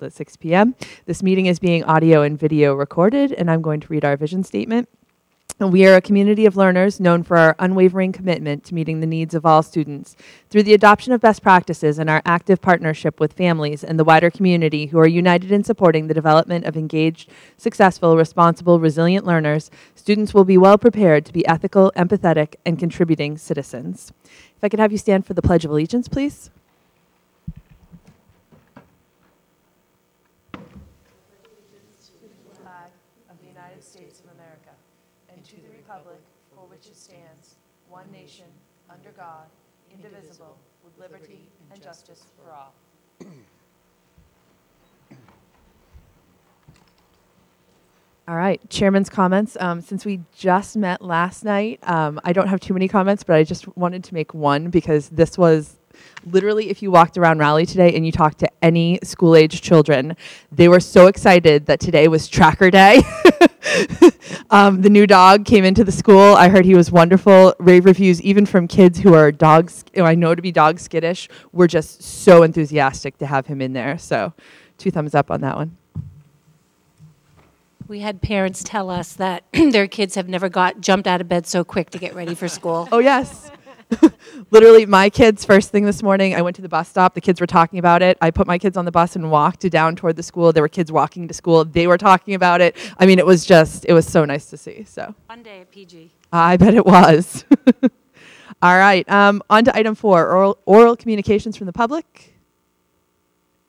at 6 p.m. This meeting is being audio and video recorded, and I'm going to read our vision statement. And we are a community of learners known for our unwavering commitment to meeting the needs of all students. Through the adoption of best practices and our active partnership with families and the wider community who are united in supporting the development of engaged, successful, responsible, resilient learners, students will be well prepared to be ethical, empathetic, and contributing citizens. If I could have you stand for the Pledge of Allegiance, please. One nation, under God, indivisible, with liberty and justice for all. All right, Chairman's comments. Since we just met last night, I don't have too many comments, but I just wanted to make one because this was literally, if you walked around Raleigh today and you talked to any school-age children, they were so excited that today was Tracker Day. The new dog came into the school. I heard he was wonderful. Rave reviews, even from kids who are dogs, I know to be dog skittish, were just so enthusiastic to have him in there. So 2 thumbs up on that one. We had parents tell us that their kids have never jumped out of bed so quick to get ready for school. Oh, yes. Literally, my kids, first thing this morning, I went to the bus stop. The kids were talking about it. I put my kids on the bus and walked down toward the school. There were kids walking to school. They were talking about it. I mean, it was so nice to see. So One day at PG. I bet it was. All right, on to item 4, oral communications from the public.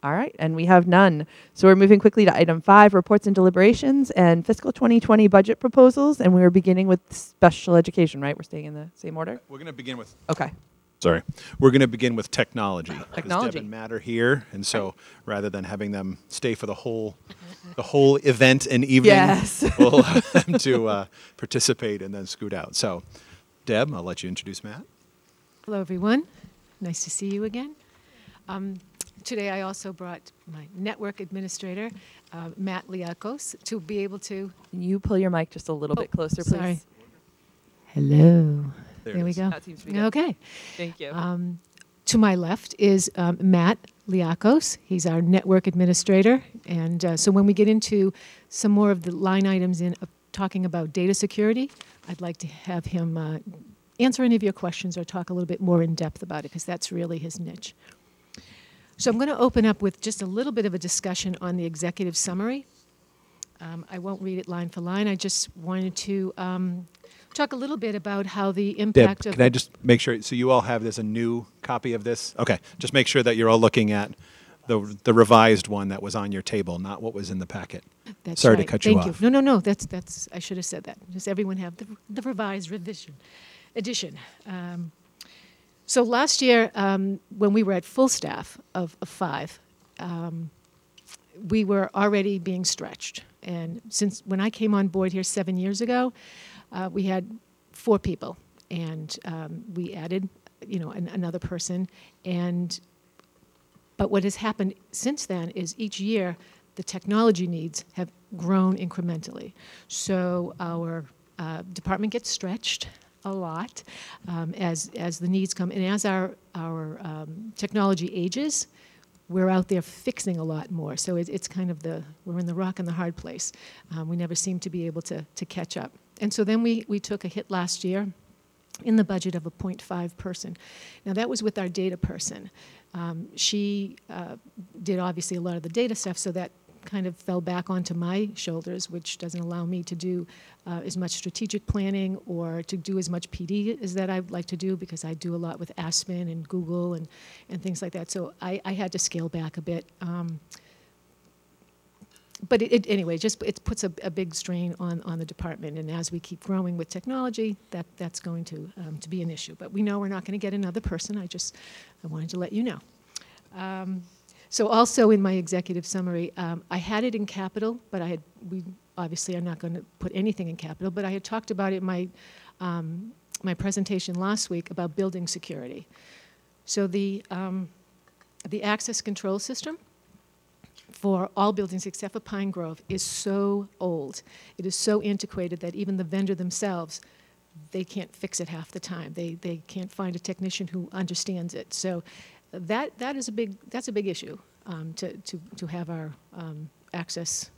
All right, and we have none. So we're moving quickly to item 5, reports and deliberations and fiscal 2020 budget proposals. And we are beginning with special education, right? We're staying in the same order? We're going to begin with... Okay. Sorry. We're going to begin with technology. Technology. Deb and Matt are here, and so rather than having them stay for the whole event and evening, yes. we'll have them to participate and then scoot out. So, Deb, I'll let you introduce Matt. Hello, everyone. Nice to see you again. Today I also brought my network administrator, Matt Liakos, to be able to... Can you pull your mic just a little bit closer, please? Sorry. Hello. There we go. That seems to be good. Okay. Thank you. To my left is Matt Liakos. He's our network administrator. And so when we get into some more of the line items in talking about data security, I'd like to have him answer any of your questions or talk a little bit more in depth about it, because that's really his niche. So I'm going to open up with just a little bit of a discussion on the executive summary. I won't read it line for line. I just wanted to talk a little bit about how the impact Deb, of... can I just make sure, so you all have this, a new copy of this? Okay, just make sure that you're all looking at the revised one that was on your table, not what was in the packet. That's Sorry right. to cut you off. Thank you. No, that's, I should have said that. Just everyone have the revised edition. So last year, when we were at full staff of 5, we were already being stretched. And since when I came on board here 7 years ago, we had 4 people, and we added, another person. But what has happened since then is each year the technology needs have grown incrementally. So our department gets stretched a lot as the needs come, and as our technology ages, we're out there fixing a lot more. So it's kind of we're in the rock and the hard place. We never seem to be able to catch up. And so then we took a hit last year in the budget of a 0.5 person. Now that was with our data person. She did obviously a lot of the data stuff, so that kind of fell back onto my shoulders, which doesn't allow me to do as much strategic planning or to do as much PD as that I'd like to do, because I do a lot with Aspen and Google and things like that. So I had to scale back a bit. But anyway, it puts a big strain on the department. And as we keep growing with technology, that's going to be an issue. But we know we're not going to get another person. I wanted to let you know. So also in my executive summary, I had it in capital, but we obviously are not going to put anything in capital, but I had talked about it in my presentation last week about building security. So the access control system for all buildings except for Pine Grove is so old. It is so antiquated that even the vendor themselves, they can't fix it half the time. They can't find a technician who understands it. So that's a big issue. to have our access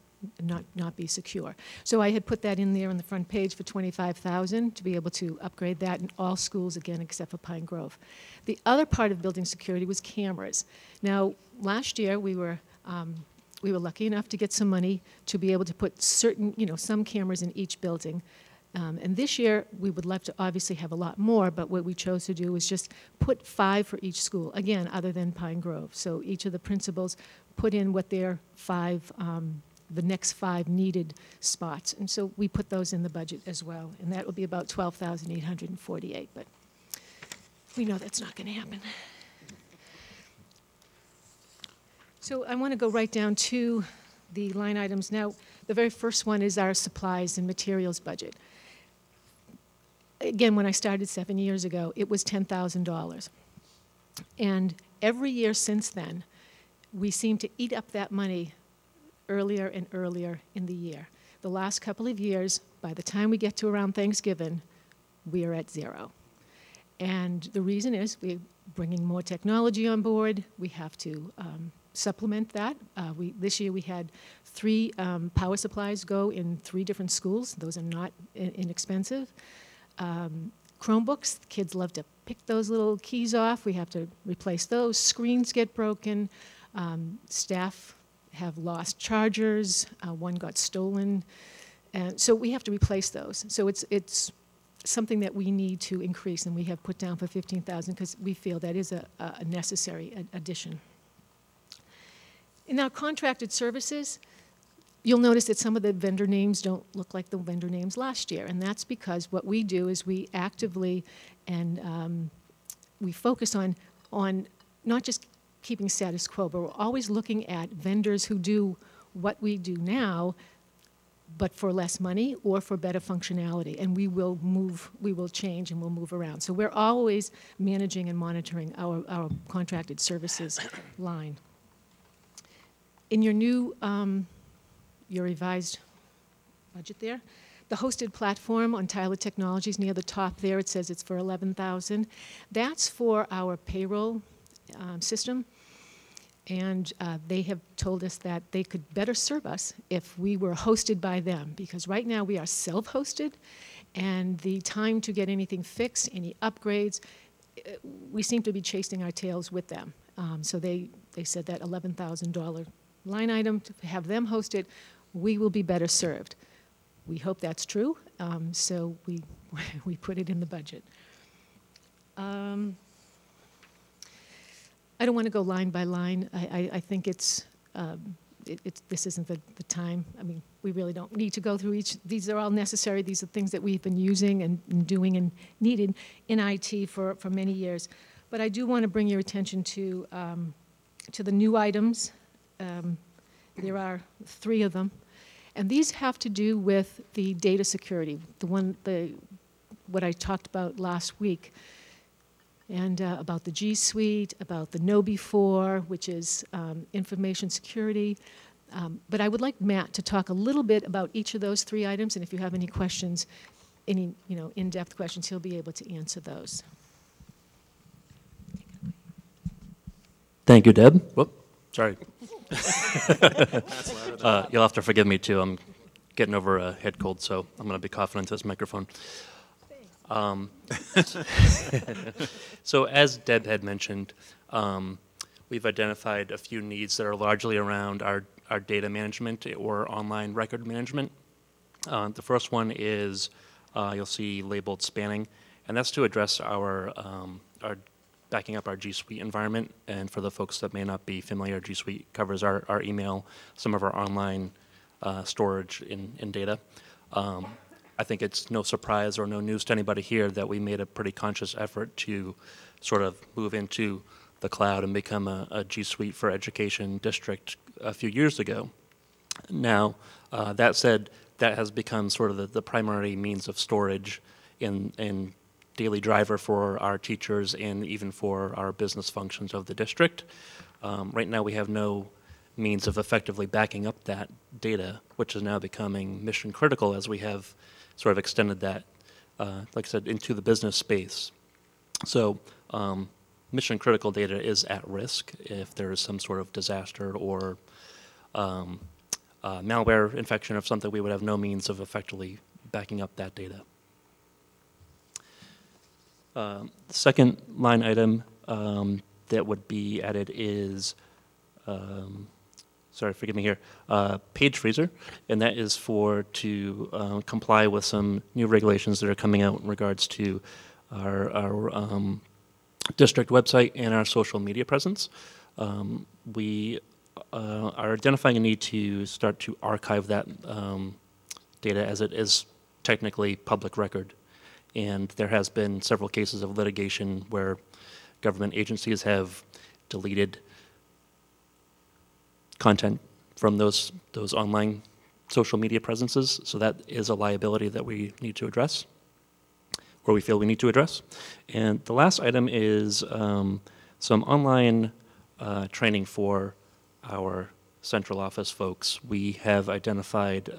not be secure. So I had put that in there on the front page for $25,000 to be able to upgrade that in all schools again except for Pine Grove. The other part of building security was cameras. Now last year we were lucky enough to get some money to be able to put certain, some cameras in each building. And this year, we would love to obviously have a lot more, but what we chose to do was just put 5 for each school, again, other than Pine Grove. So each of the principals put in what their 5, the next 5 needed spots. And so we put those in the budget as well. And that will be about $12,848, but we know that's not going to happen. So I want to go right down to the line items. Now, the very first one is our supplies and materials budget. Again, when I started 7 years ago, it was $10,000. And every year since then, we seem to eat up that money earlier and earlier in the year. The last couple of years, by the time we get to around Thanksgiving, we are at 0. And the reason is we're bringing more technology on board. We have to supplement that. This year we had 3 power supplies go in 3 different schools. Those are not inexpensive. Chromebooks, kids love to pick those little keys off. We have to replace those. Screens get broken. Staff have lost chargers. One got stolen. And so we have to replace those. So it's something that we need to increase, and we have put down for $15,000 because we feel that is a necessary addition. In our contracted services, you'll notice that some of the vendor names don't look like the vendor names last year, and that's because what we do is we actively and we focus on not just keeping status quo, but we're always looking at vendors who do what we do now, but for less money or for better functionality, and we will change and we'll move around. So we're always managing and monitoring our contracted services line. In your new, your revised budget there, the hosted platform on Tyler Technologies, near the top there, it says it's for $11,000. That's for our payroll system, and they have told us that they could better serve us if we were hosted by them, because right now we are self-hosted, and the time to get anything fixed, any upgrades, we seem to be chasing our tails with them. So they said that $11,000 line item to have them hosted, we will be better served. We hope that's true, so we put it in the budget. I don't want to go line by line. I think this isn't the time. I mean, we really don't need to go through each. These are all necessary. These are things that we've been using and doing and needed in IT for many years. But I do want to bring your attention to the new items. There are 3 of them. And these have to do with the data security, what I talked about last week. And about the G Suite, about the Know Before, which is information security. But I would like Matt to talk a little bit about each of those 3 items, and if you have any questions, any in-depth questions, he'll be able to answer those. Thank you, Deb. Whoop, sorry. You'll have to forgive me too. I'm getting over a head cold, so I'm going to be coughing into this microphone. So as Deb had mentioned, we've identified a few needs that are largely around our data management or online record management. The first one is you'll see labeled spanning, and that's to address our backing up our G Suite environment. And for the folks that may not be familiar, G Suite covers our email, some of our online storage in data. I think it's no surprise or no news to anybody here that we made a pretty conscious effort to sort of move into the cloud and become a G Suite for Education district a few years ago. Now, that said, that has become sort of the primary means of storage and daily driver for our teachers and even for our business functions of the district. Right now, we have no means of effectively backing up that data, which is now becoming mission critical as we have sort of extended that, like I said, into the business space. So mission critical data is at risk if there is some sort of disaster or malware infection or something. We would have no means of effectively backing up that data. The second line item that would be added is, sorry, forgive me here, page freezer, and that is to comply with some new regulations that are coming out in regards to our district website and our social media presence. We are identifying a need to start to archive that data as it is technically public record. And there has been several cases of litigation where government agencies have deleted content from those online social media presences. So that is a liability that we need to address, or we feel we need to address. And the last item is some online training for our central office folks. We have identified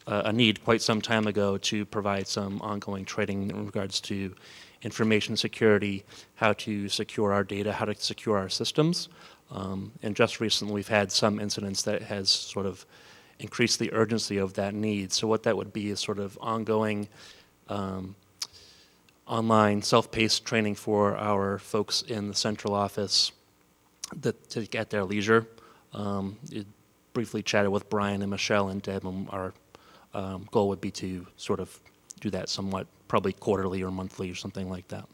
a need quite some time ago to provide some ongoing training in regards to information security, how to secure our data, how to secure our systems. And just recently we've had some incidents that has sort of increased the urgency of that need. So what that would be is sort of ongoing online self-paced training for our folks in the central office to get their leisure. Briefly chatted with Brian and Michelle and Deb, and our goal would be to sort of do that somewhat, probably quarterly or monthly or something like that.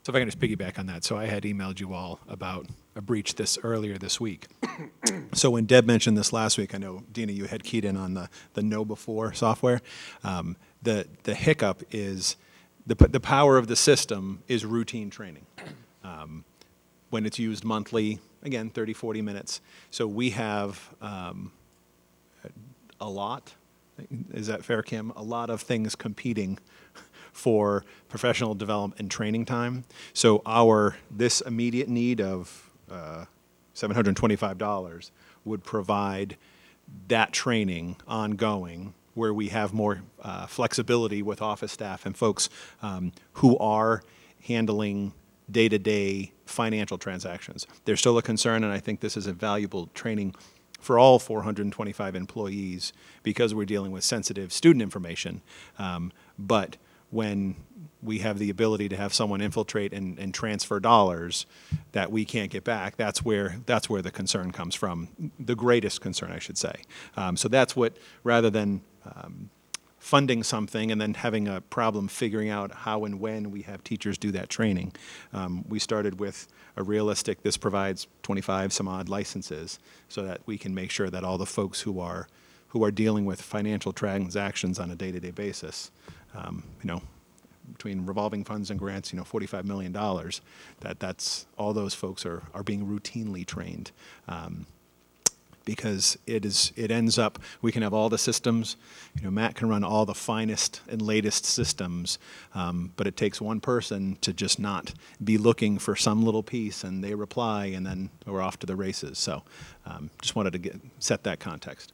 So if I can just piggyback on that. So I had emailed you all about a breach earlier this week. So when Deb mentioned this last week, I know, Dina, you had keyed in on the know before software. The hiccup is the power of the system is routine training. When it's used monthly, again, 30, 40 minutes. So we have a lot, is that fair, Kim? A lot of things competing for professional development and training time. So this immediate need of $725 would provide that training ongoing, where we have more flexibility with office staff and folks who are handling day-to-day financial transactions. There's still a concern, and I think this is a valuable training for all 425 employees because we're dealing with sensitive student information. But when we have the ability to have someone infiltrate and transfer dollars that we can't get back, that's where the concern comes from, the greatest concern, I should say. So that's what, rather than funding something and then having a problem figuring out how and when we have teachers do that training, we started with a realistic, this provides 25 some odd licenses so that we can make sure that all the folks who are dealing with financial transactions on a day-to-day basis, between revolving funds and grants, $45 million, that's all those folks are being routinely trained. Because it ends up, we can have all the systems, Matt can run all the finest and latest systems, but it takes one person to just not be looking for some little piece and they reply and then we're off to the races. So just wanted to set that context.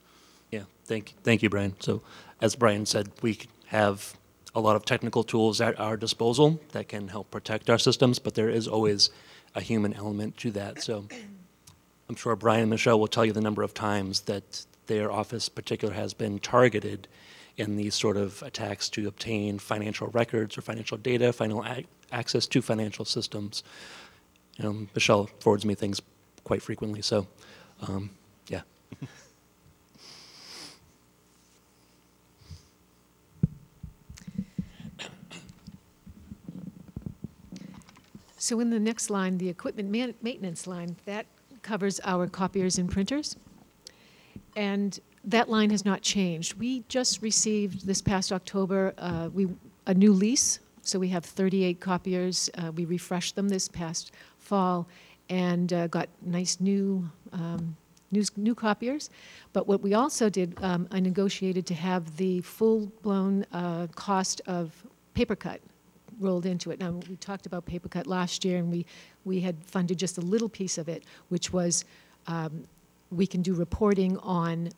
Yeah, thank you, Brian. So as Brian said, we have a lot of technical tools at our disposal that can help protect our systems, but there is always a human element to that. So I'm sure Brian and Michelle will tell you the number of times that their office particular has been targeted in these sort of attacks to obtain financial records or financial data, final access to financial systems. Michelle forwards me things quite frequently, so yeah. So in the next line, the equipment maintenance line, that covers our copiers and printers. And that line has not changed. We just received this past October a new lease. So we have 38 copiers. We refreshed them this past fall and got nice new copiers. But what we also did, I negotiated to have the full-blown cost of paper cut rolled into it. Now, we talked about paper cut last year, and we had funded just a little piece of it, which was we can do reporting on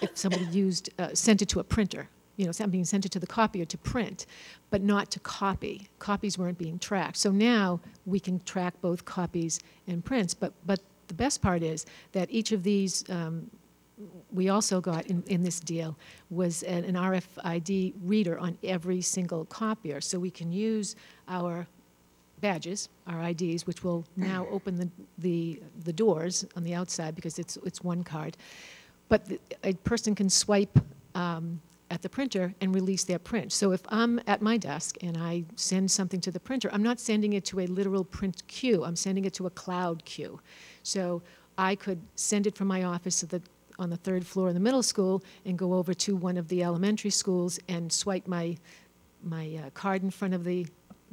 if somebody sent it to a printer, being sent it to the copier to print, but not to copy. Copies weren't being tracked. So now we can track both copies and prints. But the best part is that each of these, we also got in this deal, was an RFID reader on every single copier. So we can use our badges, our IDs, which will now open the doors on the outside because it's one card. But a person can swipe at the printer and release their print. So if I'm at my desk and I send something to the printer, I'm not sending it to a literal print queue. I'm sending it to a cloud queue. So I could send it from my office on the 3rd floor in the middle school and go over to one of the elementary schools and swipe my card in front of the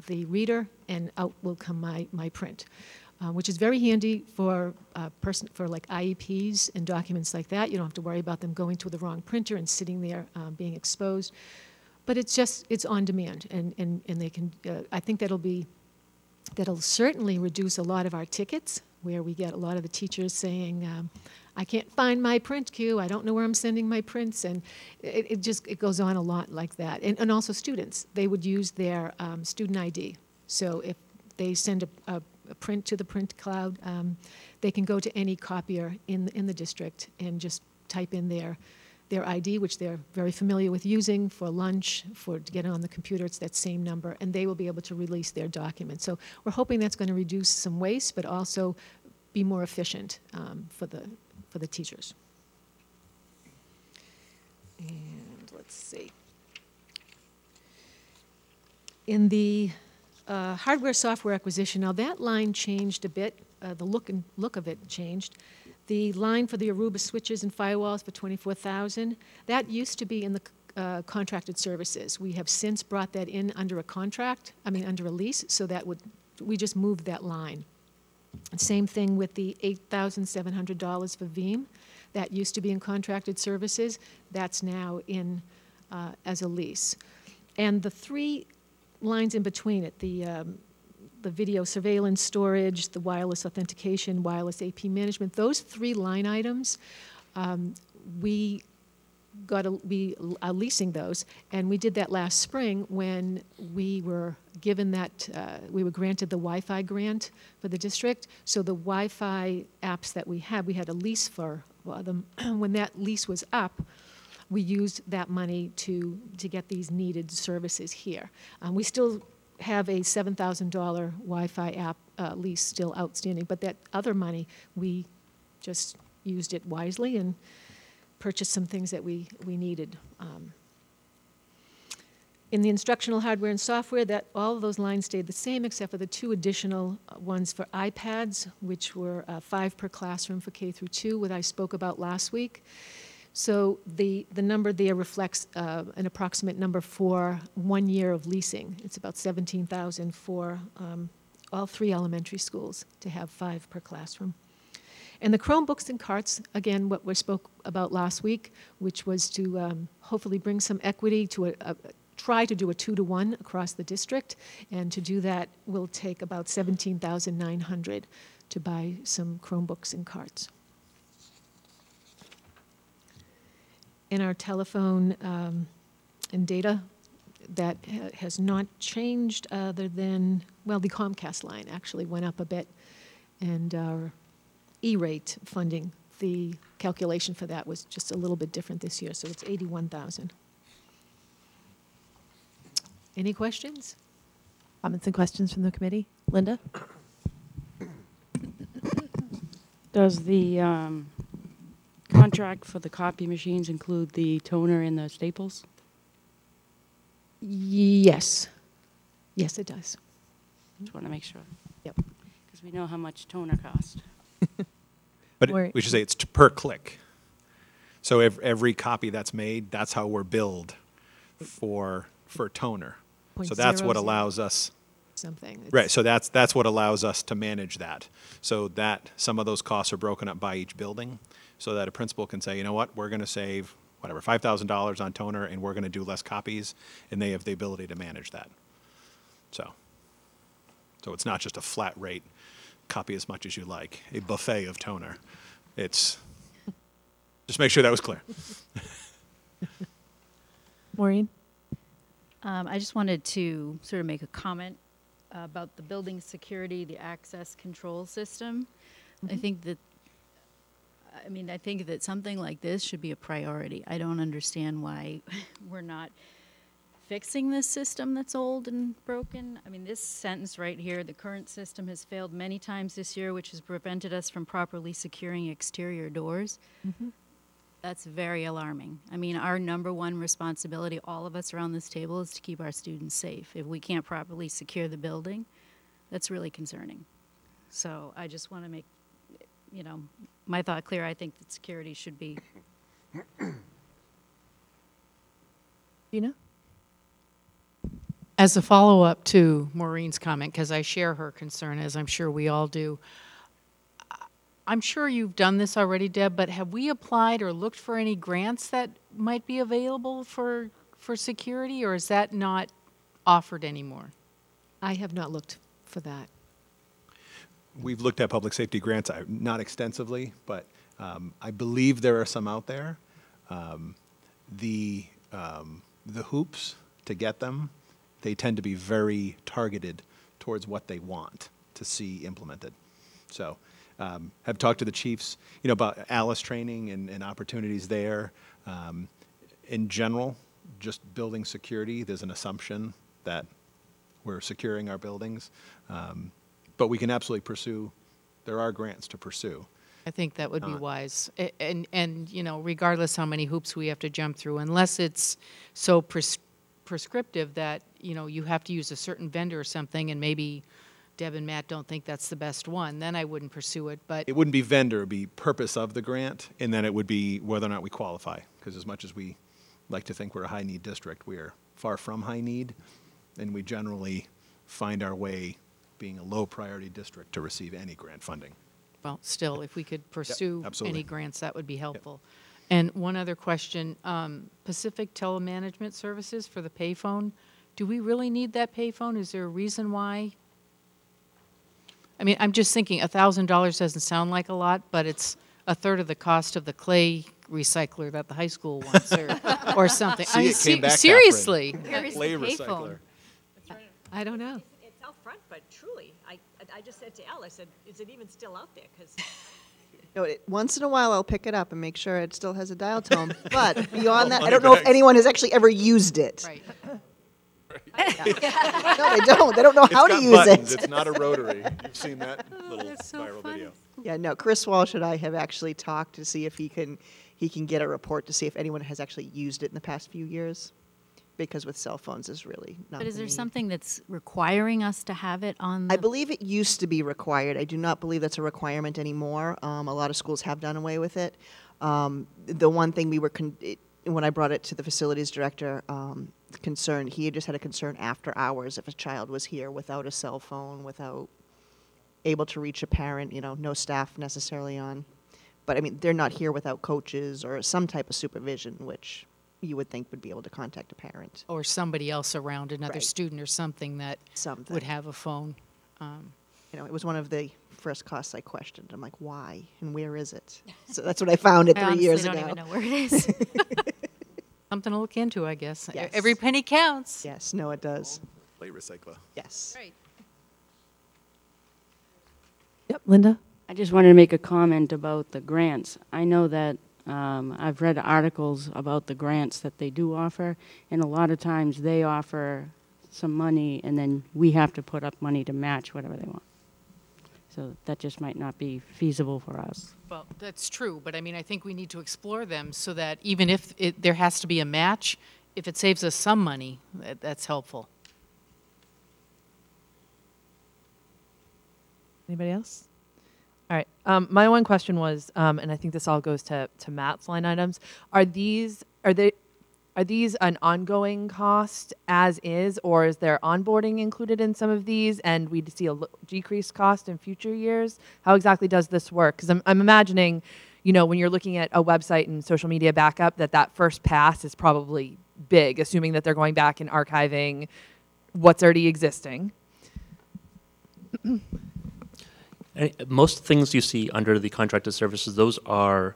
reader, and out will come my print, which is very handy for like IEPs and documents like that. You don't have to worry about them going to the wrong printer and sitting there being exposed. But it's on demand, and they can. I think that'll certainly reduce a lot of our tickets, where we get a lot of the teachers saying, I can't find my print queue, I don't know where I'm sending my prints, and it goes on a lot like that. And also students, they would use their student ID. So if they send a print to the print cloud, they can go to any copier in the district and just type in their ID, which they're very familiar with using for lunch, to get on the computer. It's that same number, and they will be able to release their document. So we're hoping that's going to reduce some waste, but also be more efficient for the teachers. And let's see. In the hardware software acquisition, now that line changed a bit. The look of it changed. The line for the Aruba switches and firewalls for $24,000, that used to be in the contracted services. We have since brought that in under a lease, so we just moved that line. Same thing with the $8,700 for Veeam. That used to be in contracted services. That's now in as a lease. And the 3 lines in between it, the video surveillance storage, the wireless authentication, wireless AP management, those 3 line items, we are leasing those, and we did that last spring when we were given that, we were granted the Wi-Fi grant for the district. So the Wi-Fi apps that we had a lease for them. When that lease was up, we used that money to get these needed services here. We still have a $7,000 Wi-Fi app lease still outstanding, but that other money, we just used it wisely and purchased some things that we needed. In the instructional hardware and software, that all of those lines stayed the same except for the 2 additional ones for iPads, which were 5 per classroom for K through 2, what I spoke about last week. So the number there reflects an approximate number for 1 year of leasing. It's about $17,000 for all 3 elementary schools to have 5 per classroom. And the Chromebooks and carts, again, what we spoke about last week, which was to hopefully bring some equity to try to do a 2-to-1 across the district. And to do that will take about $17,900 to buy some Chromebooks and carts. In our telephone and data, that has not changed other than, well, the Comcast line actually went up a bit, and our E-rate funding, the calculation for that was just a little bit different this year, so it's $81,000. Any questions? Comments and questions from the committee? Linda? Does the contract for the copy machines include the toner and the staples? Yes. Yes, it does. Just want to make sure. Yep. Because we know how much toner costs. But we should say it's per click. So every copy that's made, that's how we're billed for toner. So that's what allows us something. Right. So that's what allows us to manage that. So that some of those costs are broken up by each building, so that a principal can say, you know what, we're going to save whatever $5,000 on toner, and we're going to do less copies, and they have the ability to manage that. So it's not just a flat rate, copy as much as you like, a buffet of toner. It's just make sure that was clear. Maureen? I just wanted to sort of make a comment about the building security, the access control system. I think that, I think that something like this should be a priority. I don't understand why we're not fixing this system that's old and broken. I mean, this sentence right here, the current system has failed many times this year, which has prevented us from properly securing exterior doors. That's very alarming. I mean, our number one responsibility, all of us around this table, is to keep our students safe. If we can't properly secure the building, that's really concerning. So I just want to make, my thought clear. I think that security should be. Gina? As a follow-up to Maureen's comment, because I share her concern, as I'm sure we all do, I'm sure you've done this already, Deb, but have we applied or looked for any grants that might be available for security, or is that not offered anymore? I have not looked for that. We've looked at public safety grants, not extensively, but I believe there are some out there. The hoops to get them, they tend to be very targeted towards what they want to see implemented. So have talked to the chiefs, about ALICE training and opportunities there. In general, just building security, there's an assumption that we're securing our buildings. But we can absolutely pursue, there are grants to pursue. I think that would be wise. And regardless how many hoops we have to jump through, unless it's so prescriptive that, you have to use a certain vendor or something, and maybe Deb and Matt don't think that's the best one, then I wouldn't pursue it. But it wouldn't be vendor, it would be purpose of the grant, and then it would be whether or not we qualify. Because as much as we like to think we're a high-need district, we are far from high need, and we generally find our way being a low-priority district to receive any grant funding. well, still, if we could pursue absolutely. any grants, that would be helpful. And one other question, Pacific Telemanagement Services for the payphone, do we really need that payphone? Is there a reason why? I mean, I'm just thinking $1,000 doesn't sound like a lot, but it's a third of the cost of the clay recycler that the high school wants, or something. See, it came back, seriously. Where is the Clay payphone? recycler. I don't know. It's out front, but truly, I just said to Elle, I said, is it even still out there? Because No, once in a while, I'll pick it up and make sure it still has a dial tone. But beyond that, I don't know if anyone has actually ever used it. Right. No, they don't. They don't know how to use buttons. it. It's not a rotary. You've seen that little that's so viral funny. video. Yeah, no. Chris Walsh and I have actually talked to see if he can get a report to see if anyone has actually used it in the past few years, because with cell phones is really not. But is the there need. something that's requiring us to have it on the? I believe it used to be required. I do not believe that's a requirement anymore. A lot of schools have done away with it. The one thing we were, when I brought it to the facilities director, concerned, he had just had a concern after hours if a child was here without a cell phone, without able to reach a parent, no staff necessarily on. But I mean, they're not here without coaches or some type of supervision, which you would think would be able to contact a parent. Or somebody else around, another Right. student or something that Something. would have a phone. It was one of the first costs I questioned. I'm like, why and where is it? So that's what I found it 3 years ago. I don't even know where it is. Something to look into, I guess. Yes. Every penny counts. Yes, no, it does. Clay recycler. Yes. Right. Yep, Linda? I just wanted to make a comment about the grants. I know that I've read articles about the grants that they do offer, and a lot of times they offer some money, and then we have to put up money to match whatever they want. So that just might not be feasible for us. Well, that's true, but I mean, I think we need to explore them so that even if there has to be a match, if it saves us some money, that's helpful. Anybody else? All right. My one question was, and I think this all goes to Matt's line items. Are these an ongoing cost as is, or is there onboarding included in some of these, and we'd see a decreased cost in future years? How exactly does this work? Because I'm imagining, when you're looking at a website and social media backup, that first pass is probably big, assuming that they're going back and archiving what's already existing. Most things you see under the contracted services, those are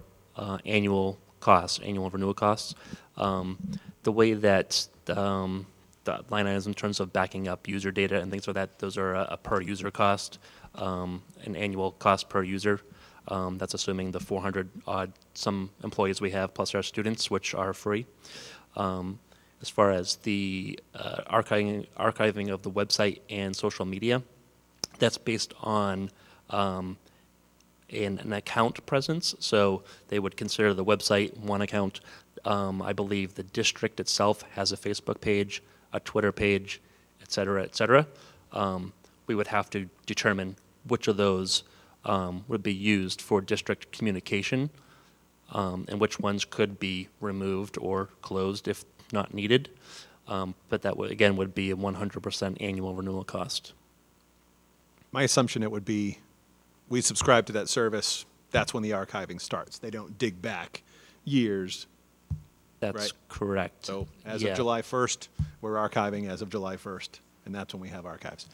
annual costs, annual renewal costs. the way that the line items in terms of backing up user data and things like that, those are a per user cost, an annual cost per user. That's assuming the 400 odd some employees we have plus our students, which are free. As far as the archiving of the website and social media, that's based on an account presence. So they would consider the website one account. I believe the district itself has a Facebook page, a Twitter page, et cetera, et cetera. We would have to determine which of those would be used for district communication and which ones could be removed or closed if not needed. But that would, again, would be a 100% annual renewal cost. My assumption it would be we subscribe to that service, that's when the archiving starts. They don't dig back years. That's right? correct. So as Yeah. of July 1st, we're archiving as of July 1st, and that's when we have archives.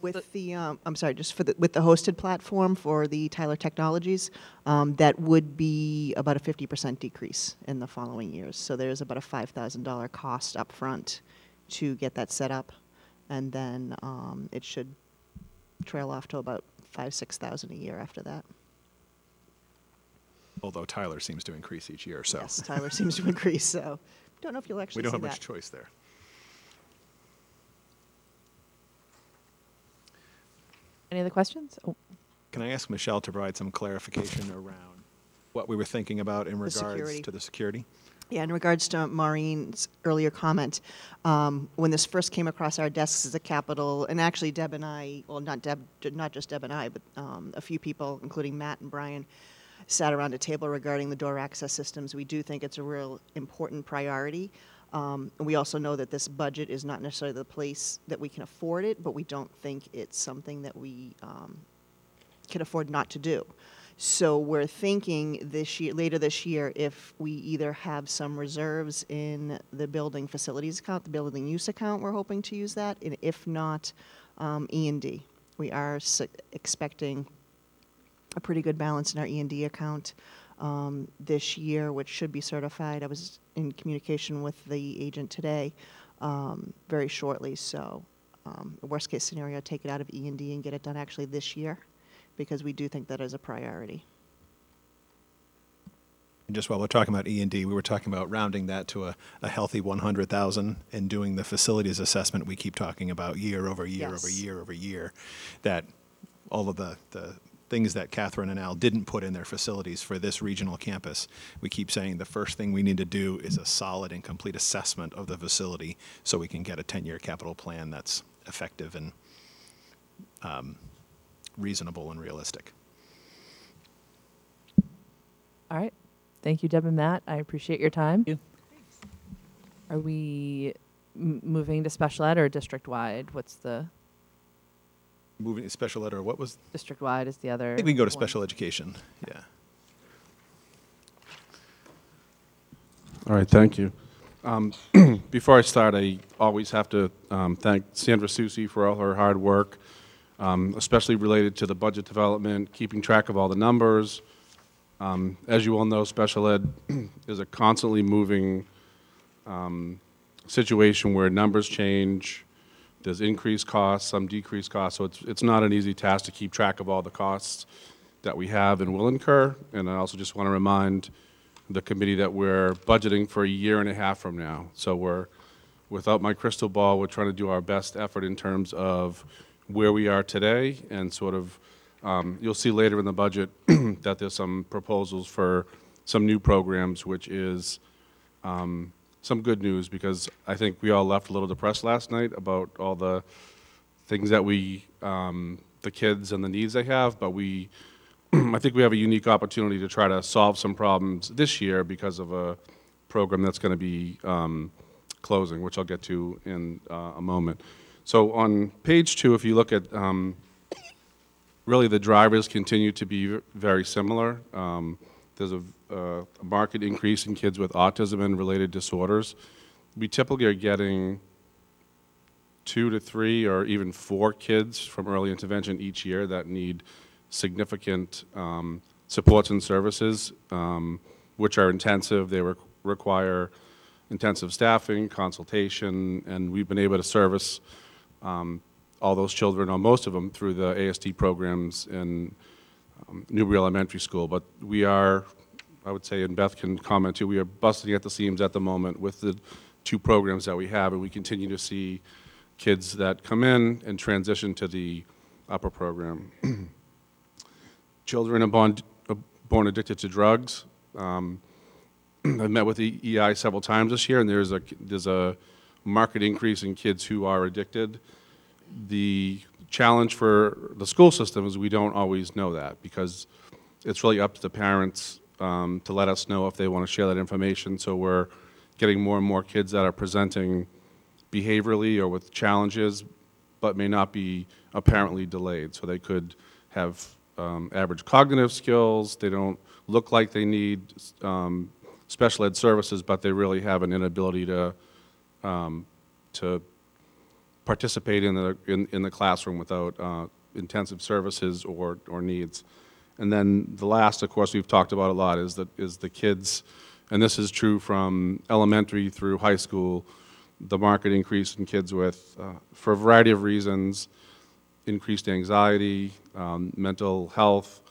With the, I'm sorry, just for with the hosted platform for the Tyler Technologies, that would be about a 50% decrease in the following years. So there's about a $5,000 cost up front to get that set up, and then it should trail off to about $5,000–6,000 a year after that. Although Tyler seems to increase each year, so. Yes, Tyler seems to increase, so don't know if you'll actually We don't see have that. much choice there. Any other questions? Oh, Can I ask Michelle to provide some clarification around what we were thinking about in regards security. to the security? Yeah, in regards to Maureen's earlier comment, when this first came across our desks as a capital, and actually Deb and I, well, not just Deb and I, but a few people, including Matt and Brian, sat around a table regarding the door access systems. We do think it's a real important priority. And we also know that this budget is not necessarily the place that we can afford it, but we don't think it's something that we can afford not to do. So we're thinking this year, later this year, if we either have some reserves in the building facilities account, the building use account, we're hoping to use that, and if not, E&D. We are expecting a pretty good balance in our E&D account this year, which should be certified. I was in communication with the agent today very shortly, so worst case scenario, take it out of E&D and get it done actually this year, because we do think that is a priority. And just while we're talking about E&D, we were talking about rounding that to a healthy 100,000 and doing the facilities assessment we keep talking about year over year Yes. over year over year, that all of the things that Catherine and Al didn't put in their facilities for this regional campus, we keep saying the first thing we need to do is a solid and complete assessment of the facility so we can get a 10-year capital plan that's effective and reasonable and realistic. all right. Thank you, Deb and Matt. I appreciate your time. Thank Are we moving to special ed or district-wide? What's the Moving to special ed, or what was? district-wide is the other? I think we can go to one. special education. Yeah. All right, thank you. Before I start, I always have to thank Sandra Susi for all her hard work, especially related to the budget development, keeping track of all the numbers. As you all know, special ed is a constantly moving situation where numbers change. There's increased costs, some decreased costs, so it's not an easy task to keep track of all the costs that we have and will incur. And I also just want to remind the committee that we're budgeting for a year and a half from now. So we're, without my crystal ball, we're trying to do our best effort in terms of where we are today and sort of, you'll see later in the budget that there's some proposals for some new programs, which is some good news, because I think we all left a little depressed last night about all the things that we, the kids and the needs they have, but we, I think we have a unique opportunity to try to solve some problems this year because of a program that's going to be closing, which I'll get to in a moment. So on page 2, if you look at, really the drivers continue to be very similar. There's a marked increase in kids with autism and related disorders. We typically are getting 2 to 3 or even 4 kids from early intervention each year that need significant supports and services, which are intensive. They require intensive staffing, consultation, and we've been able to service all those children, or most of them, through the ASD programs in Newbury Elementary School. But we are, I would say, and Beth can comment too, we are busting at the seams at the moment with the 2 programs that we have, and we continue to see kids that come in and transition to the upper program. Children are born addicted to drugs. I've met with the EI several times this year, and there's a marked increase in kids who are addicted. The challenge for the school system is we don't always know that, because it's really up to the parents to let us know if they want to share that information. So we're getting more and more kids that are presenting behaviorally or with challenges, but may not be apparently delayed. So they could have average cognitive skills. They don't look like they need special ed services, but they really have an inability to participate in the classroom without intensive services or needs. And then the last, of course, we've talked about a lot is the kids, and this is true from elementary through high school, the marked increase in kids with, for a variety of reasons, increased anxiety, mental health,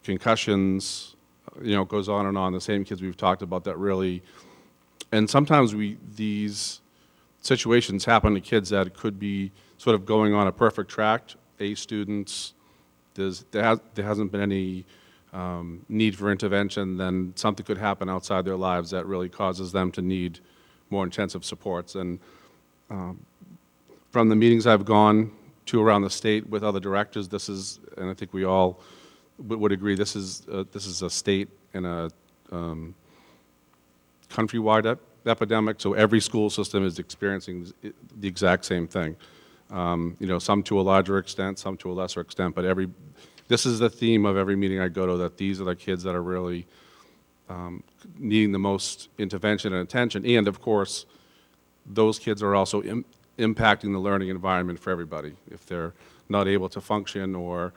concussions, it goes on and on. The same kids we've talked about that really, and sometimes these situations happen to kids that could be sort of going on a perfect track, A students, there hasn't been any need for intervention, then something could happen outside their lives that really causes them to need more intensive supports. And from the meetings I've gone to around the state with other directors, this is, and I think we all would agree, this is a state and a countrywide epidemic. So every school system is experiencing the exact same thing. Some to a larger extent, some to a lesser extent, but this is the theme of every meeting I go to, that these are the kids that are really needing the most intervention and attention. And of course, those kids are also impacting the learning environment for everybody. If they're not able to function, or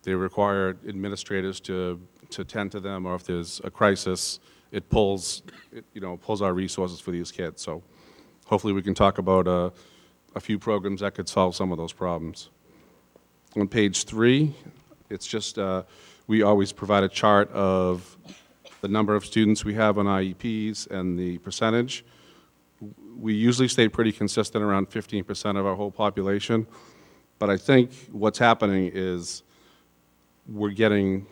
they require administrators to tend to them, or if there's a crisis, it pulls our resources for these kids. So hopefully we can talk about a few programs that could solve some of those problems. On page 3, it's just, we always provide a chart of the number of students we have on IEPs and the percentage. We usually stay pretty consistent around 15% of our whole population, but I think what's happening is we're getting,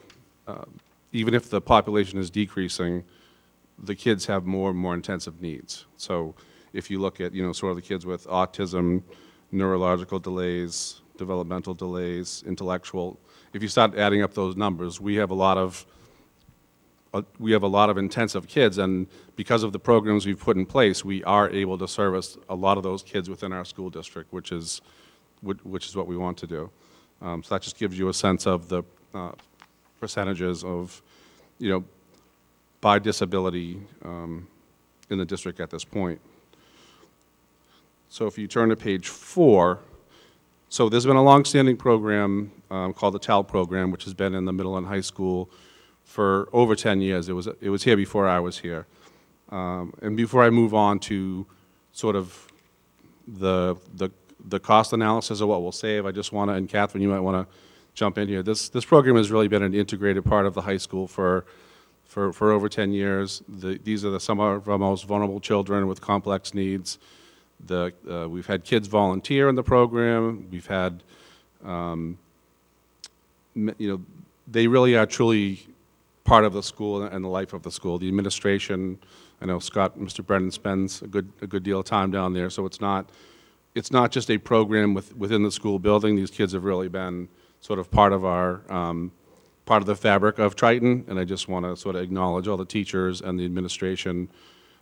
even if the population is decreasing, the kids have more and more intensive needs. So if you look at, sort of the kids with autism, neurological delays, developmental delays, intellectual, if you start adding up those numbers, we have a lot of intensive kids, and because of the programs we've put in place, we are able to service a lot of those kids within our school district, which is what we want to do. So that just gives you a sense of the percentages of, by disability in the district at this point. So if you turn to page 4, so there's been a long-standing program called the TAL program, which has been in the middle and high school for over 10 years. It was here before I was here. And before I move on to sort of the cost analysis of what we'll save, I just want to, and Catherine, you might want to jump in here. This program has really been an integrated part of the high school for over 10 years. These are some of our most vulnerable children with complex needs. We've had kids volunteer in the program. We've had, they really are truly part of the school and the life of the school. The administration, I know Mr. Brennan spends a good deal of time down there, so it's not just a program within the school building. These kids have really been sort of part of our part of the fabric of Triton, and I just want to sort of acknowledge all the teachers and the administration.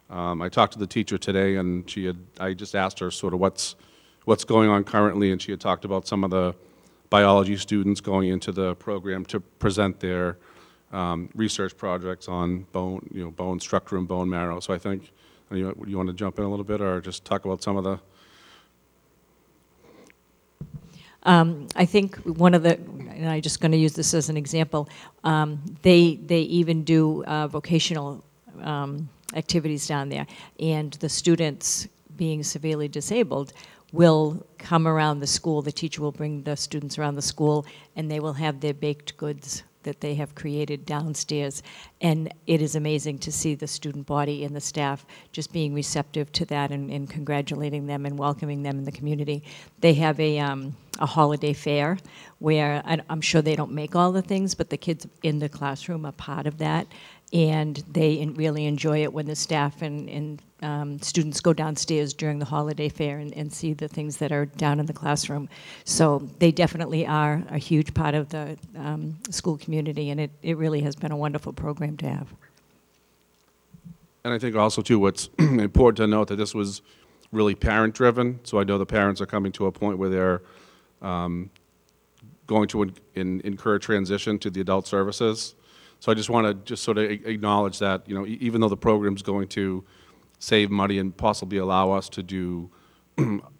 I talked to the teacher today, and I just asked her sort of what's going on currently, and she had talked about some of the biology students going into the program to present their research projects on bone structure and bone marrow. So I think, you want to jump in a little bit, or just talk about some of the? I think one of the, and I'm just going to use this as an example, they even do vocational activities down there. And the students, being severely disabled, will come around the school. The teacher will bring the students around the school, and they will have their baked goods that they have created downstairs. And it is amazing to see the student body and the staff just being receptive to that and congratulating them and welcoming them in the community. They have a holiday fair where I'm sure they don't make all the things, but the kids in the classroom are part of that. And they really enjoy it when the staff and students go downstairs during the holiday fair and see the things that are down in the classroom. So they definitely are a huge part of the school community, and it really has been a wonderful program to have. And I think also, too, what's important to note that this was really parent-driven. So I know the parents are coming to a point where they're going to incur transition to the adult services. So I just want to just sort of acknowledge that, you know, even though the program's going to save money and possibly allow us to do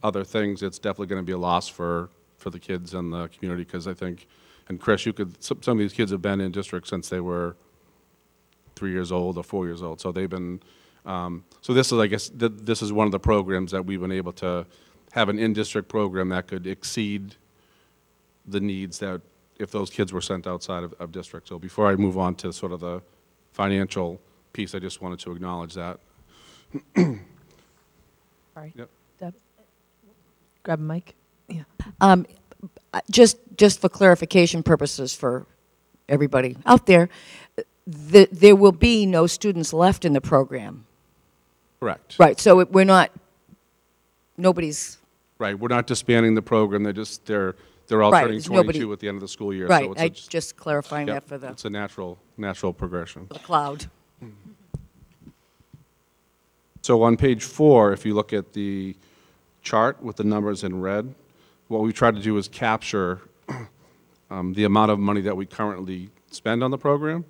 other things, it's definitely going to be a loss for the kids and the community, because I think, and Chris, some of these kids have been in district since they were 3 years old or 4 years old. So they've been, so this is, I guess, this is one of the programs that we've been able to have an in-district program that could exceed the needs that if those kids were sent outside of district. So before I move on to sort of the financial piece, I just wanted to acknowledge that. Sorry. Yep. Deb? Grab a mic. Yeah. Just for clarification purposes for everybody out there, there will be no students left in the program. Correct. Right, so we're not, nobody's... Right, we're not disbanding the program, they're all Right, turning it's 22 at the end of the school year. Right, So it's just clarifying yep, that for the... It's a natural progression. For the cloud. So on page 4, if you look at the chart with the numbers in red, what we tried to do is capture the amount of money that we currently spend on the program.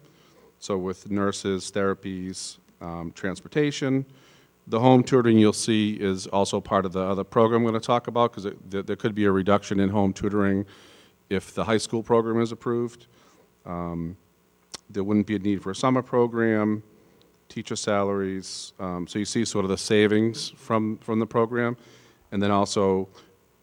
So with nurses, therapies, transportation. The home tutoring you'll see is also part of the other program I'm going to talk about, because there could be a reduction in home tutoring if the high school program is approved. There wouldn't be a need for a summer program, teacher salaries. So you see sort of the savings from the program. And then also,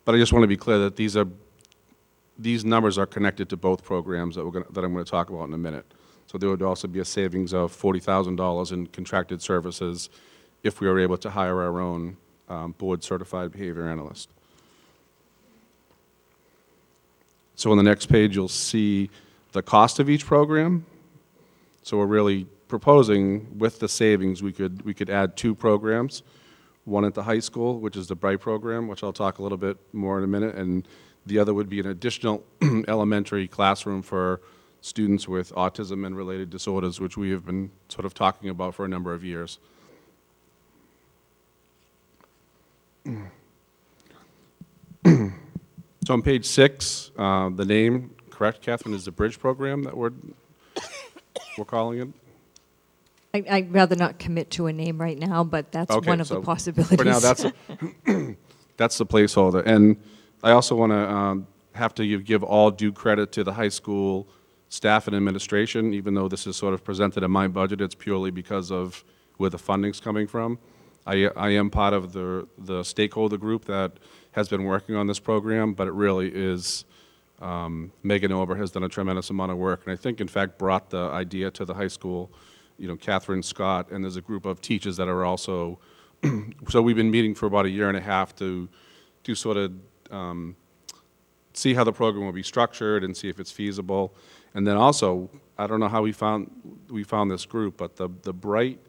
but I just want to be clear that these numbers are connected to both programs that I'm going to talk about in a minute. So there would also be a savings of $40,000 in contracted services if we were able to hire our own board-certified behavior analyst. So on the next page, you'll see the cost of each program. So we're really proposing, with the savings, we could add 2 programs, one at the high school, which is the Bright program, which I'll talk a little bit more in a minute, and the other would be an additional elementary classroom for students with autism and related disorders, which we have been sort of talking about for a number of years. So on page 6, the name, correct, Catherine, is the Bridge program that we're calling it? I'd rather not commit to a name right now, but that's okay, one of the possibilities. For now, that's the placeholder. And I also want to have to give all due credit to the high school staff and administration. Even though this is sort of presented in my budget, it's purely because of where the funding's coming from. I am part of the stakeholder group that has been working on this program, but it really is, Megan Ober has done a tremendous amount of work, and I think, in fact, brought the idea to the high school, you know, Catherine Scott, and there's a group of teachers that are also, so we've been meeting for about a year and a half to sort of see how the program will be structured and see if it's feasible. And then also, I don't know how we found this group, but the Bright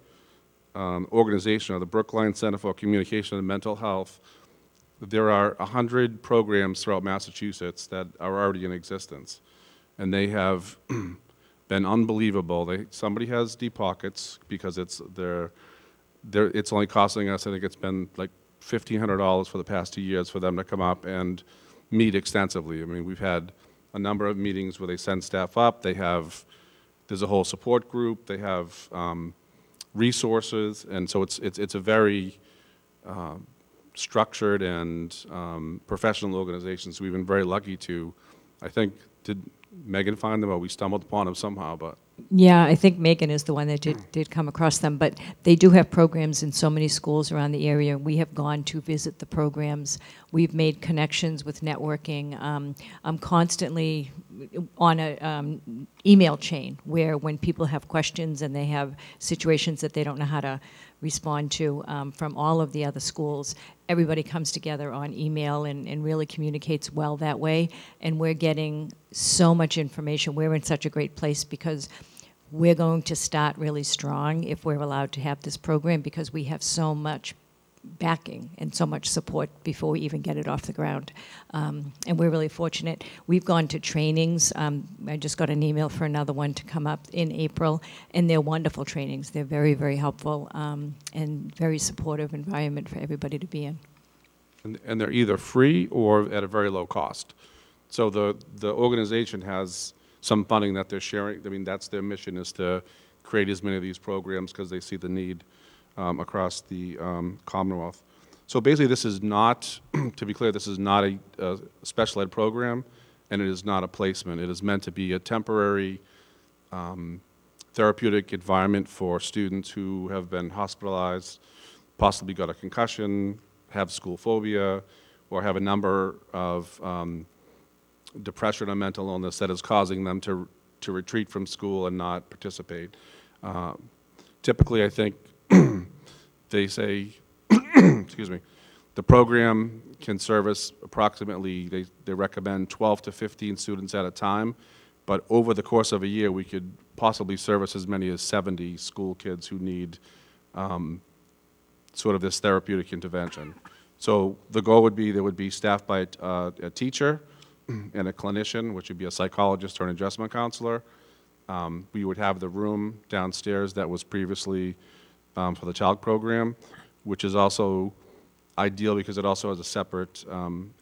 organization, or the Brookline Center for Communication and Mental Health, there are 100 programs throughout Massachusetts that are already in existence, and they have been unbelievable. Somebody has deep pockets because it's only costing us, I think it's been like $1,500 for the past 2 years for them to come up and meet extensively. I mean, we've had a number of meetings where they send staff up. There's a whole support group. They have resources, and so it's a very structured and professional organization. So we've been very lucky to, I think, Megan find them, or we stumbled upon them somehow, but. Yeah, I think Megan is the one that did come across them, but they do have programs in so many schools around the area. We have gone to visit the programs. We've made connections with networking. I'm constantly on a email chain where when people have questions and they have situations that they don't know how to respond to from all of the other schools, everybody comes together on email and really communicates well that way. And we're getting so much information. We're in such a great place because we're going to start really strong if we're allowed to have this program, because we have so much backing and so much support before we even get it off the ground. And we're really fortunate. We've gone to trainings. I just got an email for another one to come up in April, and they're wonderful trainings. They're very, very helpful and very supportive environment for everybody to be in. And they're either free or at a very low cost. So the organization has some funding that they're sharing. I mean, that's their mission, is to create as many of these programs because they see the need across the Commonwealth. So basically this is not, to be clear, this is not a special ed program, and it is not a placement. It is meant to be a temporary therapeutic environment for students who have been hospitalized, possibly got a concussion, have school phobia, or have a number of depression or mental illness that is causing them to retreat from school and not participate. Typically, I think they say, excuse me, the program can service approximately, they recommend 12 to 15 students at a time, but over the course of a year, we could possibly service as many as 70 school kids who need sort of this therapeutic intervention. So the goal would be there would be staffed by a teacher and a clinician, which would be a psychologist or an adjustment counselor. We would have the room downstairs that was previously for the child program, which is also ideal because it also has a separate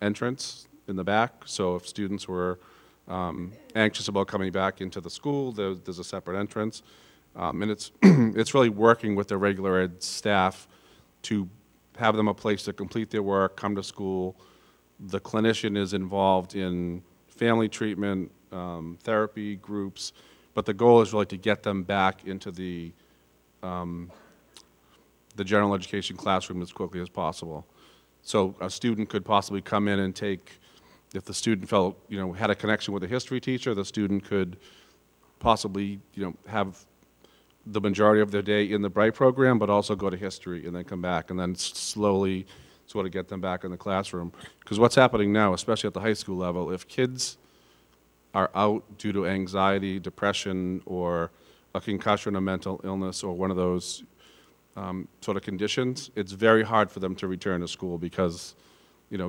entrance in the back. So if students were anxious about coming back into the school, there's a separate entrance. And it's, it's really working with the regular ed staff to have them a place to complete their work, come to school. The clinician is involved in family treatment, therapy groups, but the goal is really to get them back into the general education classroom as quickly as possible. So a student could possibly come in and take, if the student felt, had a connection with a history teacher, the student could possibly, have the majority of their day in the Bright program, but also go to history and then come back and then slowly sort of get them back in the classroom. Because what's happening now, especially at the high school level, if kids are out due to anxiety, depression, or a concussion, a mental illness, or one of those sort of conditions, it's very hard for them to return to school because,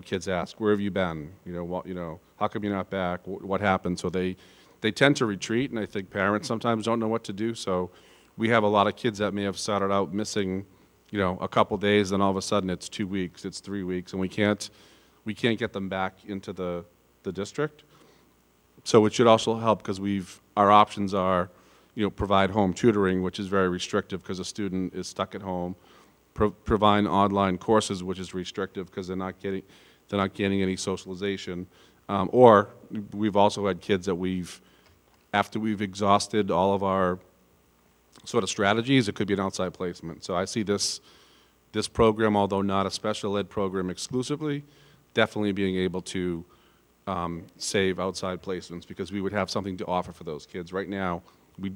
kids ask, where have you been? How come you're not back? What happened? So they tend to retreat, and I think parents sometimes don't know what to do. So we have a lot of kids that may have started out missing, a couple days, then all of a sudden it's 2 weeks, it's 3 weeks, and we can't get them back into the district. So it should also help because our options are, provide home tutoring, which is very restrictive because a student is stuck at home, provide online courses, which is restrictive because they're not getting any socialization, or we've also had kids that after we've exhausted all of our sort of strategies, it could be an outside placement. So I see this program, although not a special ed program exclusively, definitely being able to save outside placements because we would have something to offer for those kids. Right now, we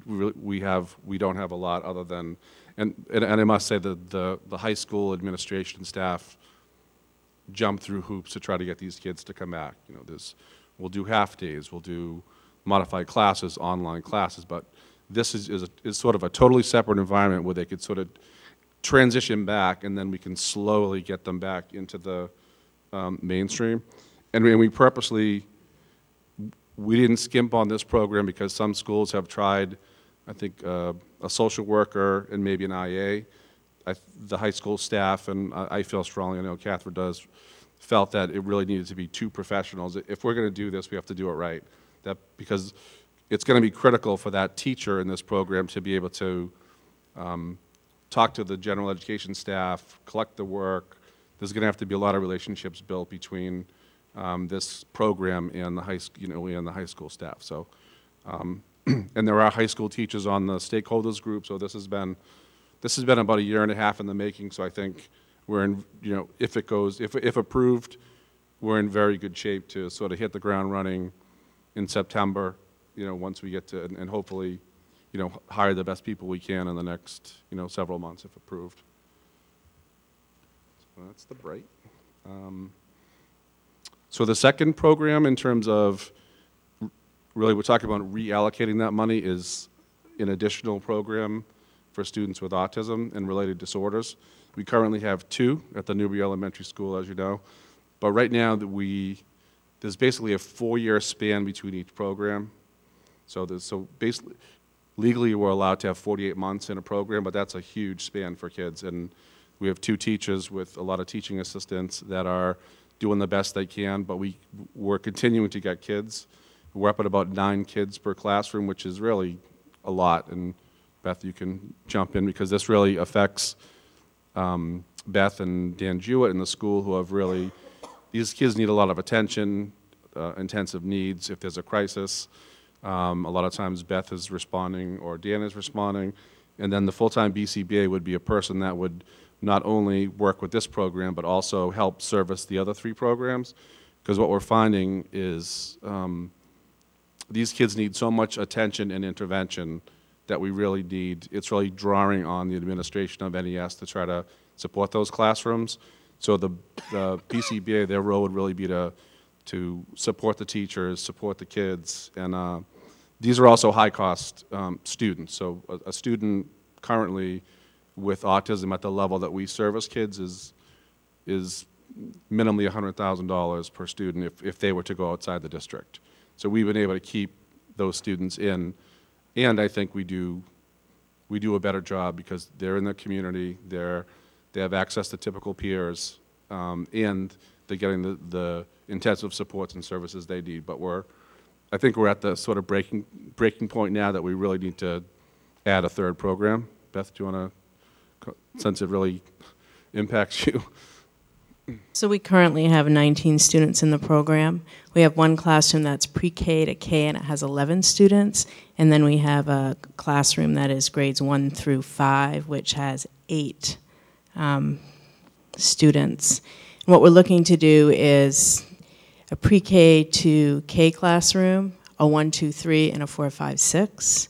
don't have a lot other than, and I must say that the high school administration staff jump through hoops to try to get these kids to come back. We'll do half days, we'll do modified classes, online classes, but this is sort of a totally separate environment where they could sort of transition back, and then we can slowly get them back into the mainstream. And we purposely, we didn't skimp on this program because some schools have tried, I think, a social worker and maybe an IA. The high school staff, and I feel strongly, I know Catherine does, felt that it really needed to be two professionals. If we're going to do this, we have to do it right. Because it's going to be critical for that teacher in this program to be able to talk to the general education staff, collect the work. There's going to have to be a lot of relationships built between this program and the and the high school staff. So, and there are high school teachers on the stakeholders group. So this has been about a year and a half in the making. So I think we're in, if approved, we're in very good shape to sort of hit the ground running in September. Once we get to, and hopefully, hire the best people we can in the next, several months if approved. So that's the Bright. So the second program, in terms of, really we're talking about reallocating that money, is an additional program for students with autism and related disorders. We currently have 2 at the Newbury Elementary School, as you know. But right now, there's basically a 4-year span between each program. So basically, legally we're allowed to have 48 months in a program, but that's a huge span for kids. And we have 2 teachers with a lot of teaching assistants that are doing the best they can, but we're continuing to get kids. We're up at about 9 kids per classroom, which is really a lot. And Beth, you can jump in, because this really affects Beth and Dan Jewett in the school, who have really, these kids need a lot of attention, intensive needs if there's a crisis. A lot of times Beth is responding or Dan is responding, and then the full-time BCBA would be a person that would not only work with this program but also help service the other 3 programs, because what we're finding is these kids need so much attention and intervention that we really need. It's really drawing on the administration of NES to try to support those classrooms. So the BCBA, their role would really be to support the teachers, support the kids, and these are also high-cost students. So a student currently with autism at the level that we service kids is minimally $100,000 per student if they were to go outside the district. So we've been able to keep those students in, and I think we do a better job because they're in the community, they have access to typical peers, and they're getting the intensive supports and services they need. But I think we're at the sort of breaking point now that we really need to add a 3rd program. Beth, do you want to, since it really impacts you? So we currently have 19 students in the program. We have one classroom that's pre-K to K, and it has 11 students. And then we have a classroom that is grades 1 through 5, which has 8 students. And what we're looking to do is a pre-K to K classroom, a 1, 2, 3, and a 4, 5, 6.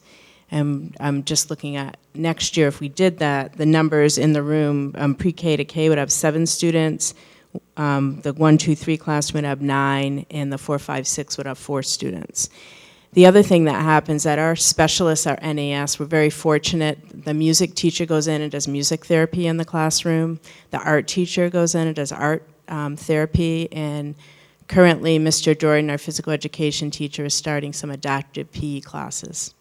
And I'm just looking at next year, if we did that, the numbers in the room, pre-K to K would have 7 students, the 1, 2, 3 class would have 9, and the 4, 5, 6 would have 4 students. The other thing that happens at our specialists, our NAS, we're very fortunate. The music teacher goes in and does music therapy in the classroom. The art teacher goes in and does art therapy, and currently Mr. Jordan, our physical education teacher, is starting some adaptive PE classes.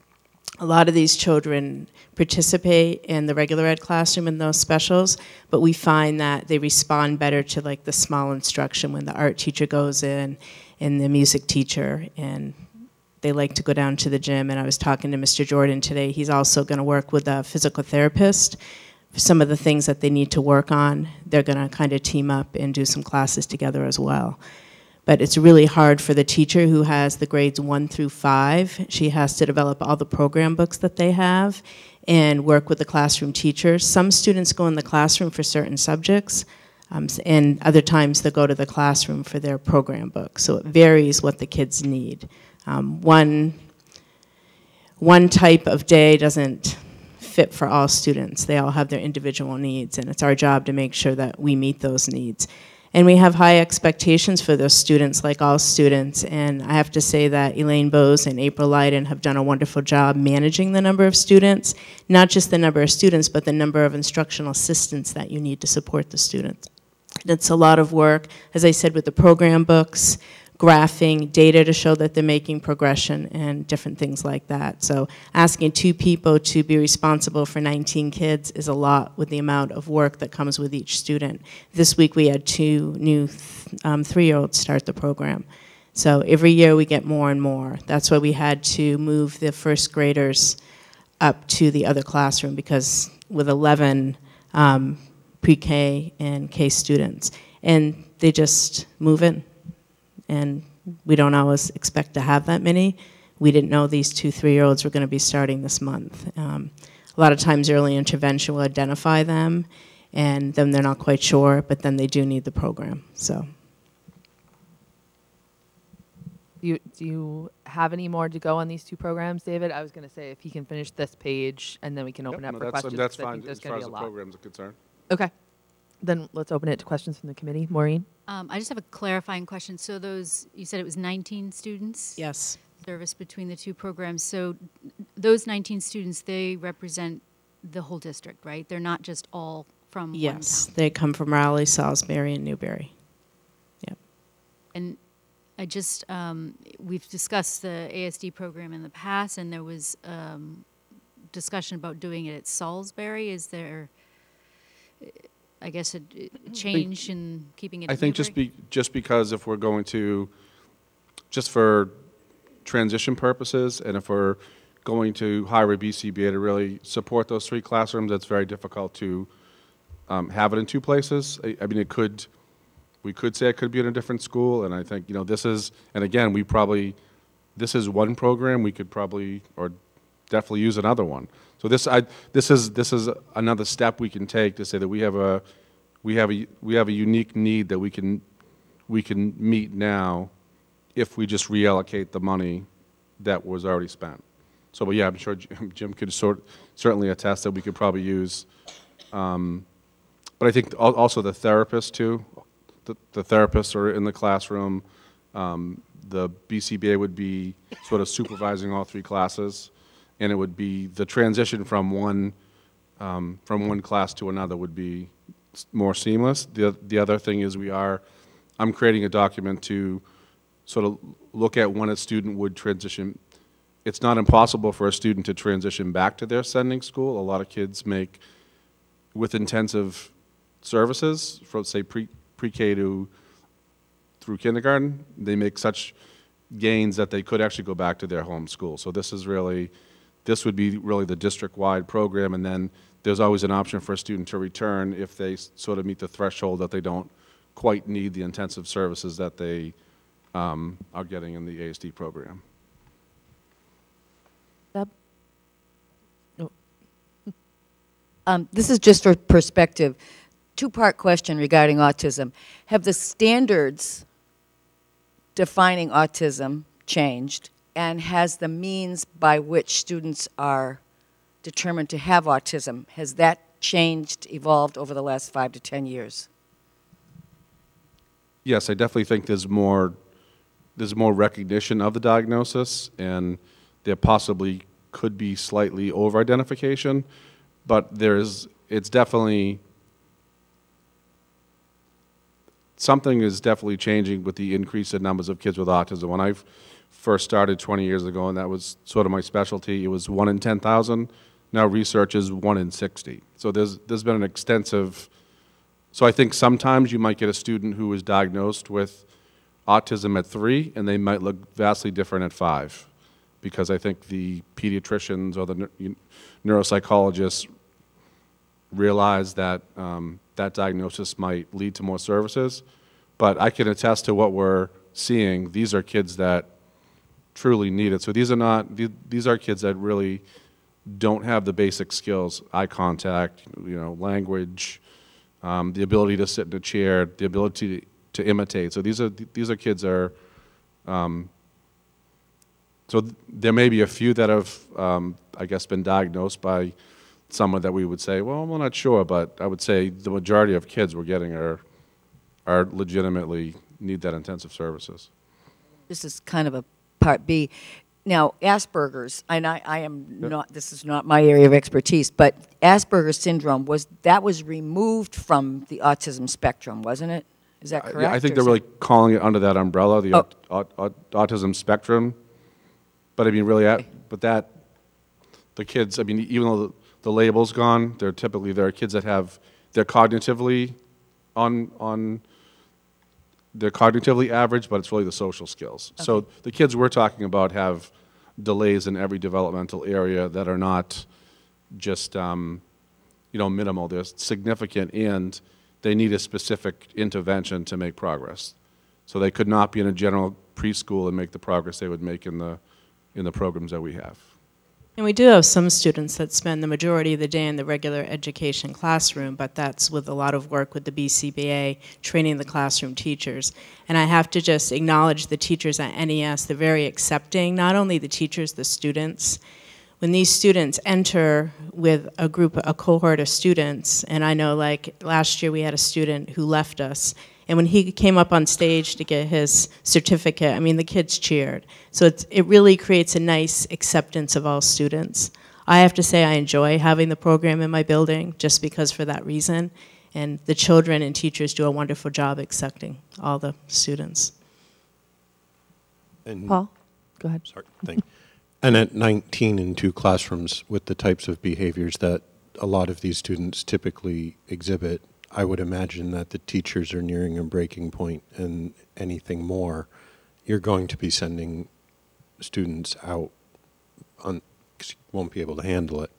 A lot of these children participate in the regular ed classroom in those specials, but we find that they respond better to like the small instruction when the art teacher goes in and the music teacher, and they like to go down to the gym. And I was talking to Mr. Jordan today. He's also going to work with a physical therapist for some of the things that they need to work on. They're going to kind of team up and do some classes together as well. But it's really hard for the teacher who has the grades 1 through 5. She has to develop all the program books that they have and work with the classroom teachers. Some students go in the classroom for certain subjects, and other times they go to the classroom for their program book. So it varies what the kids need. One type of day doesn't fit for all students. They all have their individual needs, and it's our job to make sure that we meet those needs. And we have high expectations for those students, like all students. And I have to say that Elaine Bose and April Leiden have done a wonderful job managing the number of students, not just the number of students, but the number of instructional assistants that you need to support the students. It's a lot of work, as I said, with the program books, graphing, data to show that they're making progression, and different things like that. So asking 2 people to be responsible for 19 kids is a lot with the amount of work that comes with each student. This week we had 2 new 3-year-olds start the program. So every year we get more and more. That's why we had to move the first graders up to the other classroom, because with 11 pre-K and K students, and they just move in. and we don't always expect to have that many. We didn't know these 2 3-year-olds were going to be starting this month. A lot of times early intervention will identify them, and then they're not quite sure, but then they do need the program. So. Do you have any more to go on these 2 programs, David? I was going to say if he can finish this page, and then we can open up for questions. That's 'cause I fine think there's as going far to as be a the lot. programs are concerned. Okay. Then let's open it to questions from the committee. Maureen? I just have a clarifying question. So those, you said it was 19 students? Yes. Service between the 2 programs. So those 19 students, they represent the whole district, right? They're not just all from one Yes, town. they come from Raleigh, Salisbury, and Newbury. Yep. And I just, we've discussed the ASD program in the past, and there was discussion about doing it at Salisbury. Is there, I guess, a change in keeping it I at think Newbury? just because if we're going to, just for transition purposes, and if we're going to hire a BCBA to really support those 3 classrooms, it's very difficult to have it in 2 places. I mean, we could say it could be in a different school, and I think, this is, and again, this is one program, we could probably, or definitely use another one. So this is another step we can take to say that we have a unique need that we can meet now if we just reallocate the money that was already spent. So, but yeah, I'm sure Jim could certainly attest that we could probably use, but I think also the therapists too, the therapists are in the classroom. The BCBA would be sort of supervising all 3 classes, and it would be the transition from one class to another would be more seamless. The other thing is I'm creating a document to sort of look at when a student would transition. It's not impossible for a student to transition back to their sending school. A lot of kids make, with intensive services, from say pre-K through kindergarten, they make such gains that they could actually go back to their home school. So this would be really the district-wide program, and then there's always an option for a student to return if they sort of meet the threshold that they don't quite need the intensive services that they are getting in the ASD program. Deb? This is just for perspective. 2-part question regarding autism. Have the standards defining autism changed, and has the means by which students are determined to have autism, has that changed, evolved over the last 5 to 10 years? Yes, I definitely think there's more recognition of the diagnosis, and there possibly could be slightly over-identification, but it's definitely, something is definitely changing with the increase in numbers of kids with autism. When I first started 20 years ago, and that was sort of my specialty, it was 1 in 10,000. Now research is 1 in 60. So there's been an extensive, so I think sometimes you might get a student who is diagnosed with autism at 3, and they might look vastly different at 5, because I think the pediatricians or the neuropsychologists realize that that diagnosis might lead to more services. But I can attest to what we're seeing. These are kids that truly need it. So these are kids that really don't have the basic skills: eye contact, language, the ability to sit in a chair, the ability to imitate. So these are kids that are. So there may be a few that have, I guess, been diagnosed by someone that we would say, well, we're not sure, but I would say the majority of kids we're getting are legitimately need that intensive services. This is kind of a part B. Now, Asperger's, and I am not, this is not my area of expertise, but Asperger's syndrome, was removed from the autism spectrum, wasn't it? Is that correct? Yeah, I think they're really calling it under that umbrella, the autism spectrum. But I mean, really, the kids, I mean, even though the label's gone, there are kids that they're cognitively they're cognitively average, but it's really the social skills. Okay. So the kids we're talking about have delays in every developmental area that are not just, minimal. They're significant, and they need a specific intervention to make progress. So they could not be in a general preschool and make the progress they would make in the programs that we have. And we do have some students that spend the majority of the day in the regular education classroom, but that's with a lot of work with the BCBA, training the classroom teachers. And I have to just acknowledge the teachers at NES. They're very accepting, not only the teachers, the students. When these students enter with a cohort of students, and I know like last year we had a student who left us, and when he came up on stage to get his certificate, I mean, the kids cheered. So it really creates a nice acceptance of all students. I have to say I enjoy having the program in my building just because for that reason. And the children and teachers do a wonderful job accepting all the students. And Paul, go ahead. Sorry, thank you. And at 19 in 2 classrooms with the types of behaviors that a lot of these students typically exhibit, I would imagine that the teachers are nearing a breaking point, and anything more, you're going to be sending students out because you won't be able to handle it.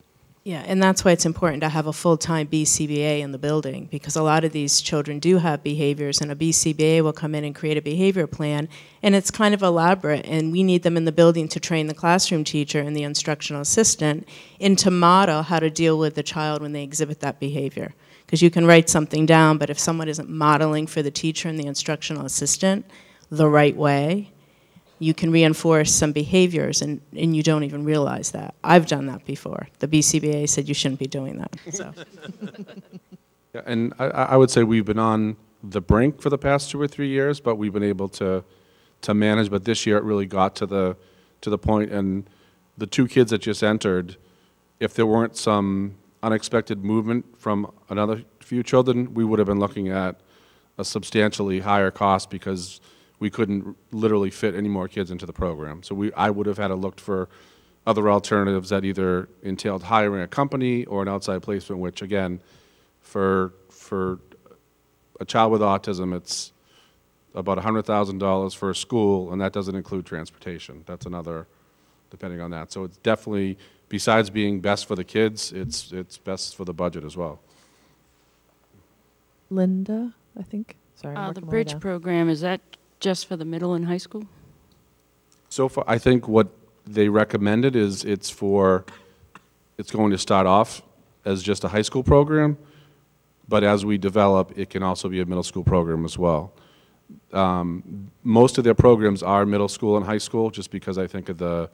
Yeah, and that's why it's important to have a full-time BCBA in the building, because a lot of these children do have behaviors, and a BCBA will come in and create a behavior plan, and it's kind of elaborate, and we need them in the building to train the classroom teacher and the instructional assistant and to model how to deal with the child when they exhibit that behavior. Because you can write something down, but if someone isn't modeling for the teacher and the instructional assistant the right way, you can reinforce some behaviors, and you don't even realize that. I've done that before. The BCBA said you shouldn't be doing that. So. Yeah, and I would say we've been on the brink for the past 2 or 3 years, but we've been able to manage. But this year it really got to the point, and the 2 kids that just entered, if there weren't some unexpected movement from another few children, we would have been looking at a substantially higher cost because we couldn't literally fit any more kids into the program. So I would have had to look for other alternatives that either entailed hiring a company or an outside placement, which again, for a child with autism, it's about $100,000 for a school, and that doesn't include transportation. That's another, depending on that. So it's definitely, besides being best for the kids, it's best for the budget as well. Linda, I think. Sorry, the bridge program, is that just for the middle and high school? So far, I think what they recommended is it's going to start off as just a high school program, but as we develop, it can also be a middle school program as well. Most of their programs are middle school and high school, just because I think of the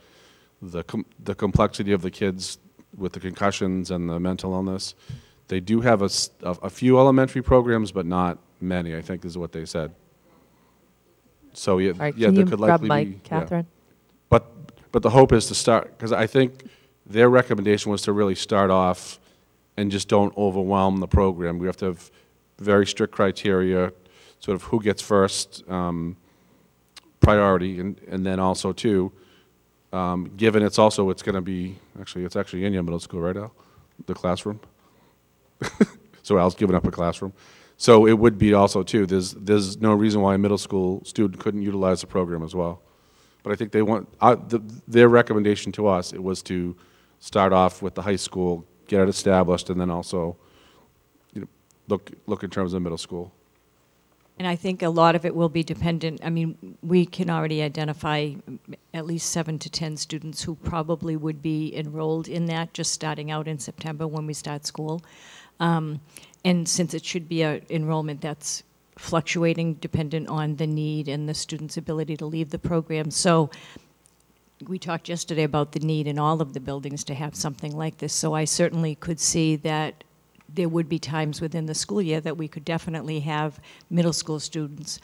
complexity of the kids with the concussions and the mental illness. They do have a few elementary programs, but not many, I think is what they said. So yeah, right, yeah, there could likely be. Catherine? Yeah. But the hope is to start, because I think their recommendation was to really start off and just don't overwhelm the program. We have to have very strict criteria, sort of who gets first priority, and then also too, given it's going to be, it's actually in your middle school right now, the classroom. So Al's given up a classroom. So it would be also too, there's no reason why a middle school student couldn't utilize the program as well. But I think they want, their recommendation to us, it was to start off with the high school, get it established, and then also look in terms of middle school. And I think a lot of it will be dependent. I mean, we can already identify at least 7 to 10 students who probably would be enrolled in that just starting out in September when we start school. And since it should be an enrollment that's fluctuating dependent on the need and the student's ability to leave the program. So we talked yesterday about the need in all of the buildings to have something like this. So I certainly could see that there would be times within the school year that we could definitely have middle school students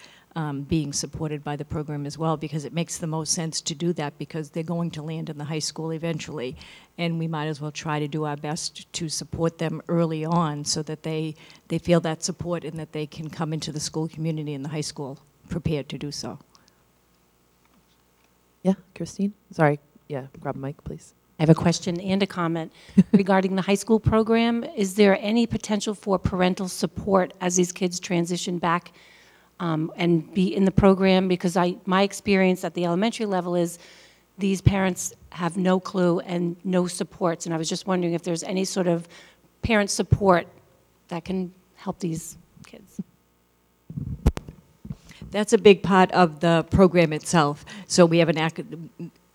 being supported by the program as well, because it makes the most sense to do that because they're going to land in the high school eventually, and we might as well try to do our best to support them early on so that they feel that support and that they can come into the school community in the high school prepared to do so. Yeah, Christine? Sorry, yeah, grab a mic, please. I have a question and a comment regarding the high school program. Is there any potential for parental support as these kids transition back and be in the program? Because my experience at the elementary level is these parents have no clue and no supports, and I was just wondering if there's any sort of parent support that can help these kids. That's a big part of the program itself. So we have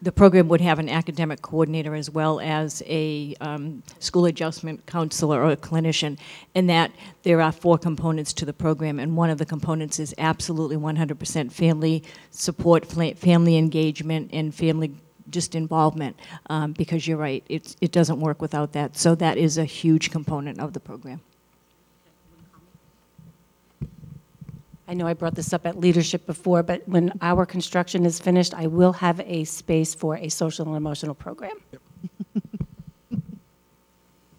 the program would have an academic coordinator as well as a school adjustment counselor or a clinician, and that there are 4 components to the program, and one of the components is absolutely 100% family support, family engagement, and family just involvement, because you're right, it doesn't work without that. So that is a huge component of the program. I know I brought this up at leadership before, but when our construction is finished, I will have a space for a social and emotional program. Yep.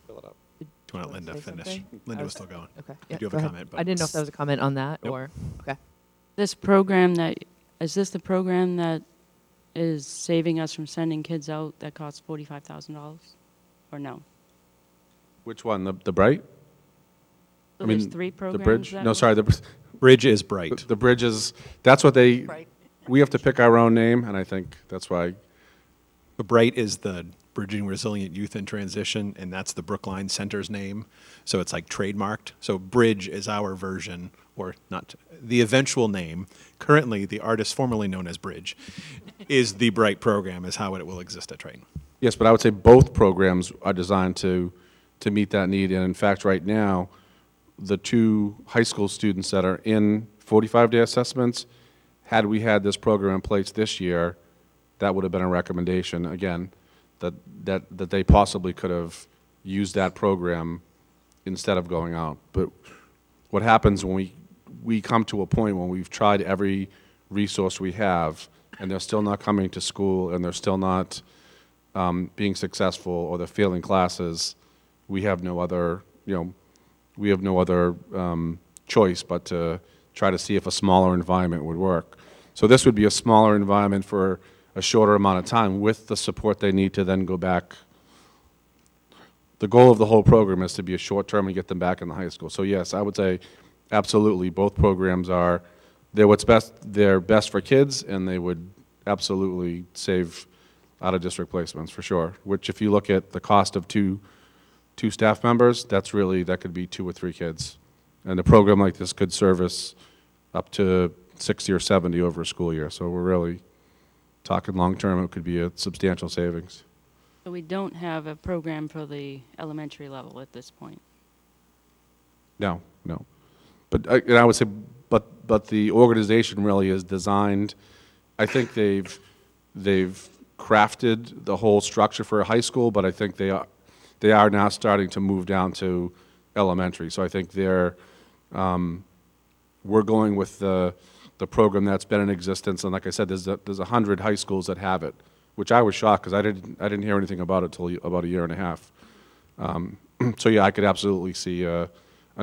Fill it up. Do you want to let Linda finish? Something? Linda was still going. Okay. I do have go a ahead. comment. I didn't know if that was a comment on that Nope. or, okay. This program is this the program that is saving us from sending kids out that costs $45,000? Or no? Which one, the Bright? So there's 3 programs? The Bridge? that No, way? sorry, Bridge is Bright. The Bridge is, that's what we have to pick our own name, and I think that's why. The Bright is the Bridging Resilient Youth in Transition, and that's the Brookline Center's name. So it's like trademarked. So Bridge is our version, or not, the eventual name. Currently, the artist formerly known as Bridge is the Bright program, is how it will exist at Triton. Yes, but I would say both programs are designed to meet that need, and in fact, right now, the 2 high school students that are in 45-day assessments, had we had this program in place this year, that would have been a recommendation, again, that they possibly could have used that program instead of going out. But what happens when we come to a point when we've tried every resource we have, and they're still not coming to school, and they're still not being successful, or they're failing classes, we have no other, we have no other choice but to try to see if a smaller environment would work. So this would be a smaller environment for a shorter amount of time with the support they need to then go back. The goal of the whole program is to be a short term and get them back in the high school. So yes, I would say absolutely both programs they're best for kids, and they would absolutely save out-of-district placements for sure, which if you look at the cost of two staff members, that could be 2 or 3 kids. And a program like this could service up to 60 or 70 over a school year. So we're really talking long-term, it could be a substantial savings. So we don't have a program for the elementary level at this point? No. But I would say, but the organization really is designed, I think they've crafted the whole structure for a high school, but I think they are now starting to move down to elementary. So I think we're going with the program that's been in existence, and like I said, there's 100 high schools that have it, which I was shocked because I didn't hear anything about it till about a year and a half. So yeah, I could absolutely see an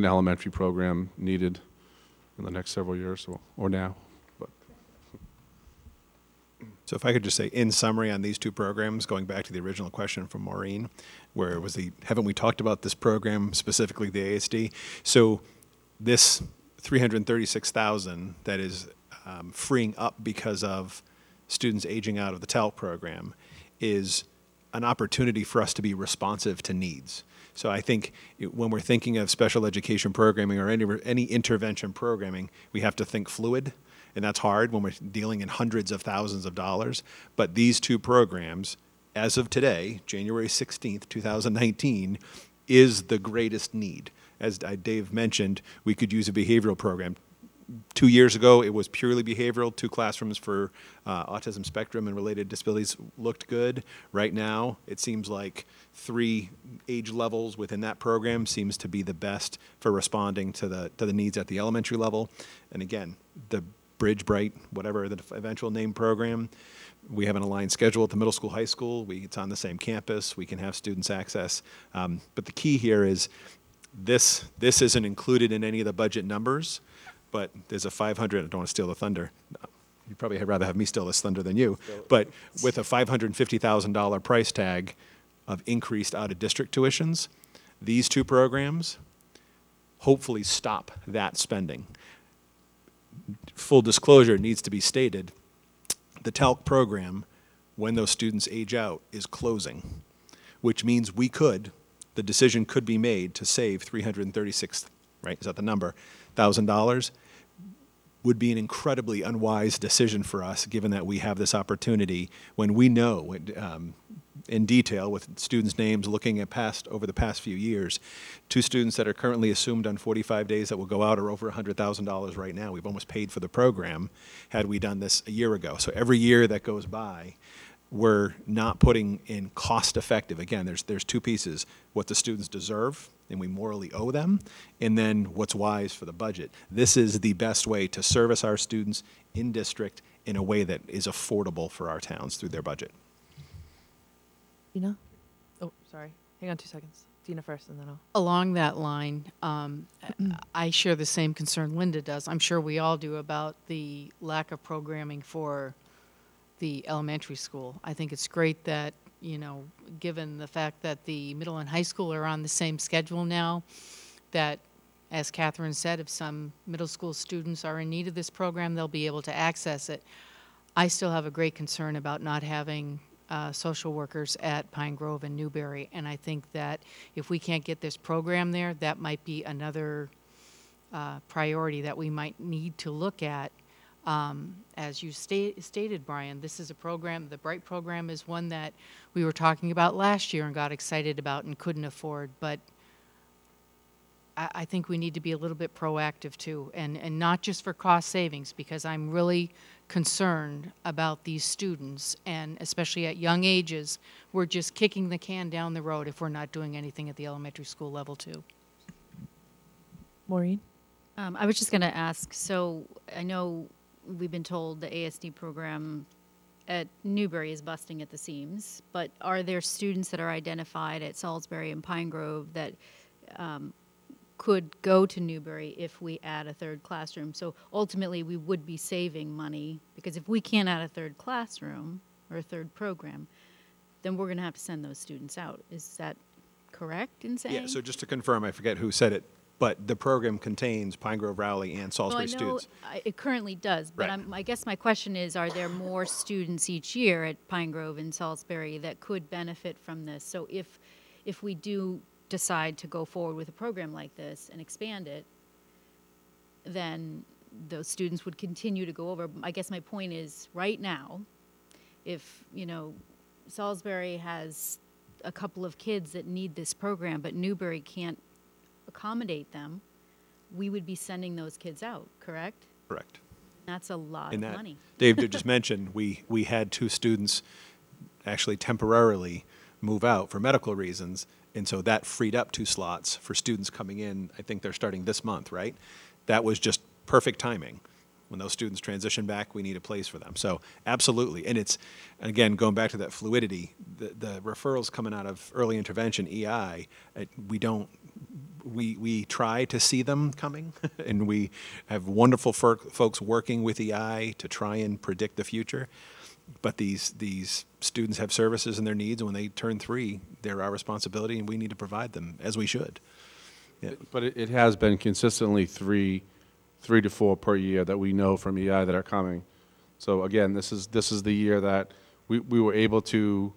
elementary program needed in the next several years or now. But. So if I could just say, in summary on these 2 programs, going back to the original question from Maureen, where it was haven't we talked about this program, specifically the ASD? So this $336,000 that is freeing up because of students aging out of the TELC program is an opportunity for us to be responsive to needs. So I think when we're thinking of special education programming or any intervention programming, we have to think fluid. And that's hard when we're dealing in hundreds of thousands of dollars. But these 2 programs, as of today, January 16th, 2019, is the greatest need. As Dave mentioned, we could use a behavioral program. 2 years ago, it was purely behavioral. 2 classrooms for autism spectrum and related disabilities looked good. Right now, it seems like 3 age levels within that program seems to be the best for responding to the needs at the elementary level. And again, the Bridge, Bright, whatever the eventual name program, we have an aligned schedule at the middle school, high school. It's on the same campus. We can have students access. But the key here is this isn't included in any of the budget numbers, but there's a 500, I don't want to steal the thunder. You'd probably rather have me steal this thunder than you. But with a $550,000 price tag of increased out-of-district tuitions, these 2 programs hopefully stop that spending. Full disclosure needs to be stated, the TELC program, when those students age out, is closing, which means the decision could be made to save $336, right, is that the number, $1,000, would be an incredibly unwise decision for us, given that we have this opportunity when we know in detail with students' names looking at over the past few years, 2 students that are currently assumed on 45 days that will go out are over $100,000 right now. We've almost paid for the program had we done this a year ago. So every year that goes by, we're not putting in cost-effective. Again, there's 2 pieces: what the students deserve and we morally owe them, and then what's wise for the budget. This is the best way to service our students in district in a way that is affordable for our towns through their budget. Dina? Oh, sorry. Hang on 2 seconds. Dina first, and then I'll. Along that line, I share the same concern Linda does. I'm sure we all do about the lack of programming for the elementary school. I think it's great that, you know, given the fact that the middle and high school are on the same schedule now, that, as Catherine said, if some middle school students are in need of this program, they'll be able to access it. I still have a great concern about not having social workers at Pine Grove and Newberry, and I think that if we can't get this program there, that might be another priority that we might need to look at. As you stated, Brian, this is a program, the Bright program is one that we were talking about last year and got excited about and couldn't afford, but I think we need to be a little bit proactive too, and not just for cost savings, because I'm really concerned about these students, and especially at young ages, we're just kicking the can down the road if we're not doing anything at the elementary school level too. Maureen? I was just going to ask, so I know we've been told the ASD program at Newberry is busting at the seams, but are there students that are identified at Salisbury and Pine Grove that could go to Newberry if we add a 3rd classroom? So ultimately we would be saving money, because if we can't add a 3rd classroom or a 3rd program, then we're going to have to send those students out. Is that correct in saying? Yeah, so just to confirm, I forget who said it, but the program contains Pine Grove, Rowley, and Salisbury students. It currently does, but Right. I guess my question is, are there more students each year at Pine Grove and Salisbury that could benefit from this? So if we do decide to go forward with a program like this and expand it, then those students would continue to go over. I guess my point is, right now, if, you know, Salisbury has a couple of kids that need this program, but Newberry can't accommodate them, we would be sending those kids out, correct? Correct. That's a lot And of that, money. Dave did just mention, we had 2 students actually temporarily move out for medical reasons, and so that freed up 2 slots for students coming in. I think they're starting this month, right? That was just perfect timing. When those students transition back, we need a place for them. So absolutely, and it's, again, going back to that fluidity, the referrals coming out of early intervention, EI, we try to see them coming, and we have wonderful folks working with EI to try and predict the future. But these students have services and their needs, and when they turn 3, they're our responsibility, and we need to provide them, as we should. Yeah. But it has been consistently 3 to 4 per year that we know from EI that are coming. So again, this is the year that we were able to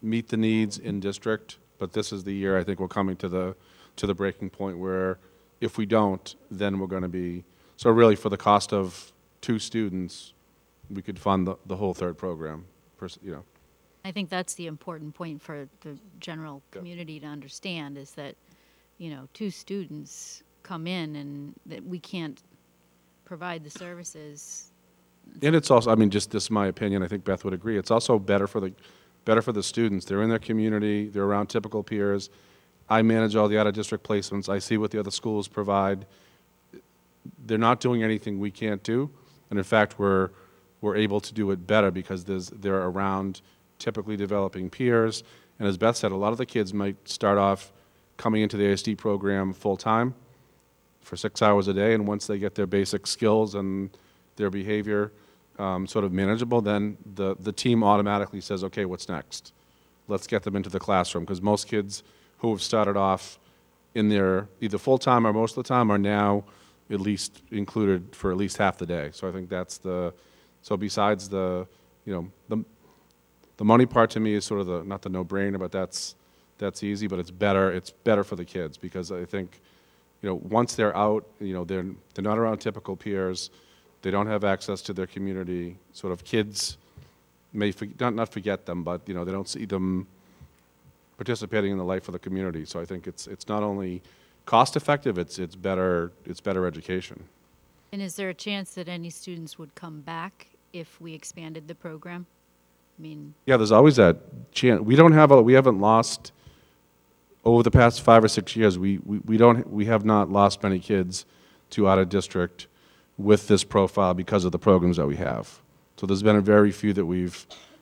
meet the needs in district, but this is the year I think we're coming to the breaking point where if we don't, then we're going to be, so really for the cost of 2 students, we could fund the whole 3rd program, you know. I think that's the important point for the general community to understand, is that, you know, 2 students come in and that we can't provide the services. And it's also, I mean, just this is my opinion, I think Beth would agree, it's also better for the students. They're in their community, they're around typical peers. I manage all the out-of-district placements, I see what the other schools provide. They're not doing anything we can't do, and in fact, we're able to do it better because they're around typically developing peers. And as Beth said, a lot of the kids might start off coming into the ASD program full-time for 6 hours a day, and once they get their basic skills and their behavior sort of manageable, then the team automatically says, okay, what's next? Let's get them into the classroom, because most kids who have started off in their either full-time or most of the time are now at least included for at least half the day. So I think that's so besides the, you know, the money part to me is sort of not the no-brainer, but that's easy, but it's better for the kids, because I think once they're out, they're not around typical peers, they don't have access to their community, sort of kids may not forget them, but they don't see them participating in the life of the community. So I think it's not only cost effective, it's better education. And is there a chance that any students would come back if we expanded the program? I mean, yeah, there's always that chance. We haven't lost over the past 5 or 6 years. We have not lost many kids to out of district with this profile because of the programs that we have. So there's been a very few that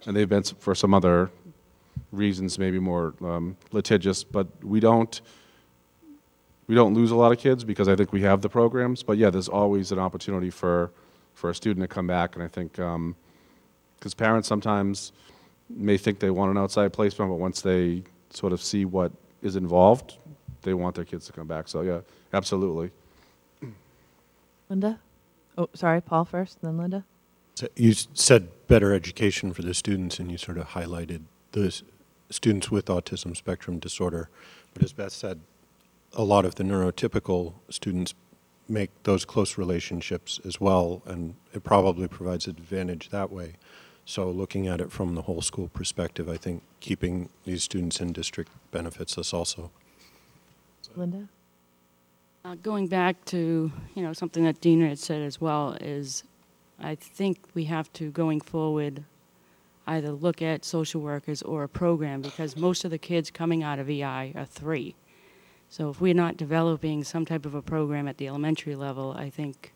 and they've been for some other reasons, maybe more litigious, but we don't lose a lot of kids because I think we have the programs. But yeah, there's always an opportunity for a student to come back, and I think because parents sometimes may think they want an outside placement, but once they sort of see what is involved, they want their kids to come back. So yeah, absolutely. Linda? Oh, sorry, Paul first, then Linda. So you said better education for the students, and you sort of highlighted the students with autism spectrum disorder. But as Beth said, a lot of the neurotypical students make those close relationships as well, and it probably provides an advantage that way. So looking at it from the whole school perspective, I think keeping these students in district benefits us also. Linda? Going back to, something that Dina had said as well is I think we have to, going forward, either look at social workers or a program because most of the kids coming out of EI are 3. So if we're not developing some type of a program at the elementary level, I think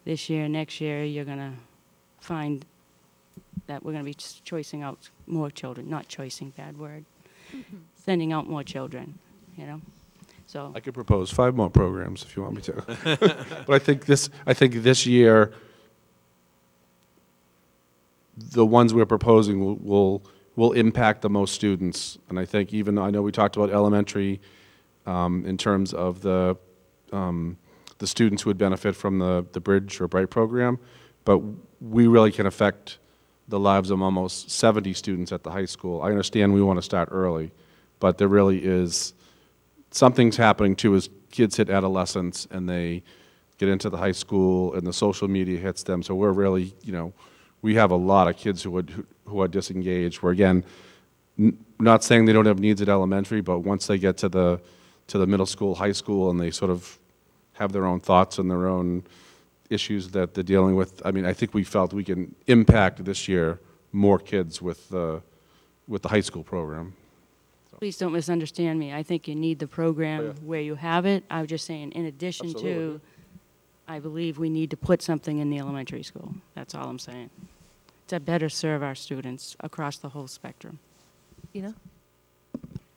this year, next year, you're going to find that we're going to be choicing out more children, not choicing, bad word, sending out more children, So I could propose 5 more programs if you want me to. But I think this year, the ones we're proposing will impact the most students. And I think I know we talked about elementary in terms of the students who would benefit from the Bridge or Bright program, but we really can affect the lives of almost 70 students at the high school. I understand we want to start early, but there really is something's happening too as kids hit adolescence and they get into the high school and the social media hits them. So we're really, we have a lot of kids who are disengaged. We're again not saying they don't have needs at elementary, but once they get to the middle school, high school, and they sort of have their own thoughts and their own issues that they're dealing with. I mean, I think we felt we can impact this year more kids with the high school program. Please don't misunderstand me. I think you need the program where you have it. I was just saying, in addition to, I believe we need to put something in the elementary school. That's all I'm saying. To better serve our students across the whole spectrum.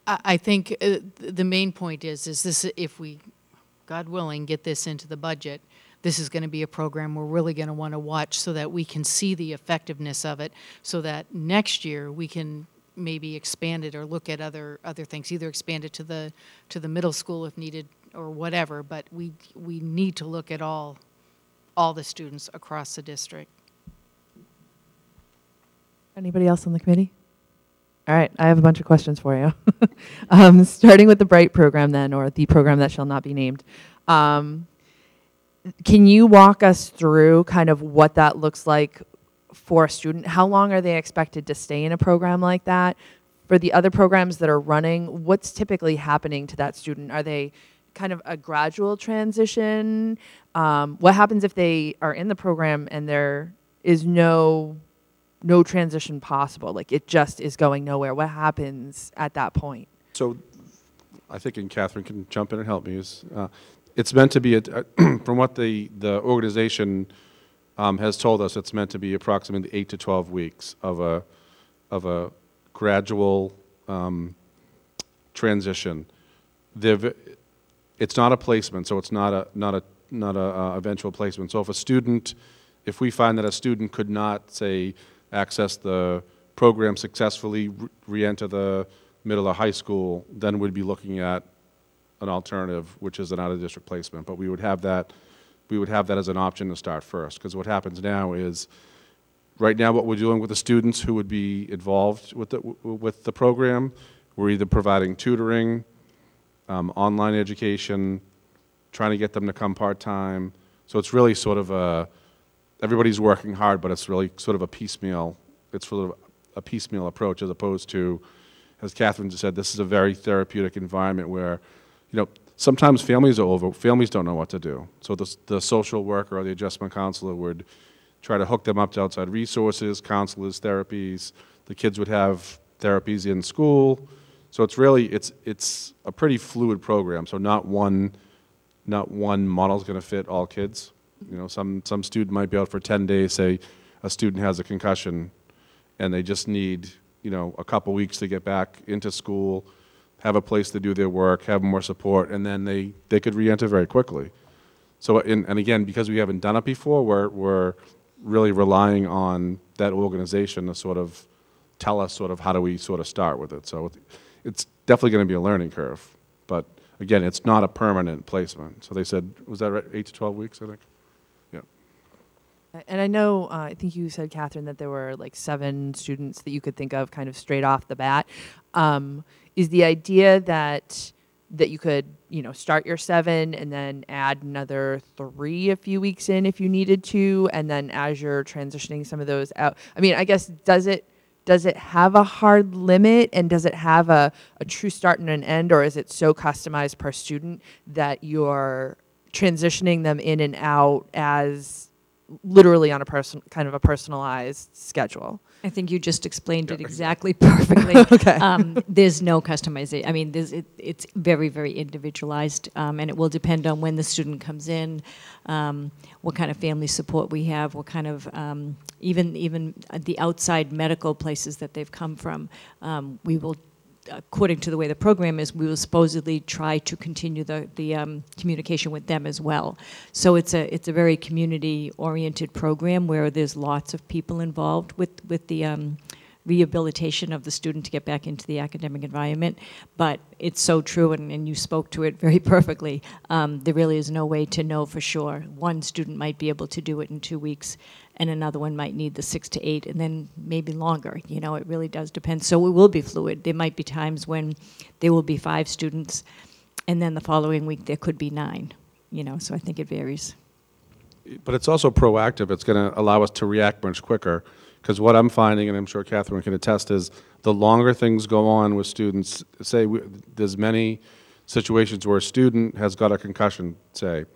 I think the main point is this: if we, God willing, get this into the budget, this is going to be a program we're really going to want to watch so that we can see the effectiveness of it, so that next year we can maybe expand it or look at other things, either expand it to the middle school if needed or whatever. But we need to look at all the students across the district. Anybody else on the committee? All right, I have a bunch of questions for you. Starting with the Bright program then, or the program that shall not be named. Can you walk us through kind of what that looks like for a student? How long are they expected to stay in a program like that? For the other programs that are running, what's typically happening to that student? Are they kind of a gradual transition? What happens if they are in the program and there is no transition possible? Like it just is going nowhere. What happens at that point? So I think, and Catherine can jump in and help me, is it's meant to be, from what the organization has told us, it's meant to be approximately 8 to 12 weeks of a gradual transition. It's not a placement, so it's not a eventual placement. So if we find that a student could not, say, access the program successfully, re-enter the middle or high school, then we'd be looking at an alternative, which is an out-of-district placement. But we would have that as an option to start first, because what happens now is, right now what we're doing with the students who would be involved with the program, we're either providing tutoring, online education, trying to get them to come part-time. So it's really sort of everybody's working hard, but it's really sort of a piecemeal, it's sort of a piecemeal approach as opposed to, as Catherine just said, this is a very therapeutic environment where, sometimes families don't know what to do. So the social worker or the adjustment counselor would try to hook them up to outside resources, counselors, therapies. The kids would have therapies in school. So it's really, it's a pretty fluid program. So not one model is going to fit all kids. Some student might be out for 10 days, say a student has a concussion, and they just need, a couple weeks to get back into school, have a place to do their work, have more support, and then they could re-enter very quickly. So, and again, because we haven't done it before, we're really relying on that organization to sort of tell us sort of how do we sort of start with it. So it's definitely going to be a learning curve. But again, it's not a permanent placement. So they said, was that right, 8 to 12 weeks, I think? Yeah. And I know, I think you said, Catherine, that there were like 7 students that you could think of kind of straight off the bat. Is the idea that you could, start your 7 and then add another 3 a few weeks in if you needed to, and then as you're transitioning some of those out? I mean, I guess, does it have a hard limit, and does it have a true start and an end, or is it so customized per student that you're transitioning them in and out as literally on a kind of a personalized schedule? I think you just explained it exactly perfectly. Okay. There's no customization. I mean, it's very, very individualized, and it will depend on when the student comes in, what kind of family support we have, what kind of, even the outside medical places that they've come from. We will, according to the way the program is, we will supposedly try to continue the communication with them as well. So it's a very community-oriented program where there's lots of people involved with the rehabilitation of the student to get back into the academic environment. But it's so true, and you spoke to it very perfectly. There really is no way to know for sure. One student might be able to do it in 2 weeks, and another one might need the 6 to 8, and then maybe longer. It really does depend. So it will be fluid. There might be times when there will be 5 students, and then the following week there could be 9. So I think it varies. But it's also proactive. It's going to allow us to react much quicker. Because what I'm finding, and I'm sure Catherine can attest, is the longer things go on with students, say there's many situations where a student has got a concussion, say,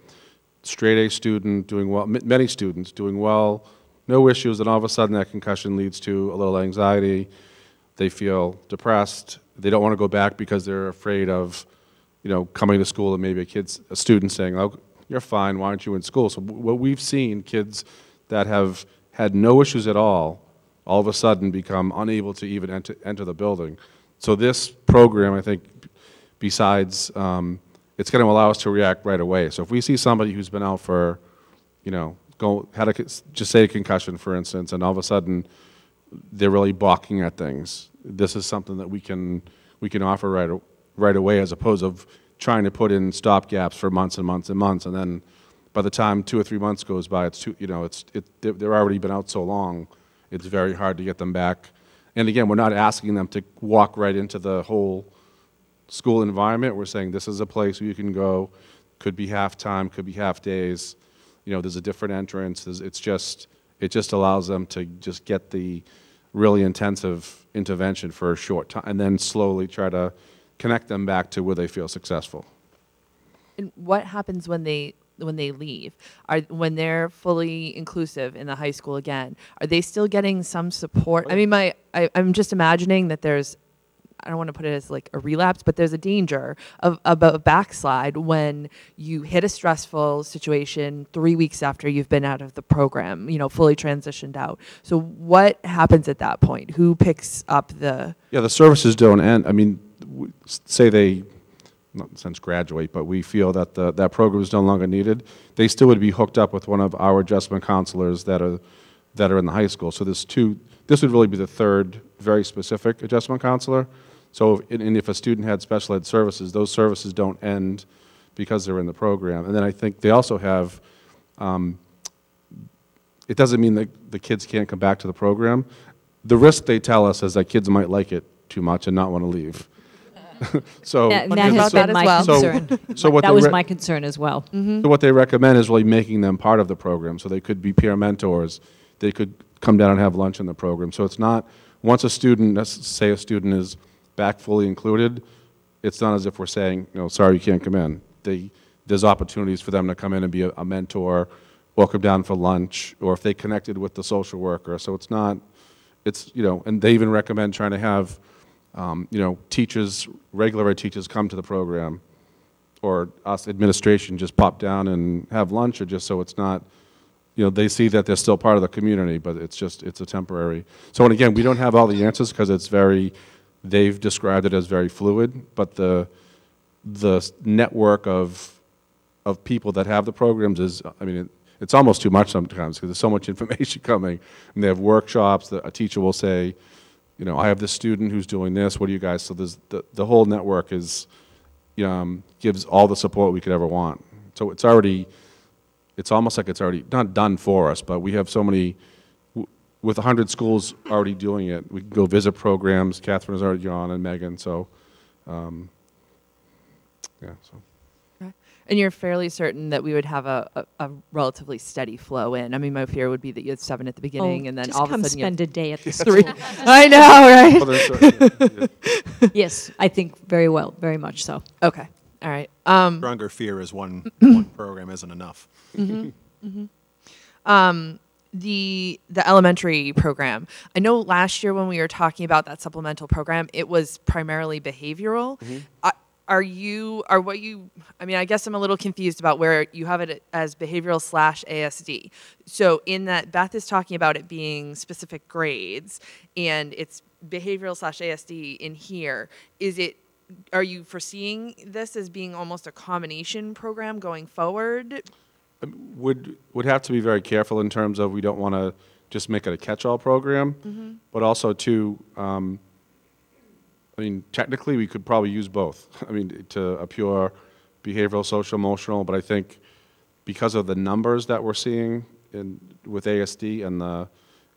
straight A student doing well, many students doing well, no issues, and all of a sudden that concussion leads to a little anxiety. They feel depressed. They don't want to go back because they're afraid of, coming to school and maybe a student saying, "Oh, you're fine, why aren't you in school?" So what we've seen, kids that have had no issues at all of a sudden become unable to even enter the building. So this program, I think, besides, it's going to allow us to react right away. So if we see somebody who's been out for, just say a concussion, for instance, and all of a sudden they're really balking at things, this is something that we can offer right away, as opposed to trying to put in stopgaps for months and months and months, and then by the time 2 or 3 months goes by, they've already been out so long, it's very hard to get them back. And again, we're not asking them to walk right into the whole school environment. We're saying this is a place where you can go, could be half time, could be half days. There's a different entrance. It just allows them to just get the really intensive intervention for a short time, and then slowly try to connect them back to where they feel successful. And what happens when they leave? When they're fully inclusive in the high school again, are they still getting some support? I mean, I'm just imagining that there's, I don't want to put it as like a relapse, but there's a danger of a backslide when you hit a stressful situation 3 weeks after you've been out of the program, fully transitioned out. So what happens at that point? Who picks up the... Yeah, the services don't end. I mean, say they, not in a sense graduate, but we feel that that program is no longer needed, they still would be hooked up with one of our adjustment counselors that are in the high school. So this would really be the 3rd very specific adjustment counselor. So if a student had special ed services, those services don't end because they're in the program. And then I think they also have, it doesn't mean that the kids can't come back to the program. The risk they tell us is that kids might like it too much and not want to leave. So That has been my concern. So what that they was my concern as well. So what they recommend is really making them part of the program. So they could be peer mentors. They could come down and have lunch in the program. So it's not, once a student, let's say a student is back fully included, it's not as if we're saying, sorry, you can't come in. There's opportunities for them to come in and be a mentor, or come down for lunch, or if they connected with the social worker. So it's not, and they even recommend trying to have, teachers, regular ed teachers come to the program, or us administration just pop down and have lunch, or just so it's not, they see that they're still part of the community, but it's a temporary. So, and again, we don't have all the answers because they've described it as very fluid, but the network of people that have the programs is, it's almost too much sometimes because there's so much information coming. And they have workshops that a teacher will say, I have this student who's doing this, what do you guys, so there's the whole network is, gives all the support we could ever want. So it's almost like it's already not done for us, but we have so many, with 100 schools already doing it, we can go visit programs. Catherine has already gone, and Megan, so, yeah, so. And you're fairly certain that we would have a relatively steady flow in. I mean, my fear would be that you had 7 at the beginning, and then all of a sudden spend a day at the 3. school. I know, right? Yes, I think very much so. Okay, all right. Stronger fear is one program isn't enough. The elementary program. I know last year when we were talking about that supplemental program, it was primarily behavioral. I guess I'm a little confused about where you have it as behavioral / ASD. So in that, Beth is talking about it being specific grades, and it's behavioral / ASD in here. Are you foreseeing this as being almost a combination program going forward? Would have to be very careful in terms of we don't want to just make it a catch-all program, but also too, technically we could probably use both. To a pure behavioral, social, emotional, but I think because of the numbers that we're seeing with ASD and the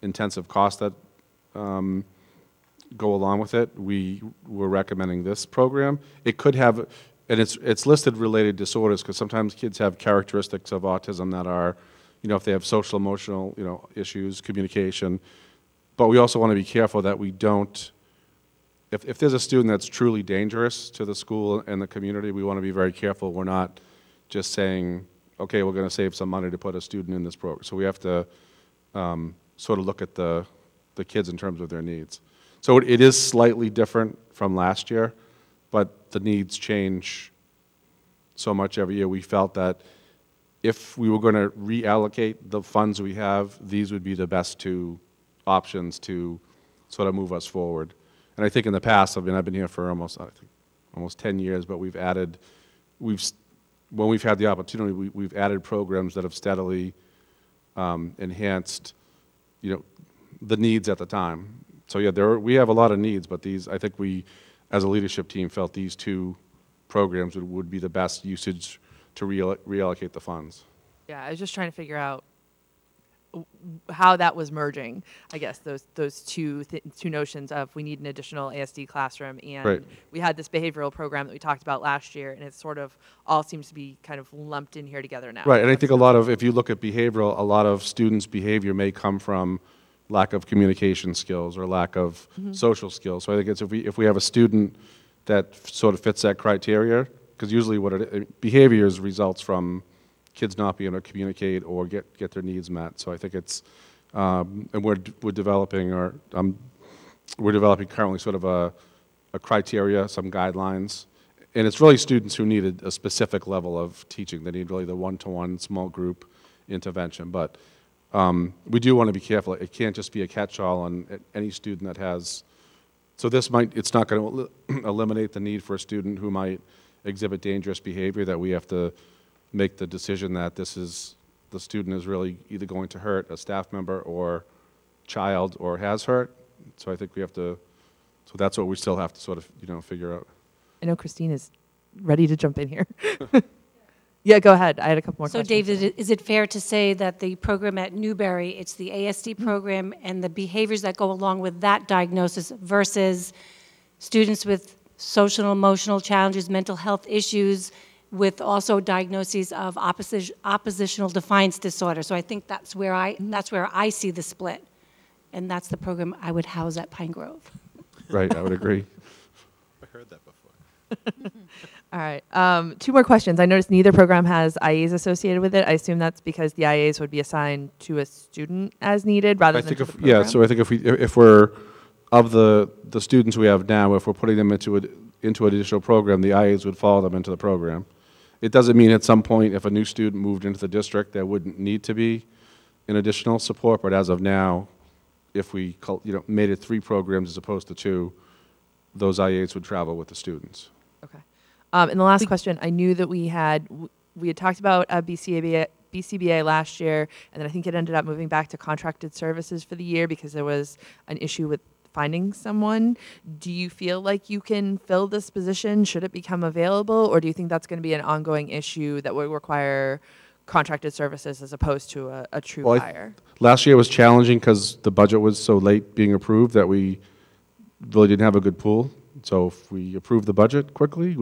intensive costs that go along with it, we're recommending this program. It could have, and it's listed related disorders because sometimes kids have characteristics of autism that are, if they have social, emotional, issues, communication. But we also want to be careful that we don't, if there's a student that's truly dangerous to the school and the community, we want to be very careful. We're not just saying, okay, we're going to save some money to put a student in this program. So we have to sort of look at the kids in terms of their needs. So it is slightly different from last year, but the needs change so much every year. We felt that if we were going to reallocate the funds we have, these would be the best 2 options to sort of move us forward. And I think in the past, I've been here for almost 10 years, but when we've had the opportunity, we've added programs that have steadily enhanced, the needs at the time. So yeah, we have a lot of needs, but I think we, as a leadership team, felt these 2 programs would be the best usage to reallocate the funds. Yeah, I was just trying to figure out how that was merging, I guess, those two notions of we need an additional ASD classroom, and we had this behavioral program that we talked about last year, and it sort of all seems to be kind of lumped in here together now. Right, and I think if you look at behavioral, a lot of students' behavior may come from lack of communication skills or lack of social skills. So I think if we have a student that sort of fits that criteria, because usually behaviors results from kids not being able to communicate or get their needs met. So I think it's, and we're developing currently sort of a criteria, some guidelines, and it's really students who need a specific level of teaching. They need really the one-to-one small group intervention. But we do want to be careful. It can't just be a catch-all on any student that has. So it's not going to eliminate the need for a student who might exhibit dangerous behavior, that we have to make the decision that the student is really either going to hurt a staff member or child or has hurt. So I think we have to, so that's what we still have to sort of, figure out. I know Christine is ready to jump in here. Yeah, go ahead. I had a couple more questions. So David, is it fair to say that the program at Newberry, it's the ASD program and the behaviors that go along with that diagnosis versus students with social and emotional challenges, mental health issues, with also diagnoses of oppositional defiance disorder. So I think that's where I see the split, and that's the program I would house at Pine Grove. Right, I would agree. I heard that before. All right. 2 more questions. I noticed neither program has IAs associated with it. I assume that's because the IAs would be assigned to a student as needed rather than to the program? Yeah, so I think if we're, of the students we have now, if we're putting them into an additional program, the IAs would follow them into the program. It doesn't mean at some point if a new student moved into the district, there wouldn't need to be an additional support, but as of now, if we made it 3 programs as opposed to 2, those IAs would travel with the students. Okay. And the last question, I knew that we had talked about BCBA last year, and then I think it ended up moving back to contracted services for the year because there was an issue with finding someone. Do you feel like you can fill this position? Should it become available? Or do you think that's going to be an ongoing issue that will require contracted services as opposed to a true hire? Last year was challenging because the budget was so late being approved that we really didn't have a good pool. So if we approve the budget quickly,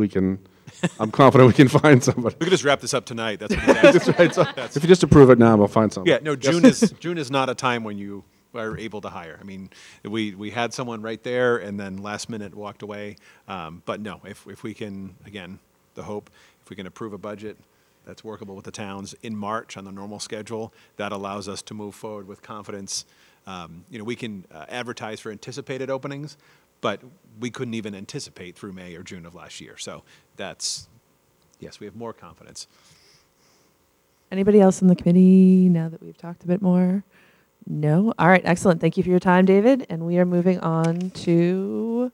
I'm confident we can find somebody. We could just wrap this up tonight. That's what that's right. So if you just approve it now, we'll find somebody. Yeah, no, June is not a time when you are able to hire. I mean, we had someone right there and then last minute walked away. But no, if we can, again, the hope, if we can approve a budget that's workable with the towns in March on the normal schedule, that allows us to move forward with confidence. We can advertise for anticipated openings, but we couldn't even anticipate through May or June of last year. So yes, we have more confidence. Anybody else in the committee now that we've talked a bit more? No? All right, excellent. Thank you for your time, David. And we are moving on to...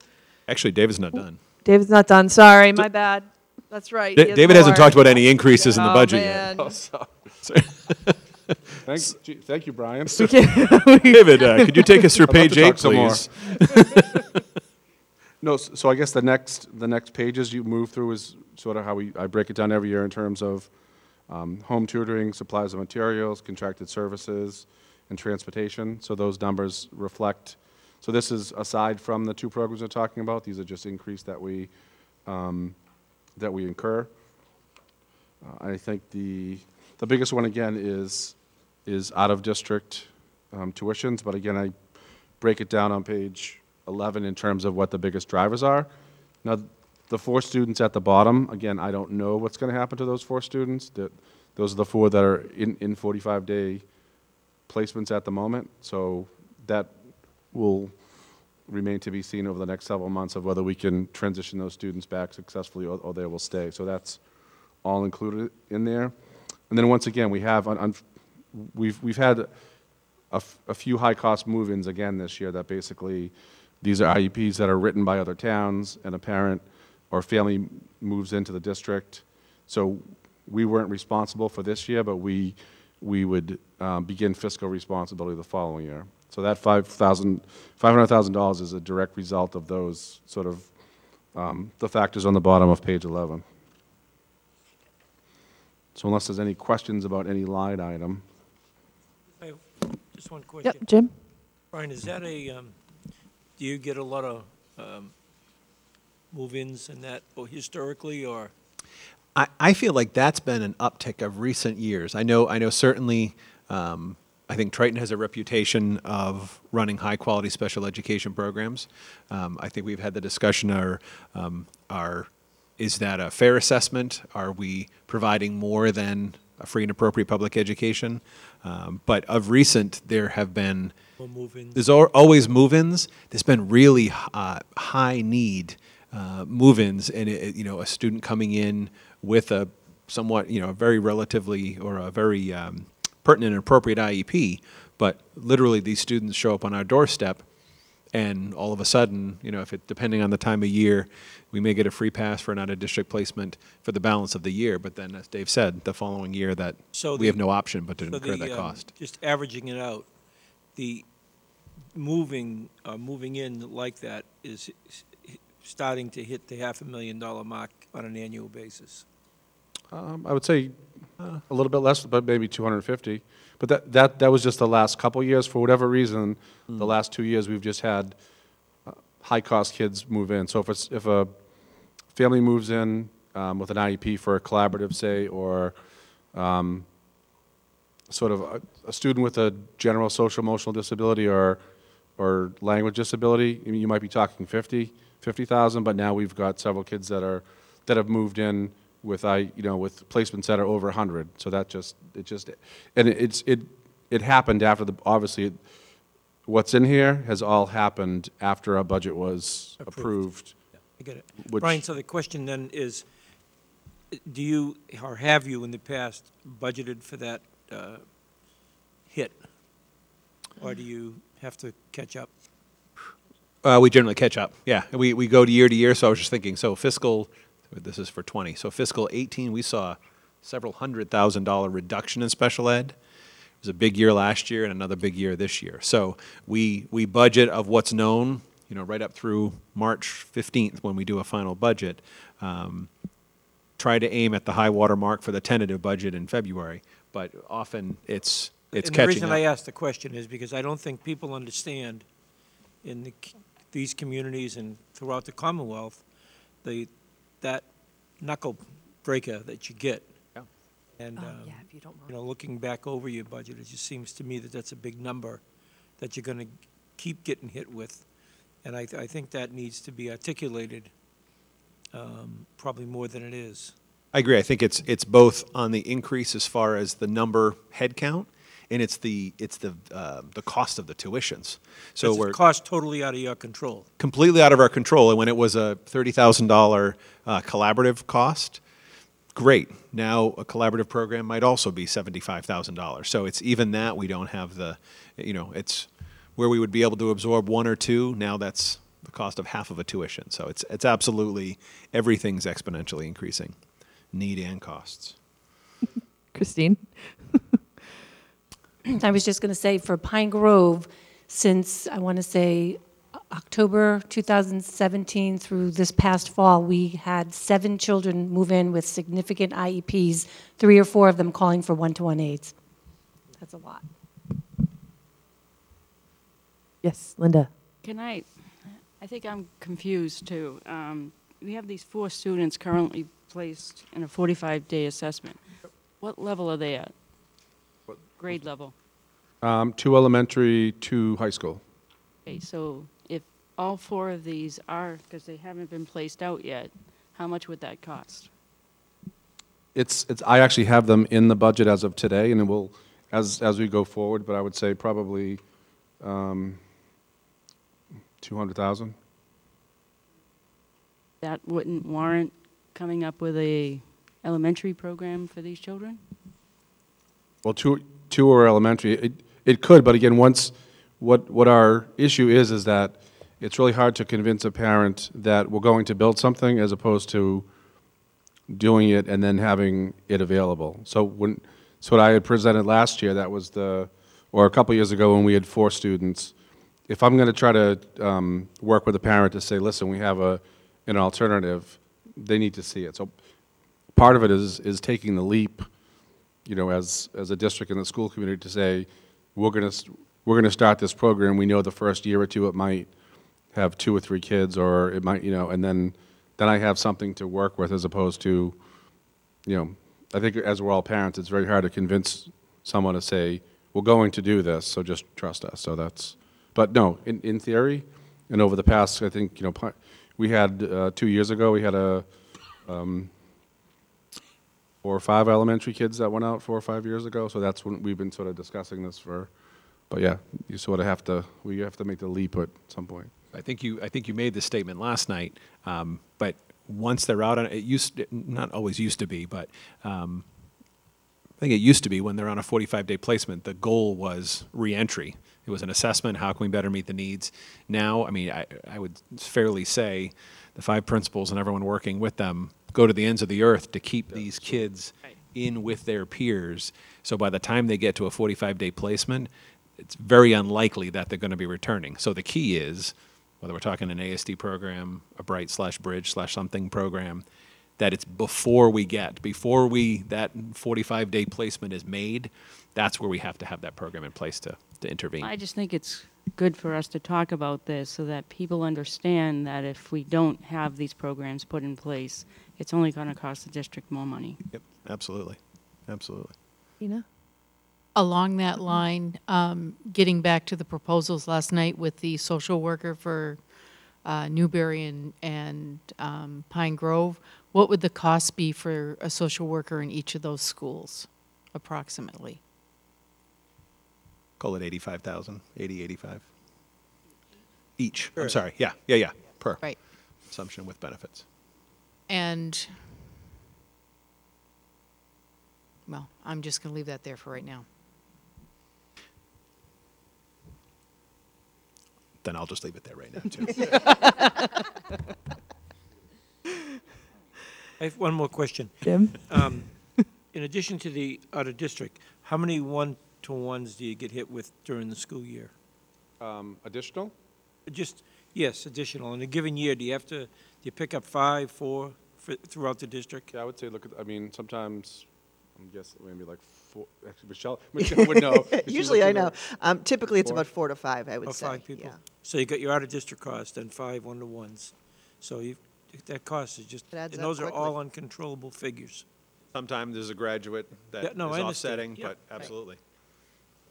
Actually, David's not done. David's not done. Sorry, my bad. That's right. David hasn't talked about any increases in the budget yet. Oh, sorry. Thank you, Brian. David, could you take us through page 8, please? No, so I guess the next pages you move through is sort of how I break it down every year in terms of home tutoring, supplies and materials, contracted services, and transportation. So those numbers reflect. So this is aside from the 2 programs we're talking about. These are just increase that we incur. I think the biggest one again is out of district tuitions, but again I break it down on page 11 in terms of what the biggest drivers are. Now the 4 students at the bottom, again I don't know what's going to happen to those 4 students. Those are the 4 that are in 45-day placements at the moment, so that will remain to be seen over the next several months of whether we can transition those students back successfully or they will stay. So that's all included in there. And then once again, we have we've had a few high-cost move-ins again this year that basically these are IEPs that are written by other towns and a parent or family moves into the district. So we weren't responsible for this year, but we would begin fiscal responsibility the following year. So that $500,000 is a direct result of those sort of the factors on the bottom of page 11. So unless there's any questions about any line item. I have just one question. Yep, Jim? Brian, is that do you get a lot of move-ins and that historically, or? I feel like that's been an uptick of recent years. I know certainly, I think Triton has a reputation of running high-quality special education programs. I think we've had the discussion, is that a fair assessment? Are we providing more than a free and appropriate public education? But of recent, there have been, there's always move-ins. There's been really high need move-ins, and a student coming in with a somewhat, a very relatively or a very pertinent and appropriate IEP, but literally these students show up on our doorstep, and all of a sudden, depending on the time of year, we may get a free pass for an out-of-district placement for the balance of the year. But then, as Dave said, the following year we have no option but to incur that cost. Just averaging it out, the moving in like that is starting to hit the $500,000 mark on an annual basis. I would say a little bit less, but maybe 250. But that was just the last couple years. For whatever reason, the last 2 years we've just had high-cost kids move in. So if family moves in with an IEP for a collaborative, say, or sort of a student with a general social emotional disability or language disability, I mean, you might be talking 50,000, but now we've got several kids that have moved in with with placements that are over 100. So that it happened after obviously what's in here has all happened after our budget was approved. Yeah, I get it. Brian, so the question then is, do you, or have you in the past budgeted for that hit? Or do you have to catch up? We generally catch up, yeah. We go to year, so I was just thinking, so fiscal, this is for 20, so fiscal 18, we saw several $100,000 reduction in special ed. It was a big year last year and another big year this year. So we budget of what's known, right up through March 15th when we do a final budget. Try to aim at the high water mark for the tentative budget in February, but often it's catching up. The reason I asked the question is because I don't think people understand in these communities and throughout the Commonwealth that knuckle breaker that you get. Yeah. And if you don't looking back over your budget, it just seems to me that that's a big number that you're going to keep getting hit with, and I think that needs to be articulated probably more than it is. I agree. I think it's both on the increase as far as the number head count, and it's the cost of the tuitions. So it's a cost totally out of your control. Completely out of our control. And when it was a $30,000 collaborative cost, great. Now a collaborative program might also be $75,000. So it's even that we don't have the, it's where we would be able to absorb one or two. Now that's the cost of half of a tuition. So it's absolutely, everything's exponentially increasing, need and costs. Christine? I was just going to say for Pine Grove, since I want to say October 2017 through this past fall, we had 7 children move in with significant IEPs, 3 or 4 of them calling for one-to-one aids. That's a lot. Yes, Linda. I think I'm confused too. We have these 4 students currently placed in a 45-day assessment. What level are they at? Grade level? 2 elementary, 2 high school. Okay, so if all 4 of these are, because they haven't been placed out yet, how much would that cost? I actually have them in the budget as of today, and it will, as we go forward, but I would say probably 200,000. That wouldn't warrant coming up with a elementary program for these children? Well, two are elementary. It could, but again, what our issue is that it's really hard to convince a parent that we're going to build something as opposed to doing it and then having it available. So what I had presented last year, that was or a couple years ago when we had 4 students, if I'm going to try to work with a parent to say, listen, we have an alternative, they need to see it. So part of it is taking the leap, as a district and the school community to say, we're going to start this program. We know the first year or two it might have 2 or 3 kids, or it might, and then I have something to work with, as opposed to, I think as we're all parents, it's very hard to convince someone to say, we're going to do this, so just trust us. So but no, in theory, and over the past, I think, we had 2 years ago, we had 4 or 5 elementary kids that went out 4 or 5 years ago. So that's when we've been sort of discussing this but yeah, you sort of have to make the leap at some point. I think you made this statement last night, but once they're out on it, not always used to be, but I think it used to be when they're on a 45-day placement, the goal was reentry. It was an assessment, how can we better meet the needs? Now, I mean, I would fairly say the 5 principals and everyone working with them go to the ends of the earth to keep these kids in with their peers. So by the time they get to a 45-day placement, it's very unlikely that they're going to be returning. So the key is, whether we're talking an ASD program, a Bright/Bridge/something program, that it's before that 45-day placement is made, that's where we have to have that program in place to intervene. I just think it's good for us to talk about this so that people understand that if we don't have these programs put in place, it's only going to cost the district more money. Yep, absolutely, absolutely. Tina? Along that line, getting back to the proposals last night with the social worker for Newberry and Pine Grove, what would the cost be for a social worker in each of those schools, approximately? Call it 85,000, 80, 85. Each, I'm sorry, yeah, per. Right. Assumption with benefits. And, well, I'm just going to leave that there for right now. Then I'll just leave it there right now, too. I have one more question. Jim? In addition to the out-of-district, how many one-to-ones do you get hit with during the school year? Additional? Just, yes, additional. In a given year, do you pick up 5, 4 throughout the district? Yeah, I would say, I mean, sometimes, I'm guessing maybe like 4. Actually, Michelle would know. Usually I know. Typically it's about 4 to 5, I would say. 5 people? Yeah. So you got your out-of-district cost and 5 one-to-ones. So that cost is just, and those are all uncontrollable figures. Sometimes there's a graduate that is I understand. offsetting, Yeah. but absolutely.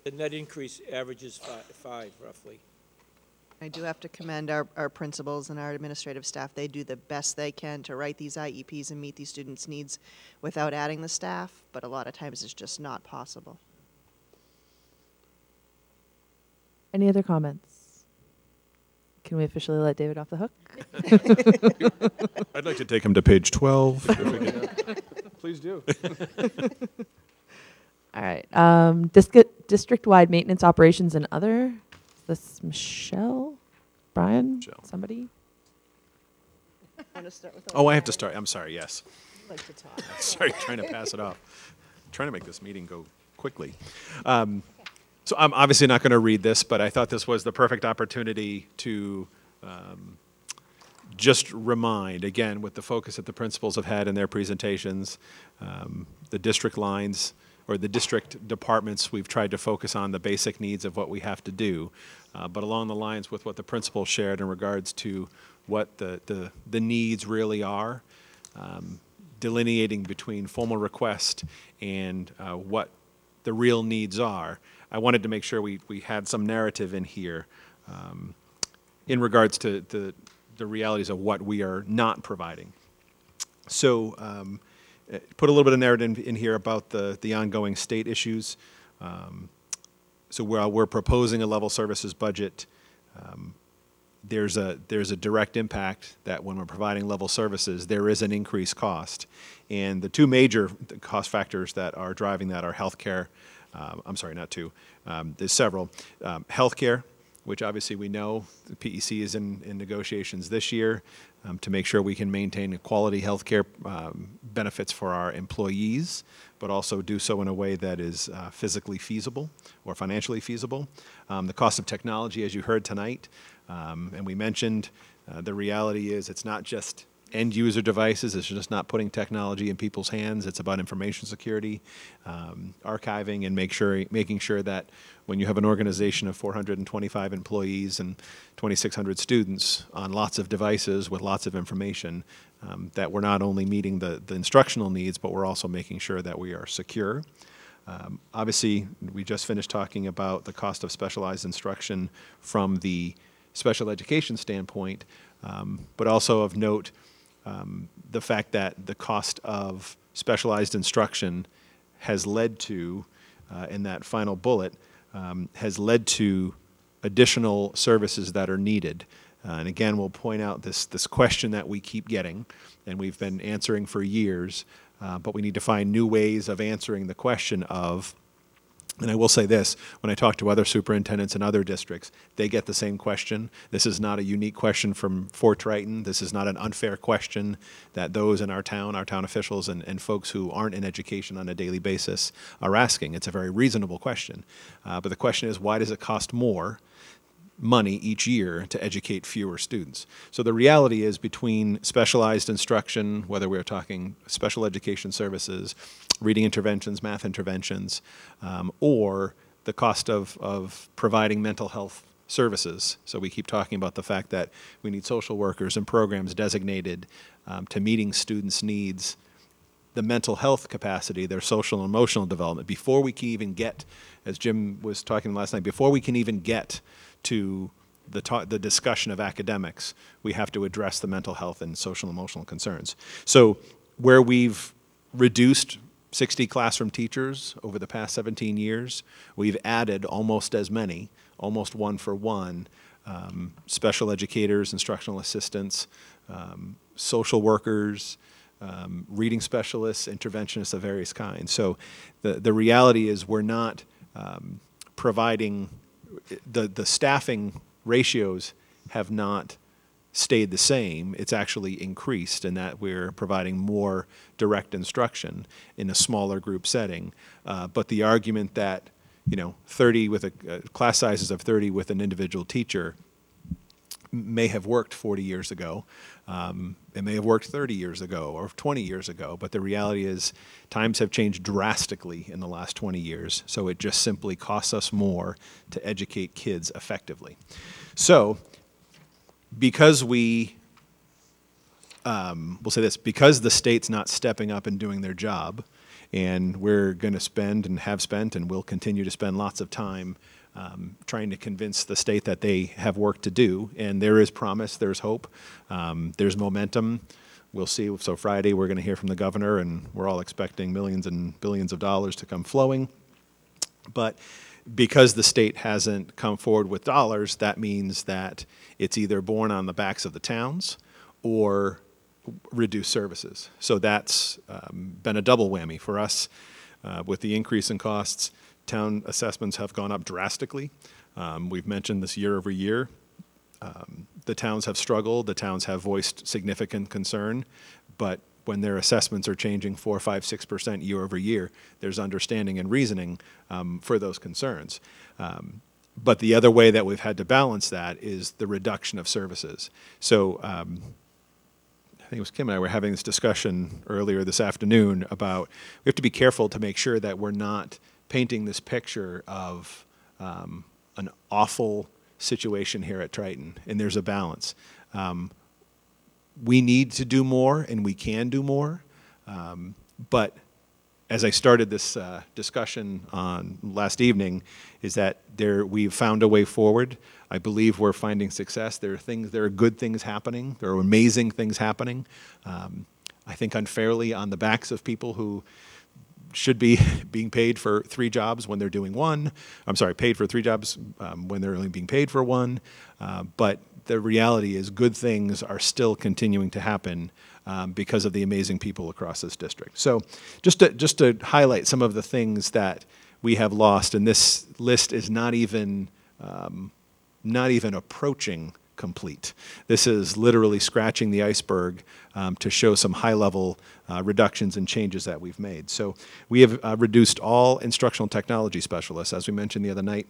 The net increase averages 5 roughly. I do have to commend our principals and our administrative staff. They do the best they can to write these IEPs and meet these students' needs without adding the staff, but a lot of times it's just not possible. Any other comments? Can we officially let David off the hook? I'd like to take him to page 12. If we can. Please do. All right. District-wide maintenance operations and other. Is this Michelle? Brian? Michelle. Somebody? Want to start with Oh, I have to start. I'm sorry, yes. I'd like to talk. Sorry, trying to pass it off. Trying to make this meeting go quickly. So I'm obviously not going to read this, but I thought this was the perfect opportunity to just remind, again, with the focus that the principals have had in their presentations, the district lines or the district departments, we've tried to focus on the basic needs of what we have to do. But along the lines with what the principals shared in regards to what the needs really are, delineating between formal request and what the real needs are, I wanted to make sure we had some narrative in here in regards to the realities of what we are not providing. So put a little bit of narrative in here about the ongoing state issues. So while we're proposing a level services budget, there's a direct impact that when we're providing level services, there is an increased cost. And the two major cost factors that are driving that are healthcare. I'm sorry, not two. There's several. Healthcare, which obviously we know the PEC is in negotiations this year to make sure we can maintain quality healthcare benefits for our employees, but also do so in a way that is physically feasible or financially feasible. The cost of technology, as you heard tonight, and we mentioned, the reality is it's not just end user devices. It's just not putting technology in people's hands. It's about information security, archiving, and making sure that when you have an organization of 425 employees and 2,600 students on lots of devices with lots of information, that we're not only meeting the instructional needs, but we're also making sure that we are secure. Obviously, we just finished talking about the cost of specialized instruction from the special education standpoint, but also of note, the fact that the cost of specialized instruction has led to, in that final bullet, has led to additional services that are needed. And again, we'll point out this question that we keep getting, and we've been answering for years, but we need to find new ways of answering the question of, and I will say this, when I talk to other superintendents in other districts, they get the same question. This is not a unique question from Fort Triton. This is not an unfair question that those in our town officials and folks who aren't in education on a daily basis are asking. It's a very reasonable question. But the question is, why does it cost more money each year to educate fewer students? So the reality is, between specialized instruction, whether we're talking special education services, reading interventions, math interventions, or the cost of providing mental health services. So we keep talking about the fact that we need social workers and programs designated to meeting students' needs, the mental health capacity, their social and emotional development, before we can even get, as Jim was talking last night, before we can even get to the discussion of academics, we have to address the mental health and social and emotional concerns. So where we've reduced 60 classroom teachers over the past 17 years, we've added almost as many, almost one for one, special educators, instructional assistants, social workers, reading specialists, interventionists of various kinds. So the reality is we're not providing, the staffing ratios have not stayed the same. It's actually increased in that we're providing more direct instruction in a smaller group setting. But the argument that, 30 with class sizes of 30 with an individual teacher may have worked 40 years ago. It may have worked 30 years ago or 20 years ago, but the reality is times have changed drastically in the last 20 years, so it just simply costs us more to educate kids effectively. So, because we'll say this, because the state's not stepping up and doing their job, and we're going to spend and have spent and will continue to spend lots of time trying to convince the state that they have work to do, and there is promise, there's hope, there's momentum. We'll see. So Friday we're going to hear from the governor, and we're all expecting millions and billions of dollars to come flowing. But because the state hasn't come forward with dollars, that means that it's either borne on the backs of the towns or reduced services. So that's been a double whammy for us with the increase in costs. Town assessments have gone up drastically. We've mentioned this year over year. The towns have struggled. The towns have voiced significant concern, but when their assessments are changing 4, 5, 6% year over year, there's understanding and reasoning for those concerns. But the other way that we've had to balance that is the reduction of services. So I think it was Kim and I were having this discussion earlier this afternoon about we have to be careful to make sure that we're not painting this picture of an awful situation here at Triton, and there's a balance. We need to do more, and we can do more, but as I started this discussion on last evening, is that we've found a way forward. I believe we're finding success. There are good things happening. There are amazing things happening. I think unfairly on the backs of people who should be being paid for 3 jobs when they're doing one. I'm sorry, paid for 3 jobs when they're only being paid for 1. But the reality is good things are still continuing to happen because of the amazing people across this district. So just to highlight some of the things that we have lost, and this list is not even approaching complete. This is literally scratching the iceberg to show some high-level reductions and changes that we've made. So we have reduced all instructional technology specialists. As we mentioned the other night,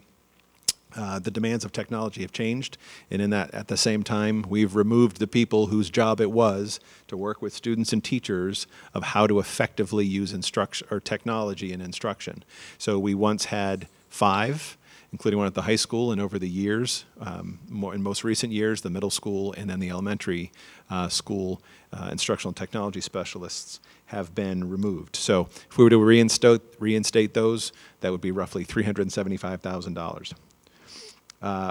the demands of technology have changed, and in that, at the same time, we've removed the people whose job it was to work with students and teachers of how to effectively use instruction or technology in instruction. So we once had 5, including one at the high school, and over the years, in most recent years, the middle school and then the elementary school instructional technology specialists have been removed. So if we were to reinstate those, that would be roughly $375,000.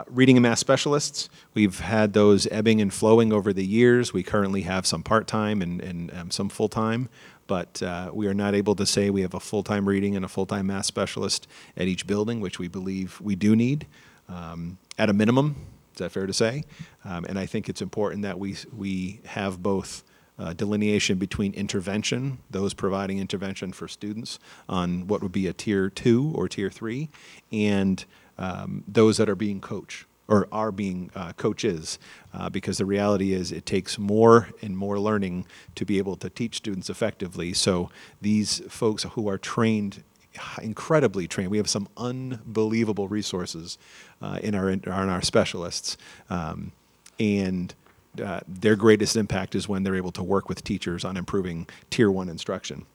Reading and math specialists, we've had those ebbing and flowing over the years. We currently have some part-time and some full-time, but we are not able to say we have a full-time reading and a full-time math specialist at each building, which we believe we do need at a minimum. Is that fair to say? And I think it's important that we have both delineation between intervention, those providing intervention for students on what would be a tier 2 or tier 3, and those that are being coached or are being coaches, because the reality is it takes more and more learning to be able to teach students effectively. So these folks who are trained, incredibly trained, we have some unbelievable resources in our specialists, and their greatest impact is when they're able to work with teachers on improving tier 1 instruction.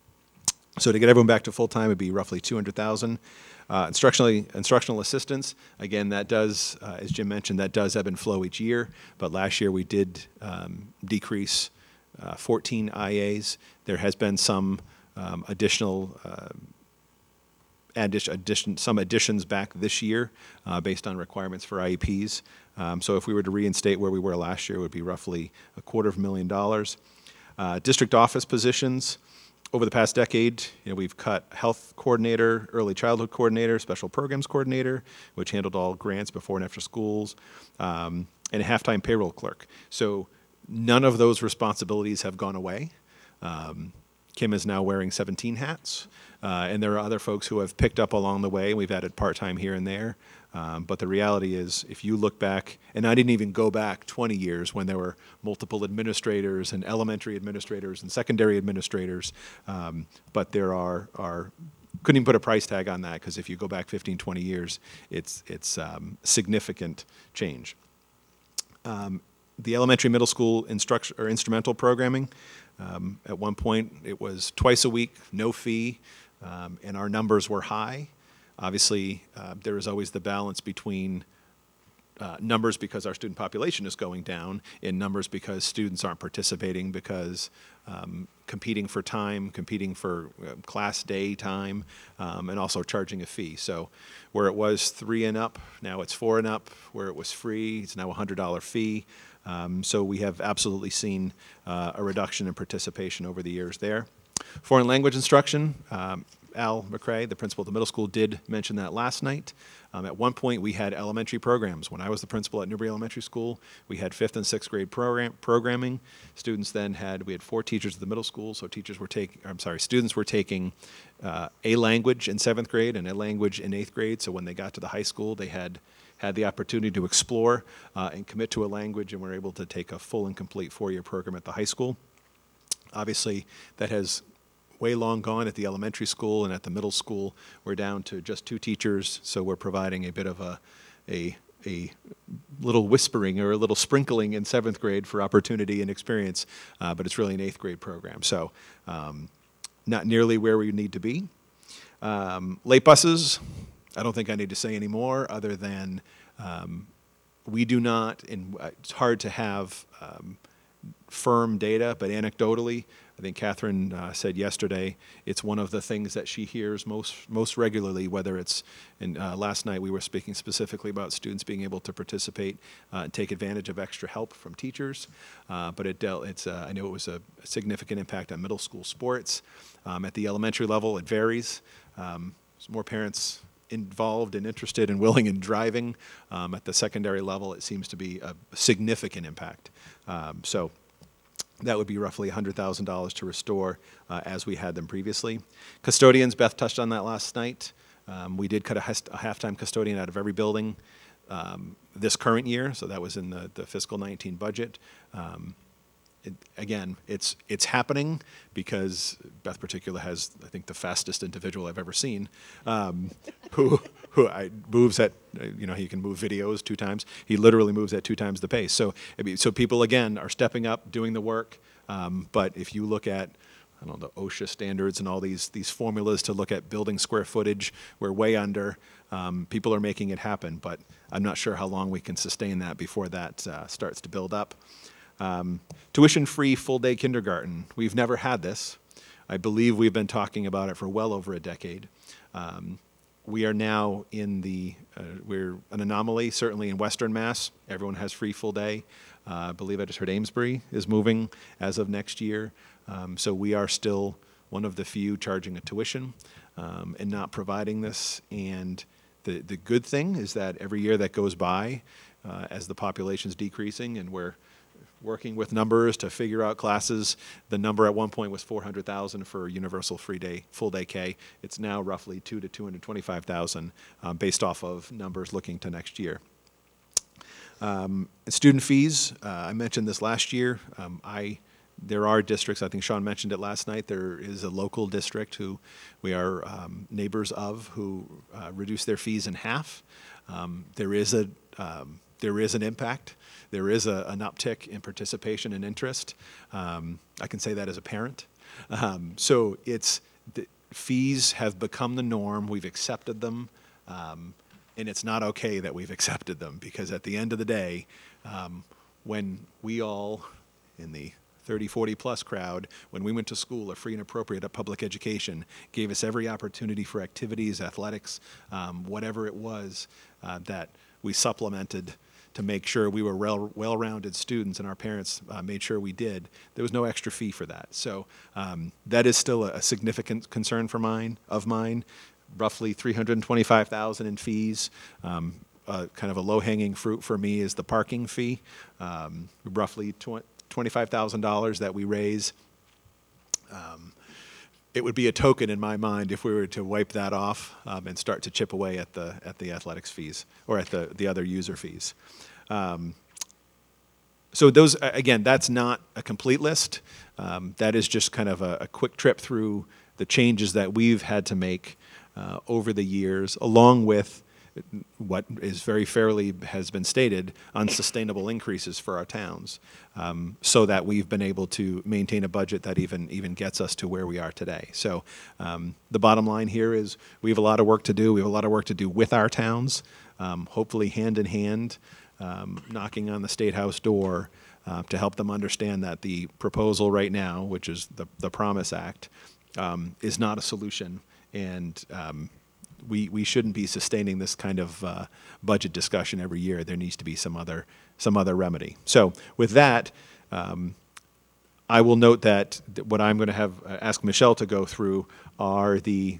So to get everyone back to full-time, it'd be roughly 200,000. Instructional assistants, again, that does, as Jim mentioned, that does ebb and flow each year. But last year we did decrease 14 IAs. There has been some additional some additions back this year based on requirements for IEPs. So if we were to reinstate where we were last year, it would be roughly $250,000. District office positions. Over the past decade, we've cut health coordinator, early childhood coordinator, special programs coordinator, which handled all grants before and after schools, and a half-time payroll clerk. So none of those responsibilities have gone away. Kim is now wearing 17 hats, and there are other folks who have picked up along the way. We've added part-time here and there. But the reality is, if you look back, and I didn't even go back 20 years when there were multiple administrators and elementary administrators and secondary administrators, but there are couldn't even put a price tag on that, because if you go back 15, 20 years, it's significant change. The elementary middle school instrumental programming, at one point it was twice a week, no fee, and our numbers were high. Obviously, there is always the balance between numbers because our student population is going down, and numbers because students aren't participating, because competing for time, competing for class day time, and also charging a fee. So where it was 3 and up, now it's 4 and up. Where it was free, it's now a $100 fee. So we have absolutely seen a reduction in participation over the years there. Foreign language instruction. Al McCrae, the principal at the middle school, did mention that last night. At one point, we had elementary programs. When I was the principal at Newbury Elementary School, we had 5th and 6th grade programming. Students then we had 4 teachers at the middle school, so students were taking a language in 7th grade and a language in 8th grade. So when they got to the high school, they had the opportunity to explore and commit to a language, and were able to take a full and complete 4-year program at the high school. Obviously, that has way long gone at the elementary school, and at the middle school we're down to just 2 teachers, so we're providing a bit of a little whispering or a little sprinkling in 7th grade for opportunity and experience, but it's really an 8th grade program, so not nearly where we need to be. Late buses, I don't think I need to say any more other than we do not, and it's hard to have firm data, but anecdotally, I think Catherine said yesterday, it's one of the things that she hears most regularly, whether it's, and last night we were speaking specifically about students being able to participate and take advantage of extra help from teachers, but I know it was a significant impact on middle school sports. At the elementary level, it varies. There's more parents involved and interested and willing in driving. At the secondary level, it seems to be a significant impact. So that would be roughly $100,000 to restore as we had them previously. Custodians, Beth touched on that last night. We did cut a half-time custodian out of every building this current year, so that was in the fiscal 19 budget. Again, it's happening because Beth particular has, I think, the fastest individual I've ever seen, who moves at, he can move videos 2 times. He literally moves at 2 times the pace. So people, again, are stepping up, doing the work. But if you look at, I don't know, the OSHA standards and all these formulas to look at building square footage, we're way under. People are making it happen, but I'm not sure how long we can sustain that before that starts to build up. Tuition-free full-day kindergarten. We've never had this. I believe we've been talking about it for well over a decade. We are now in we're an anomaly, certainly in Western Mass. Everyone has free full day. I believe I just heard Amesbury is moving as of next year. So we are still one of the few charging a tuition and not providing this. And the good thing is that every year that goes by, as the population is decreasing and we're working with numbers to figure out classes. The number at one point was 400,000 for universal full day K. It's now roughly 200,000 to 225,000 based off of numbers looking to next year. Student fees, I mentioned this last year. There are districts, I think Sean mentioned it last night, there is a local district who we are neighbors of who reduced their fees in half. There is an impact. There is an uptick in participation and interest. I can say that as a parent. So fees have become the norm. We've accepted them, and it's not okay that we've accepted them, because at the end of the day, when we all in the 30, 40 plus crowd, when we went to school, a free and appropriate public education gave us every opportunity for activities, athletics, whatever it was that we supplemented to make sure we were well-rounded students, and our parents made sure we did. There was no extra fee for that. So that is still a significant concern of mine. Roughly $325,000 in fees. Kind of a low-hanging fruit for me is the parking fee. Roughly $25,000 that we raise. It would be a token in my mind if we were to wipe that off and start to chip away at the athletics fees, or at the other user fees. So those, again, that's not a complete list. That is just kind of a quick trip through the changes that we've had to make over the years, along with what is very fairly has been stated, unsustainable increases for our towns, so that we've been able to maintain a budget that even gets us to where we are today. So the bottom line here is we have a lot of work to do. We have a lot of work to do with our towns, hopefully hand in hand, knocking on the State House door to help them understand that the proposal right now, which is the Promise Act, is not a solution, and we shouldn't be sustaining this kind of budget discussion every year. There needs to be some other remedy. So with that, I will note that what I'm going to have ask Michelle to go through are the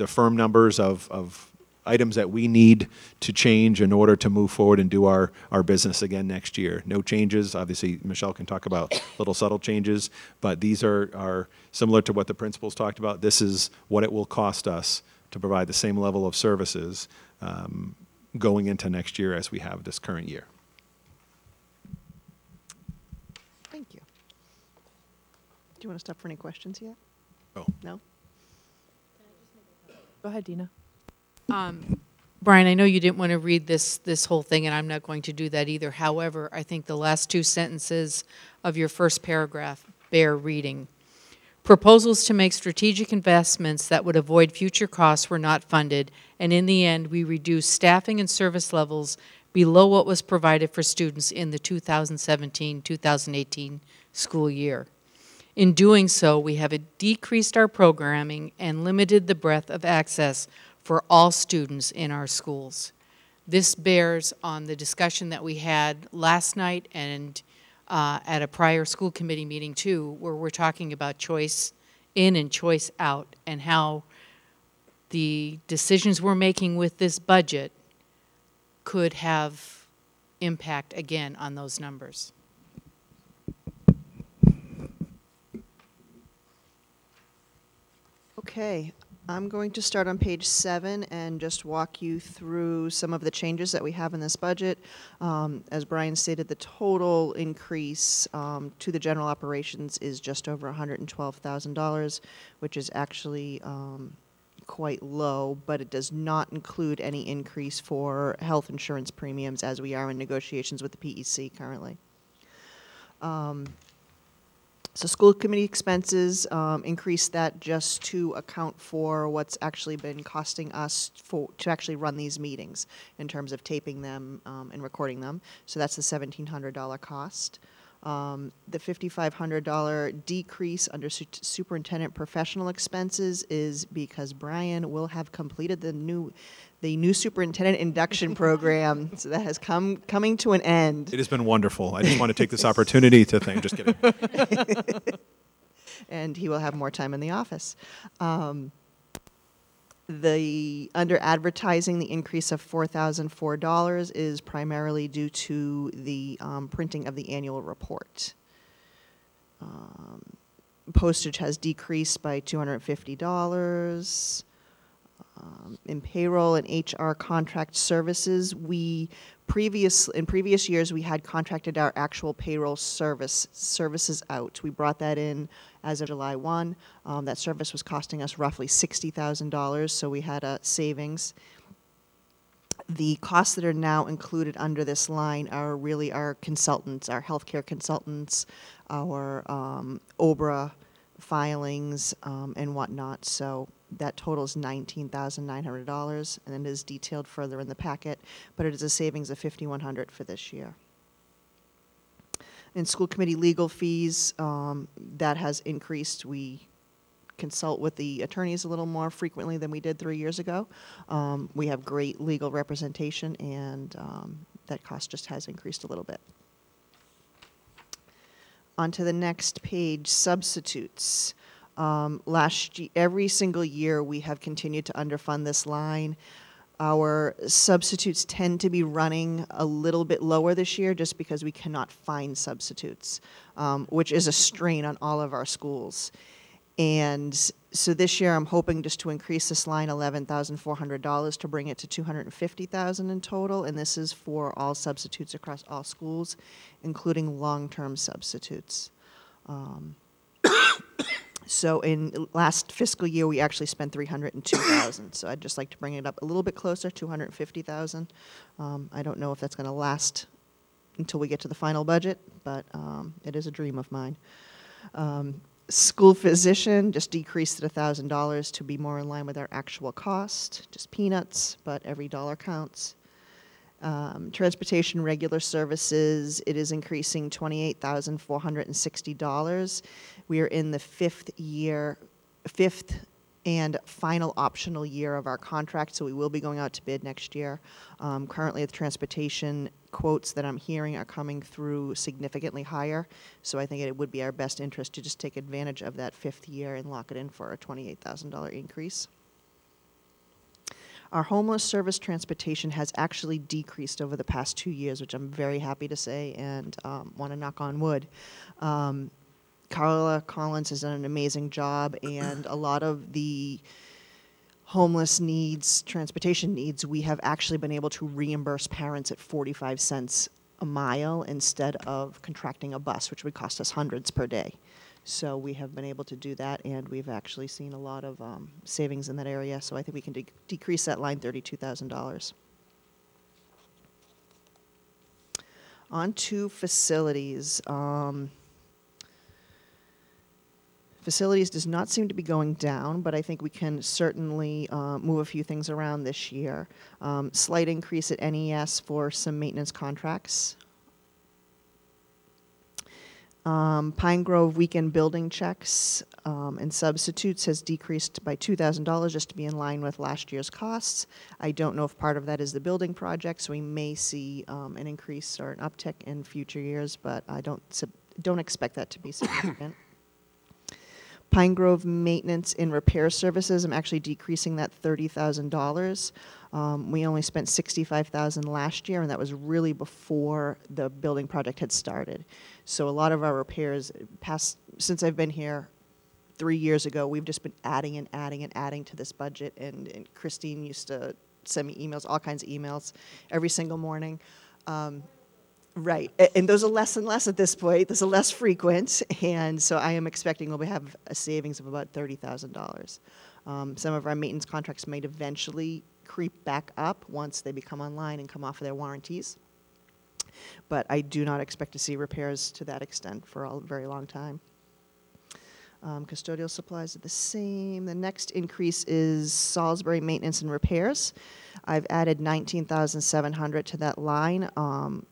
firm numbers of items that we need to change in order to move forward and do our business again next year. No changes. Obviously, Michelle can talk about little subtle changes, but these are similar to what the principals talked about. This is what it will cost us to provide the same level of services going into next year as we have this current year. Thank you. Do you want to stop for any questions yet? Oh. No? Go ahead, Dina. Brian, I know you didn't want to read this whole thing, and I'm not going to do that either. However, I think the last two sentences of your first paragraph bear reading. Proposals to make strategic investments that would avoid future costs were not funded, and in the end, we reduced staffing and service levels below what was provided for students in the 2017-2018 school year. In doing so, we have decreased our programming and limited the breadth of access for all students in our schools. This bears on the discussion that we had last night and at a prior school committee meeting too, where we're talking about choice in and choice out, and how the decisions we're making with this budget could have impact again on those numbers. Okay, I'm going to start on page 7 and just walk you through some of the changes that we have in this budget. As Brian stated, the total increase to the general operations is just over $112,000, which is actually quite low, but it does not include any increase for health insurance premiums, as we are in negotiations with the PEC currently. So school committee expenses, increased that just to account for what's actually been costing us to actually run these meetings in terms of taping them and recording them. So that's the $1,700 cost. The $5,500 decrease under superintendent professional expenses is because Brian will have completed the new superintendent induction program. So that has coming to an end. It has been wonderful. I just want to take this opportunity to thank. Just kidding. And he will have more time in the office. Under advertising, the increase of $4,004 is primarily due to the printing of the annual report. Postage has decreased by $250. In payroll and HR contract services, in previous years we had contracted our actual payroll services out. We brought that in as of July 1. That service was costing us roughly $60,000, so we had a savings. The costs that are now included under this line are really our consultants, our healthcare consultants, our OBRA filings, and whatnot. So That totals $19,900, and it is detailed further in the packet, but it is a savings of $5,100 for this year. In school committee legal fees, that has increased. We consult with the attorneys a little more frequently than we did 3 years ago. We have great legal representation, and that cost just has increased a little bit. On to the next page, substitutes. Every single year we have continued to underfund this line. Our substitutes tend to be running a little bit lower this year just because we cannot find substitutes, which is a strain on all of our schools. And so this year I'm hoping just to increase this line $11,400 to bring it to $250,000 in total, and this is for all substitutes across all schools, including long-term substitutes. So in last fiscal year, we actually spent $302,000. So I'd just like to bring it up a little bit closer, $250,000. I don't know if that's going to last until we get to the final budget, but it is a dream of mine. School physician just decreased it $1,000 to be more in line with our actual cost. Just peanuts, but every dollar counts. Transportation regular services, it is increasing $28,460. We are in the fifth and final optional year of our contract, so we will be going out to bid next year. Currently, the transportation quotes that I'm hearing are coming through significantly higher, so I think it would be our best interest to just take advantage of that fifth year and lock it in for a $28,000 increase. Our homeless service transportation has actually decreased over the past 2 years, which I'm very happy to say, and want to knock on wood. Carla Collins has done an amazing job, and a lot of the homeless needs, transportation needs, we have actually been able to reimburse parents at 45 cents a mile instead of contracting a bus, which would cost us hundreds per day. So we have been able to do that, and we've actually seen a lot of savings in that area. So I think we can decrease that line $32,000. On to facilities. Facilities does not seem to be going down, but I think we can certainly move a few things around this year. Slight increase at NES for some maintenance contracts. Pine Grove weekend building checks and substitutes has decreased by $2,000 just to be in line with last year's costs. I don't know if part of that is the building project, so we may see an increase or an uptick in future years, but I don't expect that to be significant. Pine Grove maintenance and repair services, I'm actually decreasing that $30,000. We only spent $65,000 last year, and that was really before the building project had started. So a lot of our repairs, since I've been here 3 years ago, we've just been adding and adding and adding to this budget, and Christine used to send me emails, all kinds of emails, every single morning. Right, and those are less and less at this point. Those are less frequent, and so I am expecting we'll have a savings of about $30,000. Some of our maintenance contracts might eventually creep back up once they become online and come off of their warranties, but I do not expect to see repairs to that extent for a very long time. Custodial supplies are the same. The next increase is Salisbury maintenance and repairs. I've added $19,700 to that line.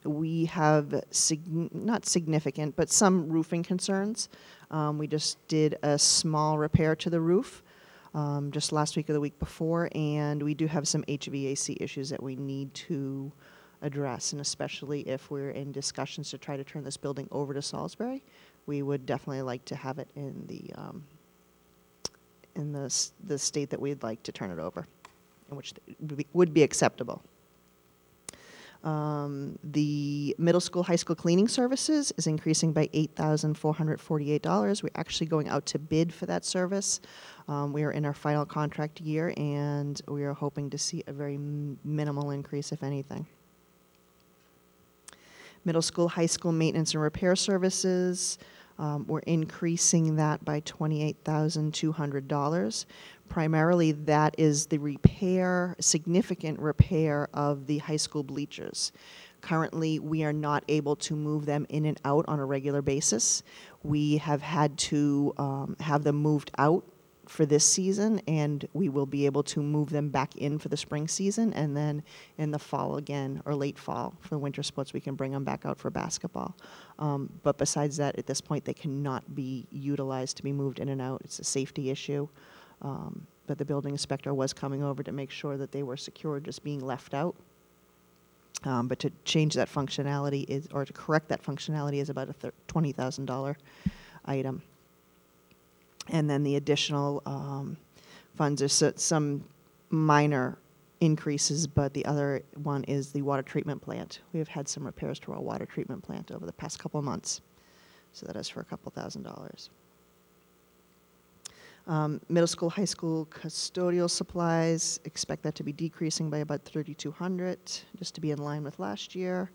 We have not significant, but some roofing concerns. We just did a small repair to the roof just last week or the week before, and we do have some HVAC issues that we need to address, and especially if we're in discussions to try to turn this building over to Salisbury. We would definitely like to have it in the state that we'd like to turn it over, in which would be acceptable. The middle school, high school cleaning services is increasing by $8,448. We're actually going out to bid for that service. We are in our final contract year, and we are hoping to see a very minimal increase, if anything. Middle school, high school maintenance and repair services, we're increasing that by $28,200. Primarily, that is the repair, significant repair of the high school bleachers. Currently, we are not able to move them in and out on a regular basis. We have had to have them moved out. for this season, and we will be able to move them back in for the spring season, and then in the fall again, or late fall, for winter sports, we can bring them back out for basketball. But besides that, at this point, they cannot be utilized to be moved in and out. It's a safety issue. But the building inspector was coming over to make sure that they were secure, just being left out. But to change that functionality is, or to correct that functionality is about a $20,000 item. And then the additional funds are some minor increases, but the other one is the water treatment plant. We have had some repairs to our water treatment plant over the past couple of months. So that is for a couple $1,000s. Middle school, high school custodial supplies, expect that to be decreasing by about $3,200, just to be in line with last year.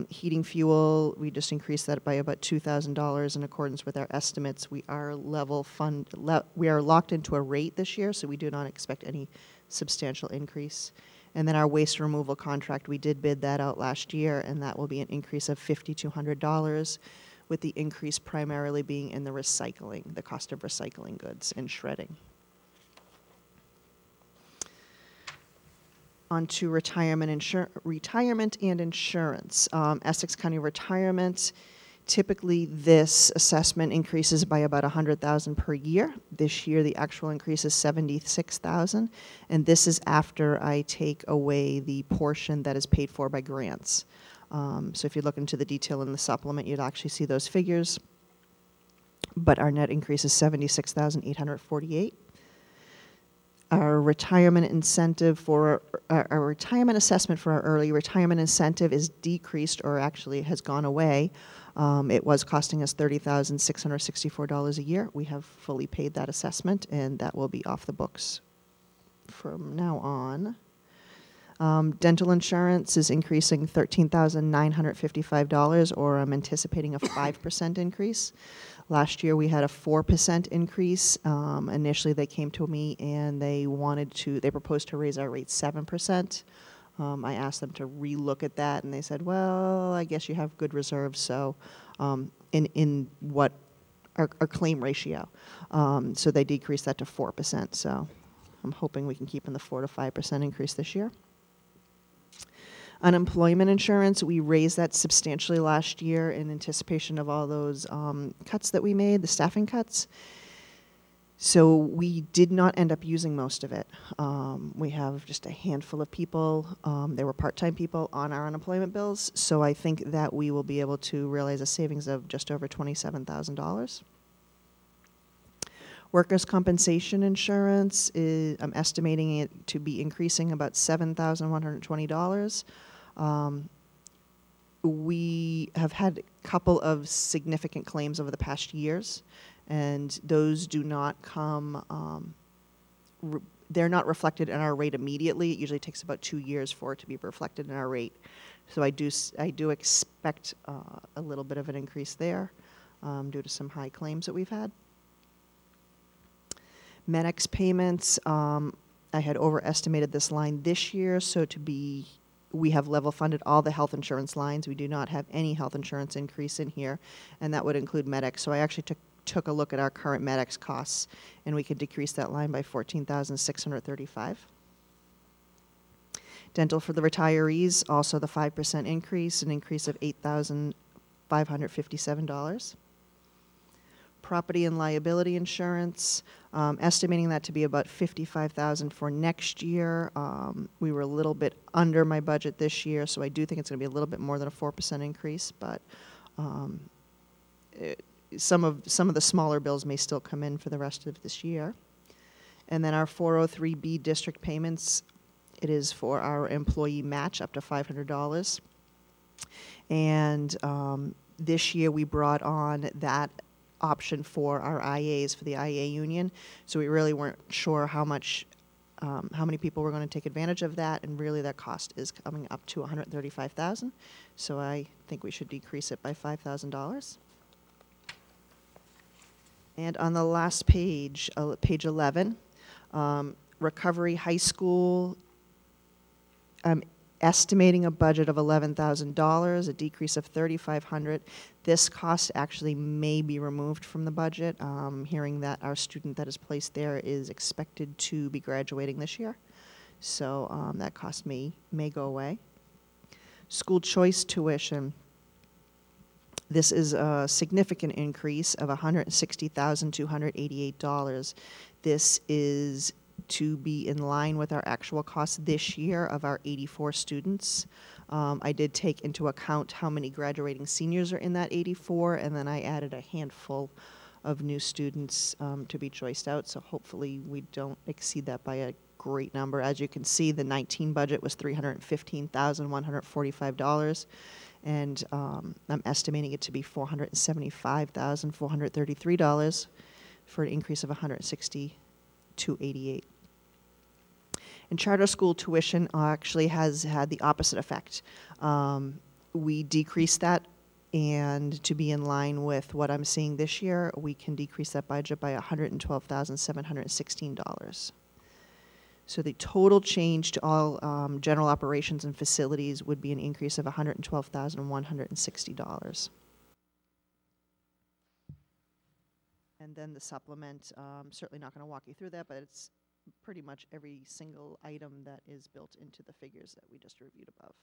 Heating fuel, we just increased that by about $2,000 in accordance with our estimates. We are we are locked into a rate this year, so we do not expect any substantial increase. And then our waste removal contract, we did bid that out last year, and that will be an increase of $5,200, with the increase primarily being in the recycling, the cost of recycling goods and shredding. On to retirement and insurance. Essex County Retirement, typically this assessment increases by about $100,000 per year. This year the actual increase is $76,000, and this is after I take away the portion that is paid for by grants. So if you look into the detail in the supplement, you'd actually see those figures. But our net increase is $76,848. Our retirement incentive for our retirement assessment for our early retirement incentive is decreased, or actually has gone away. It was costing us $30,664 a year. We have fully paid that assessment, and that will be off the books from now on. Dental insurance is increasing $13,955, or I'm anticipating a 5% increase. Last year we had a 4% increase. Initially they came to me and they proposed to raise our rate 7%. I asked them to relook at that, and they said, well, I guess you have good reserves, so in what our claim ratio. So they decreased that to 4%, so I'm hoping we can keep in the 4 to 5% increase this year. Unemployment insurance, we raised that substantially last year in anticipation of all those cuts that we made, the staffing cuts. So we did not end up using most of it. We have just a handful of people, they were part-time people, on our unemployment bills. So I think that we will be able to realize a savings of just over $27,000. Workers' compensation insurance, I'm estimating it to be increasing about $7,120. We have had a couple of significant claims over the past years, and those do not come, they're not reflected in our rate immediately. It usually takes about 2 years for it to be reflected in our rate. So I do expect a little bit of an increase there due to some high claims that we've had. Medex payments, I had overestimated this line this year, so we have level funded all the health insurance lines. We do not have any health insurance increase in here, and that would include Medex. So I actually took a look at our current Medex costs, and we could decrease that line by $14,635. Dental for the retirees, also the 5% increase, an increase of $8,557. Property and liability insurance, estimating that to be about $55,000 for next year. We were a little bit under my budget this year, so I do think it's going to be a little bit more than a 4% increase, but some of the smaller bills may still come in for the rest of this year. And then our 403B district payments, it is for our employee match up to $500. And this year we brought on that option for our IAs, for the IA union. So we really weren't sure how many people were going to take advantage of that, and really that cost is coming up to $135,000. So I think we should decrease it by $5,000. And on the last page, page 11, Recovery High School, I'm estimating a budget of $11,000, a decrease of $3,500. This cost actually may be removed from the budget, hearing that our student that is placed there is expected to be graduating this year. So that cost may go away. School choice tuition. This is a significant increase of $160,288. This is to be in line with our actual cost this year of our 84 students. I did take into account how many graduating seniors are in that 84, and then I added a handful of new students to be choiced out, so hopefully we don't exceed that by a great number. As you can see, the 19 budget was $315,145, and I'm estimating it to be $475,433 for an increase of $160,288. And charter school tuition actually has had the opposite effect. We decreased that, and to be in line with what I'm seeing this year, we can decrease that budget by $112,716. So the total change to all general operations and facilities would be an increase of $112,160. And then the supplement, certainly not going to walk you through that, but it's pretty much every single item that is built into the figures that we just reviewed above.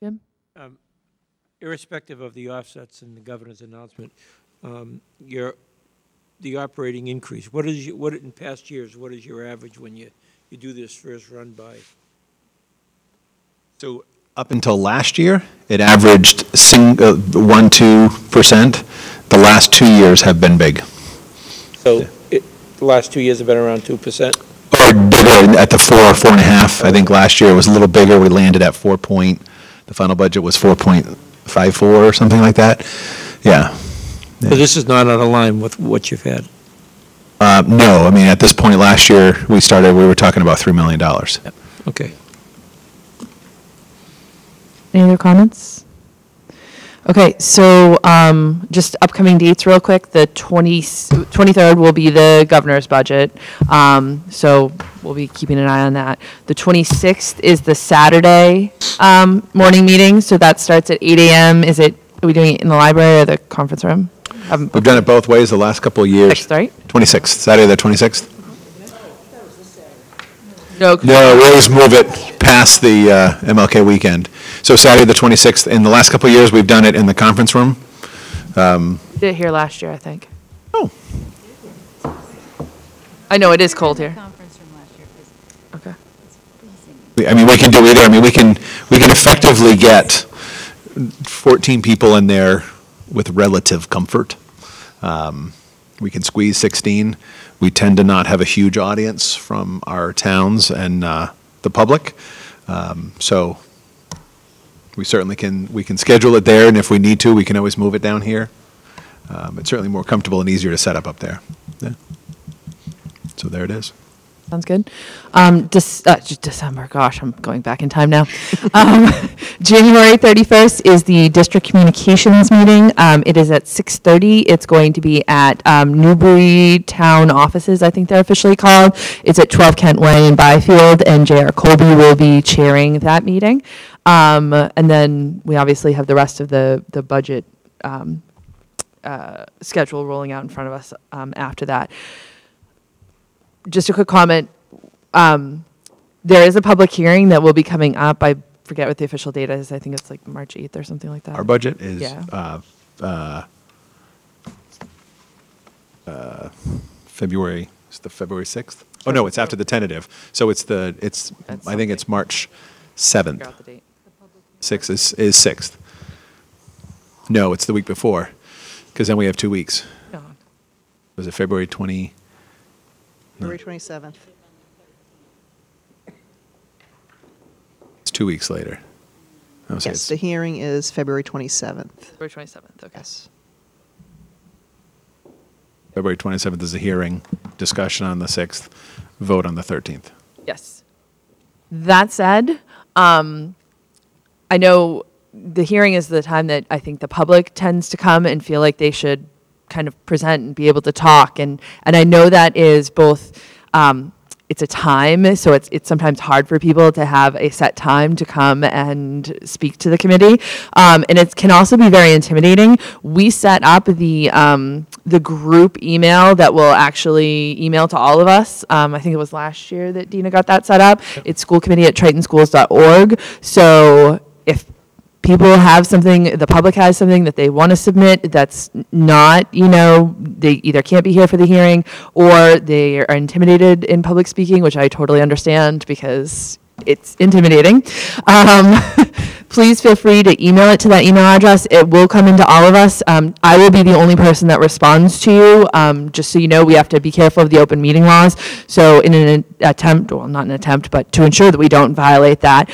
Jim? Irrespective of the offsets in the governor's announcement, the operating increase, what in past years, what is your average when you do this first run by? So up until last year, it averaged 1-2%. The last 2 years have been big. So the last 2 years have been around 2%? Or bigger at the 4.5. I think last year it was a little bigger. We landed at 4 point. The final budget was 4.54 or something like that. Yeah. So this is not out of line with what you've had? No, I mean, at this point last year, we were talking about $3 million. Yep. Okay. Any other comments? Okay, so just upcoming dates real quick. The 23rd will be the governor's budget. So we'll be keeping an eye on that. The 26th is the Saturday morning meeting. So that starts at 8 a.m. Are we doing it in the library or the conference room? We've done it both ways the last couple of years. 6th, right? 26th, Saturday the 26th? No, we always move it past the MLK weekend. So Saturday the 26th, in the last couple of years, we've done it in the conference room. Did it here last year, I think. Oh. I know it is cold here. Okay. I mean, we can do either. I mean, we can effectively get 14 people in there with relative comfort. We can squeeze 16. We tend to not have a huge audience from our towns and the public. So we certainly can schedule it there, and if we need to, we can always move it down here. It's certainly more comfortable and easier to set up there. Yeah. So there it is. Sounds good. December, gosh, I'm going back in time now. January 31st is the district communications meeting. It is at 6:30. It's going to be at Newbury Town offices, I think they're officially called. It's at 12 Kent Way in Byfield, and J.R. Colby will be chairing that meeting. And then we obviously have the rest of the budget schedule rolling out in front of us after that. Just a quick comment. There is a public hearing that will be coming up. I forget what the official date is. I think it's like March 8th or something like that. Our budget is February. It's the February 6th. Oh no, it's after the tentative. So I think it's March 7th. Figure out the date. 6th is 6th. No, it's the week before, because then we have 2 weeks. No. Was it February 20? February 27th. It's 2 weeks later. Yes, the hearing is February 27th. February 27th, okay. Yes. February 27th is the hearing, discussion on the 6th, vote on the 13th. Yes. That said, I know the hearing is the time that I think the public tends to come and feel like they should kind of present and be able to talk. And I know that is both, it's a time, so it's sometimes hard for people to have a set time to come and speak to the committee. And it can also be very intimidating. We set up the group email that will actually email to all of us. I think it was last year that Dina got that set up. Yep. It's schoolcommittee@tritonschools.org. So if people have something, the public has something that they want to submit that's not, they either can't be here for the hearing or they are intimidated in public speaking, which I totally understand because it's intimidating. Please feel free to email it to that email address. It will come into all of us. I will be the only person that responds to you. Just so you know, we have to be careful of the open meeting laws. So in an attempt, well, not an attempt, but to ensure that we don't violate that,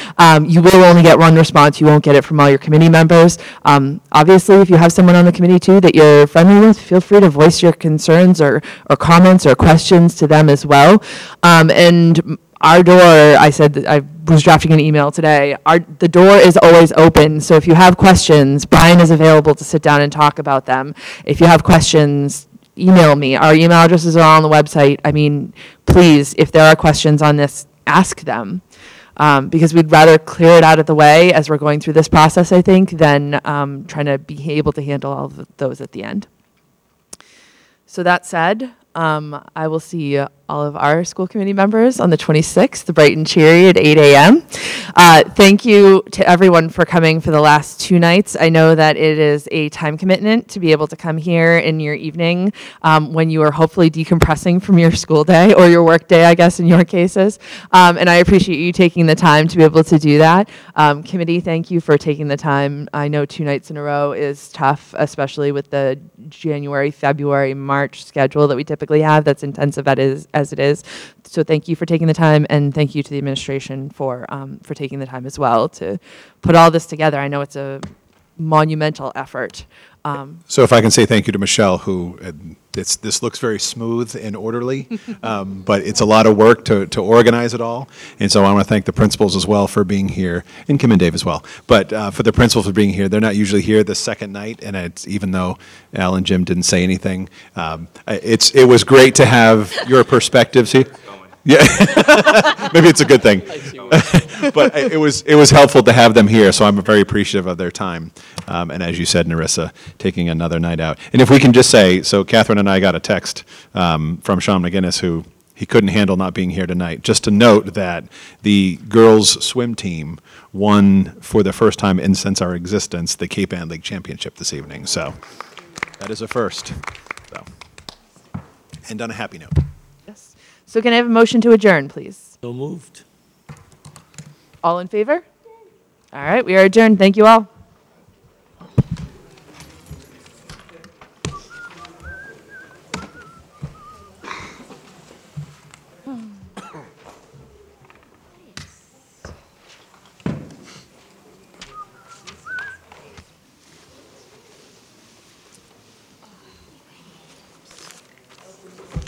you will only get one response. You won't get it from all your committee members. Obviously, if you have someone on the committee too that you're friendly with, feel free to voice your concerns or comments or questions to them as well. And our door, I said that I was drafting an email today, the door is always open. So if you have questions, Brian is available to sit down and talk about them. If you have questions, email me. Our email addresses are on the website. I mean, please, if there are questions on this, ask them. Because we'd rather clear it out of the way as we're going through this process, I think, than trying to be able to handle all of those at the end. So that said, I will see all of our school committee members on the 26th, bright and cheery at 8 a.m. Thank you to everyone for coming for the last 2 nights. I know that it is a time commitment to be able to come here in your evening when you are hopefully decompressing from your school day or your work day, I guess, in your cases. And I appreciate you taking the time to be able to do that. Committee, thank you for taking the time. I know 2 nights in a row is tough, especially with the January, February, March schedule that we typically have that's intensive as it is. So thank you for taking the time, and thank you to the administration for taking the time as well to put all this together. I know it's a monumental effort. So if I can say thank you to Michelle, who this looks very smooth and orderly, but it's a lot of work to organize it all. And so I want to thank the principals as well for being here, and Kim and Dave as well. But for the principals for being here, they're not usually here the second night, and it's, even though Al and Jim didn't say anything, it was great to have your perspectives here. Yeah, maybe it's a good thing. But it was helpful to have them here, so I'm very appreciative of their time. And as you said, Narissa, taking another night out. And if we can just say, so Catherine and I got a text from Sean McGinnis, who he couldn't handle not being here tonight, just to note that the girls' swim team won for the first time since our existence the Cape Ann League Championship this evening. So that is a first. So, and on a happy note. Yes. So can I have a motion to adjourn, please? So moved. All in favor? All right, we are adjourned. Thank you all.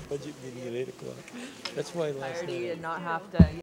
Budget meeting at 8 o'clock. That's why last night. I did not have to.